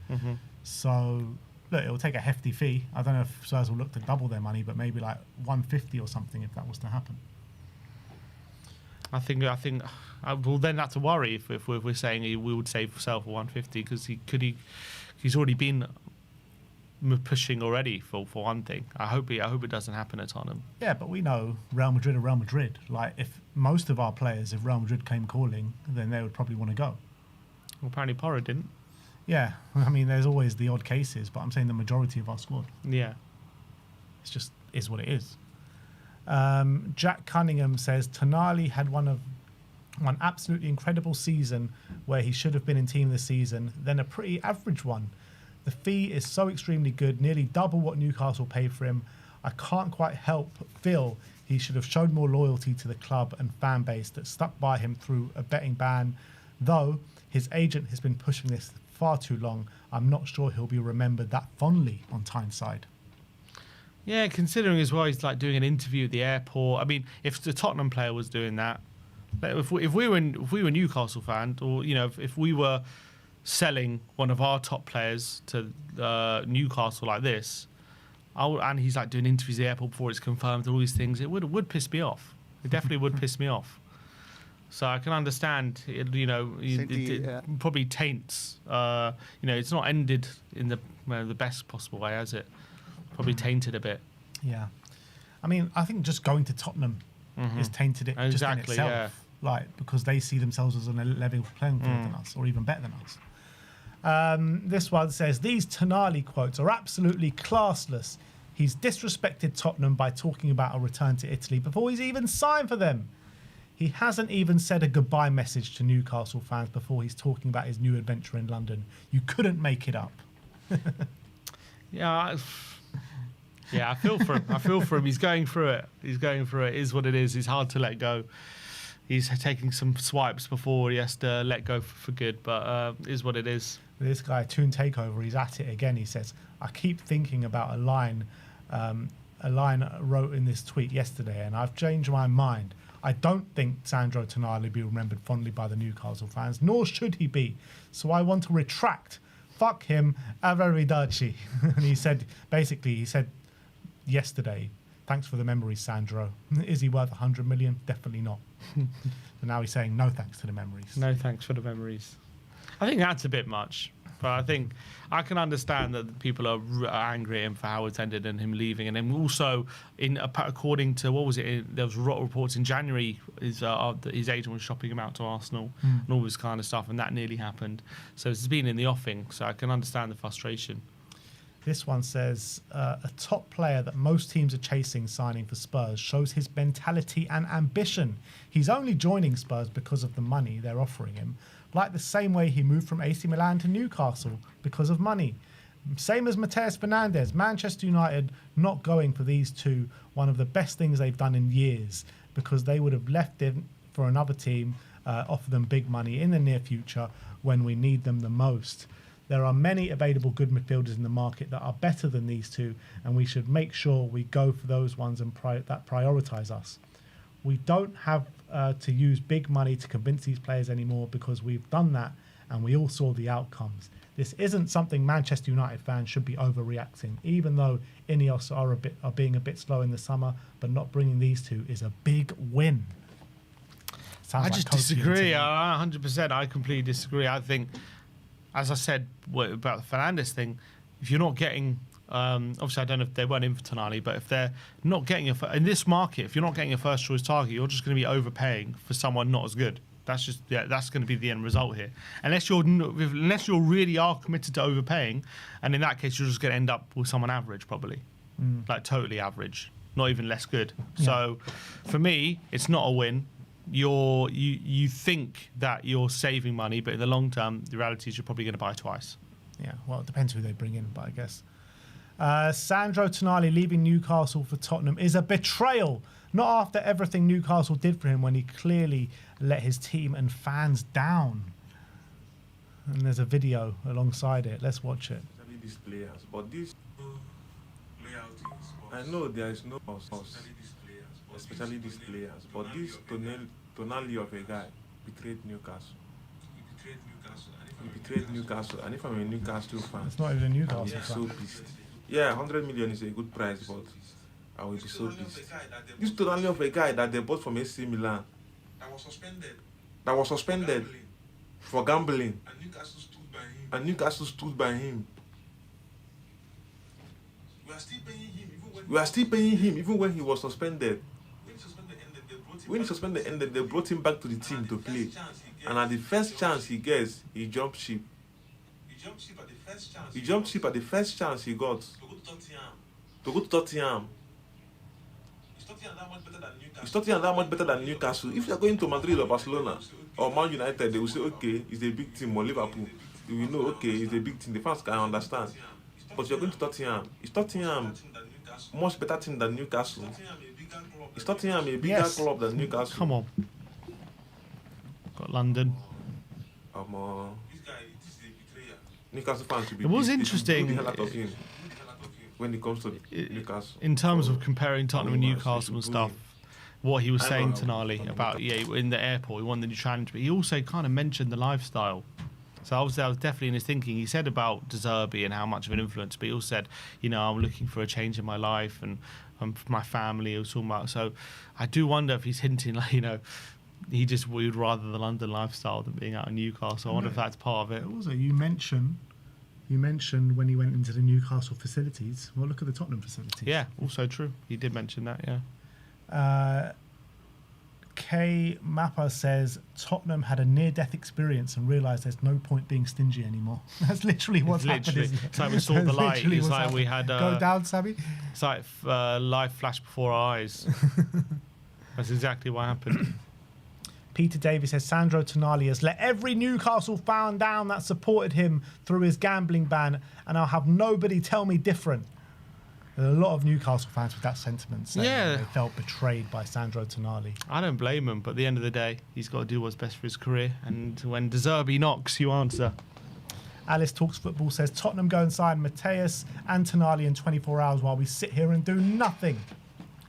So. Look, it will take a hefty fee. I don't know if Spurs will look to double their money, but maybe like 150 or something if that was to happen. I think we'll then have to worry if we're saying we would sell for 150, because he's already been pushing already for one thing. I hope it doesn't happen at Tottenham. Yeah, but we know Real Madrid are Real Madrid. Like, if most of our players, if Real Madrid came calling, then they would probably want to go. Well, apparently Porro didn't. Yeah, I mean, there's always the odd cases, but I'm saying the majority of our squad. Yeah. It's just is what it is. Jack Cunningham says, Tonali had one absolutely incredible season where he should have been in team this season, then a pretty average one. The fee is so extremely good, nearly double what Newcastle paid for him. I can't quite help feel he should have shown more loyalty to the club and fan base that stuck by him through a betting ban, though his agent has been pushing this far too long. I'm not sure he'll be remembered that fondly on Tyneside. Yeah, considering as well he's like doing an interview at the airport. I mean, if the Tottenham player was doing that, if we were Newcastle fans, or you know, if we were selling one of our top players to Newcastle like this, and he's like doing interviews at the airport before it's confirmed, all these things, it would piss me off. It definitely would piss me off. So I can understand, it probably taints. It's not ended in the best possible way, has it? Probably tainted a bit. Yeah, I mean, I think just going to Tottenham has tainted it just in itself. Yeah. Like, because they see themselves as on a level playing field than us, or even better than us. This one says, these Tonali quotes are absolutely classless. He's disrespected Tottenham by talking about a return to Italy before he's even signed for them. He hasn't even said a goodbye message to Newcastle fans before he's talking about his new adventure in London. You couldn't make it up. Yeah, I feel for him. He's going through it. It is what it is. He's hard to let go. He's taking some swipes before he has to let go for good, but it is what it is. This guy, Toon Takeover, he's at it again. He says, I keep thinking about a line I wrote in this tweet yesterday, and I've changed my mind. I don't think Sandro Tonali will be remembered fondly by the Newcastle fans, nor should he be. So I want to retract. Fuck him, arrivederci. And he said yesterday, thanks for the memories, Sandro. Is he worth 100 million? Definitely not. But now he's saying no thanks to the memories. No thanks for the memories. I think that's a bit much. But I think I can understand that people are angry at him for how it's ended and him leaving. And then also, according to, what was it, there was reports in January, his agent was shopping him out to Arsenal and all this kind of stuff, and that nearly happened. So it's been in the offing, so I can understand the frustration. This one says, a top player that most teams are chasing signing for Spurs shows his mentality and ambition. He's only joining Spurs because of the money they're offering him, like the same way he moved from AC Milan to Newcastle because of money. Same as Mateus Fernandes. Manchester United not going for these two, one of the best things they've done in years, because they would have left it for another team, offer them big money in the near future when we need them the most. There are many available good midfielders in the market that are better than these two, and we should make sure we go for those ones and that prioritise us. We don't have to use big money to convince these players anymore, because we've done that and we all saw the outcomes. This isn't something Manchester United fans should be overreacting, even though Ineos are being a bit slow in the summer, but not bringing these two is a big win. Sounds I like just coaching disagree. to me. 100%. I completely disagree. I think, as I said about the Fernandes thing, if you're not getting, obviously I don't know if they weren't in for Tonali, but if they're not getting in this market, if you're not getting a first choice target, you're just going to be overpaying for someone not as good. That's just that's going to be the end result here. Unless you really are committed to overpaying, and in that case you're just going to end up with someone average, probably, like totally average, not even less good. Yeah. So, for me, it's not a win. You think that you're saving money, but in the long term, the reality is you're probably going to buy twice. Yeah, well, it depends who they bring in, but I guess. Sandro Tonali leaving Newcastle for Tottenham is a betrayal. Not after everything Newcastle did for him when he clearly let his team and fans down. And there's a video alongside it. Let's watch it. Especially these players, but this I know there is no us, especially these players, but this Tonali of a guy betrayed Newcastle. He betrayed Newcastle, and if I'm a Newcastle fan, It's not even a Newcastle I will be fan. so pissed. Yeah, 100 million is a good price, but I will be so pissed. This Tonali of a guy that they bought from AC Milan, that was suspended for gambling, and Newcastle stood by him. We are still paying him even when he was suspended. When he suspended ended, they brought him back to the team to play. And at the first chance he gets, he jumped ship. He jumped ship at the first chance he got to go to Tottenham. Is Tottenham that much better than Newcastle? If you are going to Madrid or Barcelona or Man United, they will say, okay, it's a big team, or Liverpool. You will know, okay, it's a big team. The fans can understand. But you're going to Tottenham. Is Tottenham much better team than Newcastle? Is Tottenham a bigger club than Newcastle? Come on. Got London. Newcastle fans should be. It was pissed. They should interesting. boo the hell out of him when it comes to Newcastle. In terms of comparing Tottenham and Newcastle and stuff, what he was I saying know, to Tonali about, in the airport, he wanted the new challenge, but he also kind of mentioned the lifestyle. So obviously I was definitely in his thinking. He said about De Zerbi and how much of an influence, but he also said, I'm looking for a change in my life and for my family. He was talking about, so I do wonder if he's hinting, he just would rather the London lifestyle than being out in Newcastle. I wonder if that's part of it. Also, you mentioned when he went into the Newcastle facilities. Well, look at the Tottenham facilities. Yeah, also true. He did mention that, yeah. K Mappa says Tottenham had a near-death experience and realised there's no point being stingy anymore. That's literally what's happened. Isn't it? It's like we saw the That's light. literally It's what's like we happened. had... Go down, Sammy. It's like life flashed before our eyes. That's exactly what happened. Peter Davis says Sandro Tonali has let every Newcastle fan down that supported him through his gambling ban, and I'll have nobody tell me different. There are a lot of Newcastle fans with that sentiment saying they felt betrayed by Sandro Tonali. I don't blame him, but at the end of the day, he's got to do what's best for his career. And when De Zerbi knocks, you answer. Alice Talks Football says Tottenham go and sign Mateus and Tonali in 24 hours while we sit here and do nothing.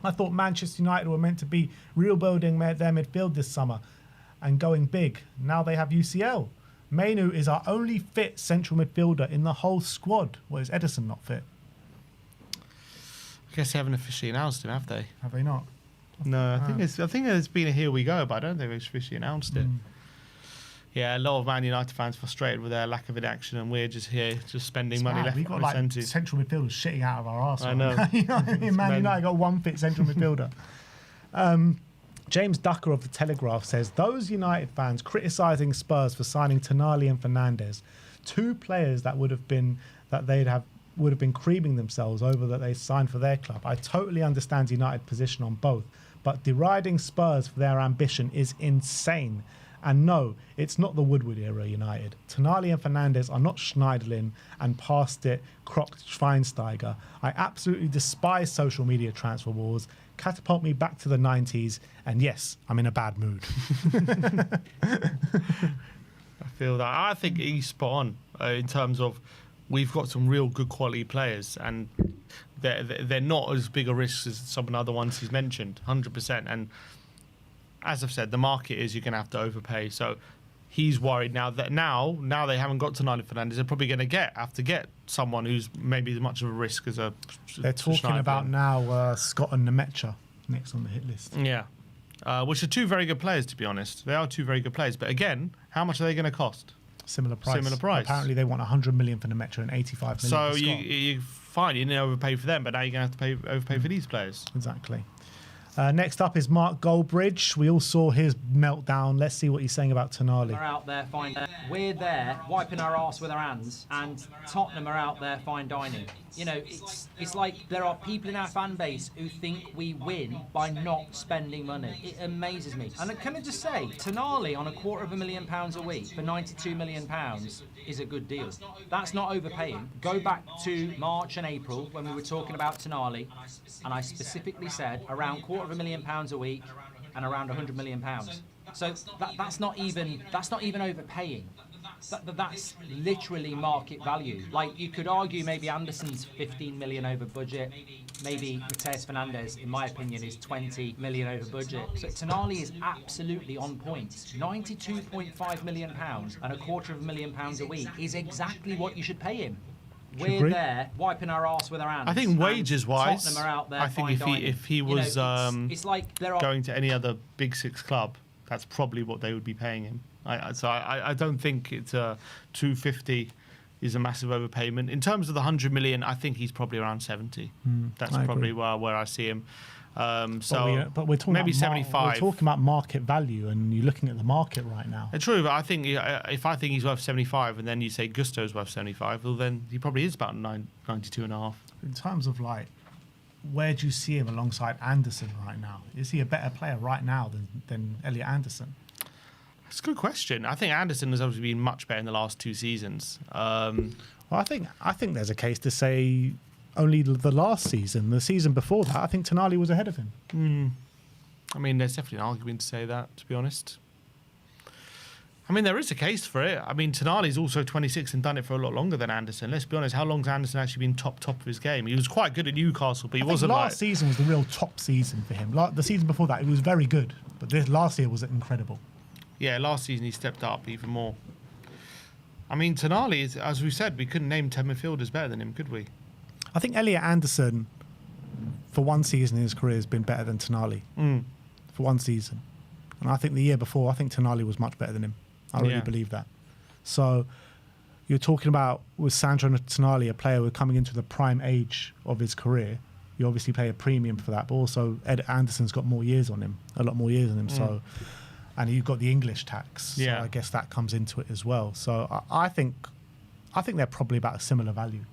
I thought Manchester United were meant to be rebuilding their midfield this summer and going big. Now they have UCL. Mainu is our only fit central midfielder in the whole squad. Well, is Edison not fit? I guess they haven't officially announced him, have they? Have they not? No, I think it's been a here we go, but I don't think they've officially announced it. Yeah, a lot of Man United fans frustrated with their lack of inaction, and we're just here, just spending It's money mad. left, We've got right, like and centre. central midfielders shitting out of our arse. I know. You know what I mean? Man United got one fit central midfielder. James Ducker of the Telegraph says those United fans criticising Spurs for signing Tonali and Fernandes, two players that would have been creaming themselves over that they signed for their club. I totally understand United's position on both, but deriding Spurs for their ambition is insane. And no, it's not the Woodward era United. Tonali and Fernandes are not Schneiderlin and past it crocked Schweinsteiger. I absolutely despise social media transfer wars. Catapult me back to the 90s, and yes, I'm in a bad mood. I feel that. I think he's spot on in terms of we've got some real good quality players, and they're not as big a risk as some of the other ones he's mentioned, 100%. And as I've said, the market is you're going to have to overpay. So he's worried now that now they haven't got Tonali Fernandes, they're probably going to have to get someone who's maybe as much of a risk as a. They're talking about now Scott and Nemecha next on the hit list. Yeah, which are two very good players, to be honest. They are two very good players, but again, how much are they going to cost? Similar price. Similar price. Apparently, they want 100 million for Nemecha and 85 million So for Scott. you fine, you didn't overpay for them, but now you're going to have to overpay for these players. Exactly. Next up is Mark Goldbridge. We all saw his meltdown. Let's see what he's saying about Tonali. Are out there fine. We're there wiping our arse with our hands, and Tottenham are out there fine dining. You know, it's like there are people in our fan base who think we win by not spending money. It amazes me. And can I just say, Tonali on £250,000 a week for £92 million is a good deal. That's not overpaying. Go back to March and April when we were talking about Tonali, and I specifically said around £250,000 a week and around £100 million. So that's not even overpaying. That's literally market value. Like, you could argue maybe Anderson's 15 million over budget, maybe Mateus Fernandes, in my opinion, is 20 million over budget. So Tonali is absolutely on point. £92.5 million and £250,000 a week is exactly what you should pay him. We're there wiping our arse with our hands. I think wages wise, Tottenham are out there I think if he was it's like there are going to any other Big Six club, that's probably what they would be paying him. So I don't think it's 250 is a massive overpayment. In terms of the 100 million, I think he's probably around 70. That's probably where I see him. But we're talking maybe about 75. We're talking about market value, and you're looking at the market right now. True, but I think if I think he's worth 75, and then you say Gusto's worth 75, well then he probably is about 92 and a half. In terms of like, where do you see him alongside Anderson right now? Is he a better player right now than Elliot Anderson? It's a good question. I think Anderson has obviously been much better in the last two seasons. Well, I think there's a case to say only the last season, the season before that, I think Tonali was ahead of him. I mean, there's definitely an argument to say that, to be honest. I mean, there is a case for it. I mean, Tonali's also 26 and done it for a lot longer than Anderson. Let's be honest, how long's Anderson actually been top of his game? He was quite good at Newcastle, but he wasn't last season was the real top season for him. The season before that, he was very good, but this last year was incredible. Yeah, last season he stepped up even more. I mean, Tonali, is, as we said, we couldn't name 10 midfielders better than him, could we? I think Elliot Anderson, for one season in his career, has been better than Tonali. For one season. And I think the year before, I think Tonali was much better than him. I really believe that. So you're talking about, with Sandro Tonali, a player who coming into the prime age of his career, you obviously pay a premium for that, but also Ed Anderson's got more years on him, a lot more years on him. So, and you've got the English tax. So I guess that comes into it as well. So I think they're probably about a similar value.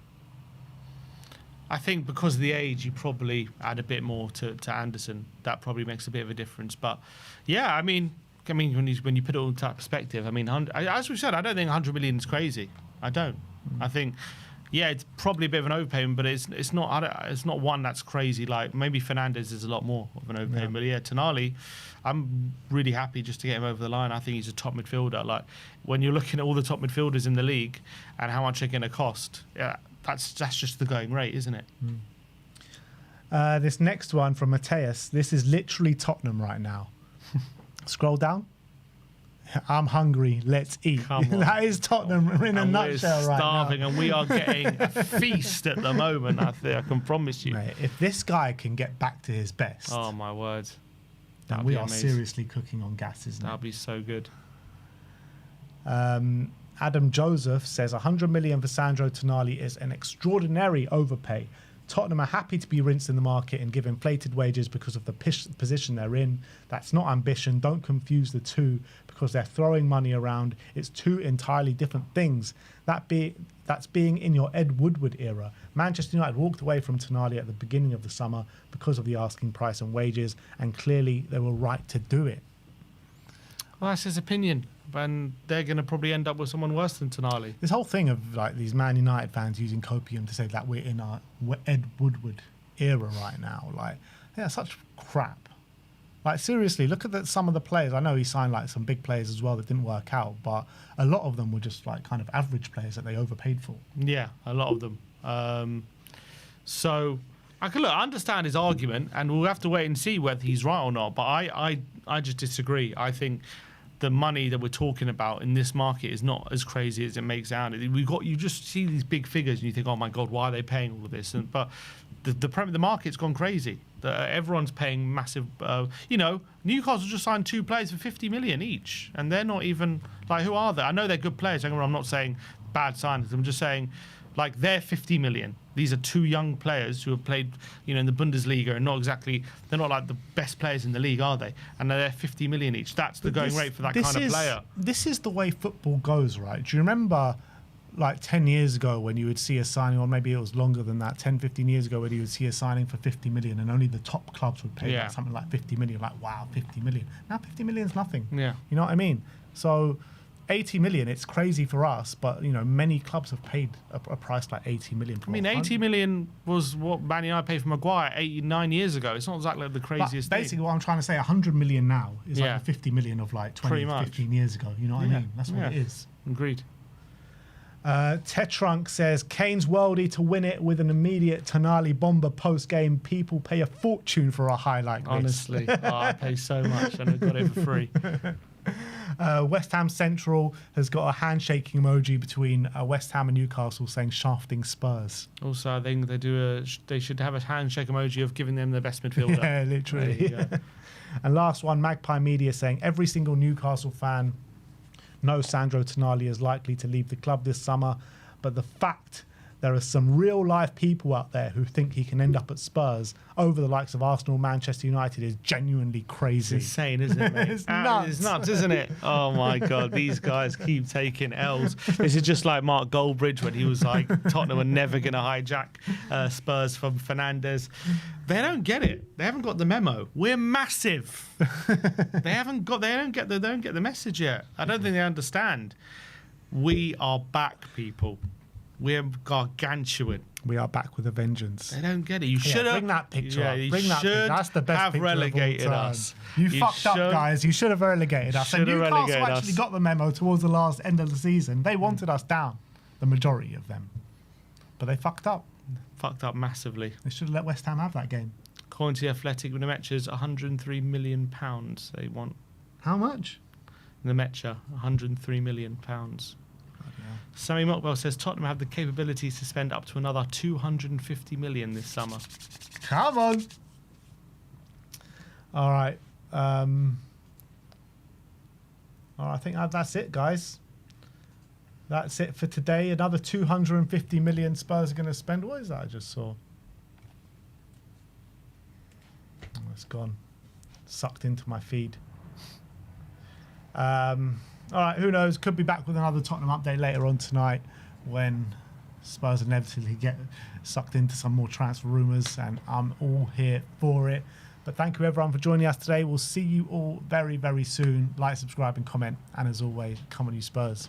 I think because of the age, you probably add a bit more to Anderson. That probably makes a bit of a difference. But yeah, I mean, when you put it all into that perspective, I mean, as we said, I don't think 100 million is crazy. I don't. I think, yeah, it's probably a bit of an overpayment, but it's not one that's crazy. Like maybe Fernandes is a lot more of an overpayment, but yeah, Tonali, I'm really happy just to get him over the line. I think he's a top midfielder. Like when you're looking at all the top midfielders in the league and how much they're going to cost, yeah, that's just the going rate, isn't it? This next one from Mateus. This is literally Tottenham right now. Scroll down. I'm hungry. Let's eat. That is Tottenham in a nutshell right now. We're starving, and we are getting a feast at the moment. I can promise you. Mate, if this guy can get back to his best, oh my word, then we are seriously cooking on gas, isn't it? That'll be so good. Adam Joseph says 100 million for Sandro Tonali is an extraordinary overpay. Tottenham are happy to be rinsed in the market and give inflated wages because of the position they're in. That's not ambition. Don't confuse the two because they're throwing money around. It's two entirely different things. That's being in your Ed Woodward era. Manchester United walked away from Tonali at the beginning of the summer because of the asking price and wages, and clearly they were right to do it. Well, that's his opinion, and they're going to probably end up with someone worse than Tonali. This whole thing of like these Man United fans using copium to say that we're in our Ed Woodward era right now, like, yeah, such crap. Like, seriously, look at some of the players. I know he signed like some big players as well that didn't work out, but a lot of them were just like kind of average players that they overpaid for. Yeah, a lot of them. So I understand his argument, and we'll have to wait and see whether he's right or not. But I just disagree. I think the money that we're talking about in this market is not as crazy as it makes out. You just see these big figures and you think, oh my God, why are they paying all of this? But the market's gone crazy. Everyone's paying massive. Newcastle just signed 2 players for 50 million each, and they're not even like, who are they? I know they're good players. I'm not saying bad signings. I'm just saying, like, they're 50 million. These are 2 young players who have played, in the Bundesliga, and they're not like the best players in the league, are they? And they're 50 million each. That's the going rate for that kind of player. This is the way football goes, right? Do you remember, like 10 years ago when you would see a signing, or maybe it was longer than that, 10, 15 years ago, when you would see a signing for 50 million and only the top clubs would pay like something like 50 million, like, wow, 50 million. Now 50 million is nothing. Yeah. You know what I mean? So 80 million, it's crazy for us, but, many clubs have paid a price like 80 million. For 80 million was what Man United paid for Maguire 9 years ago. It's not exactly the craziest thing. Basically, what I'm trying to say, 100 million now is like the 50 million of like 20, 15 years ago. You know what I mean? That's what it is. Agreed. Tetrunk says, Kane's worldie to win it with an immediate Tonali bomber post-game. People pay a fortune for a highlight. Honestly, I pay so much and I got it for free. West Ham Central has got a handshaking emoji between West Ham and Newcastle saying shafting Spurs. Also, I think they should have a handshake emoji of giving them the best midfielder. Yeah, literally. And last one, Magpie Media saying every single Newcastle fan knows Sandro Tonali is likely to leave the club this summer, but the fact there are some real life people out there who think he can end up at Spurs over the likes of Arsenal, Manchester United is genuinely crazy. It's insane, isn't it, mate? It's nuts. It's nuts, isn't it? Oh my God, these guys keep taking L's. This is just like Mark Goldbridge when he was like, Tottenham are never going to hijack Spurs from Fernandes. They don't get it. They haven't got the memo. We're massive. They don't get the message yet. I don't think they understand. We are back, people. We're gargantuan. We are back with a vengeance. They don't get it. You should have bring that picture up. You Bring that picture. That's the best have picture relegated of all time. us. You fucked up, guys. You should have relegated us. And Newcastle actually got the memo towards the last end of the season. They wanted us down, the majority of them, but they fucked up. Fucked up massively. They should have let West Ham have that game. According to the Athletic, the Metchers, £103 million they want. How much? The Metcher, £103 million. Sammy Mockbell says Tottenham have the capabilities to spend up to another 250 million this summer. Come on. All right. I think that's it, guys. That's it for today. Another 250 million Spurs are going to spend. What is that I just saw? Oh, it's gone. Sucked into my feed. All right, who knows? Could be back with another Tottenham update later on tonight when Spurs inevitably get sucked into some more transfer rumours, and I'm all here for it. But thank you, everyone, for joining us today. We'll see you all very, very soon. Like, subscribe, and comment. And as always, come on, you Spurs.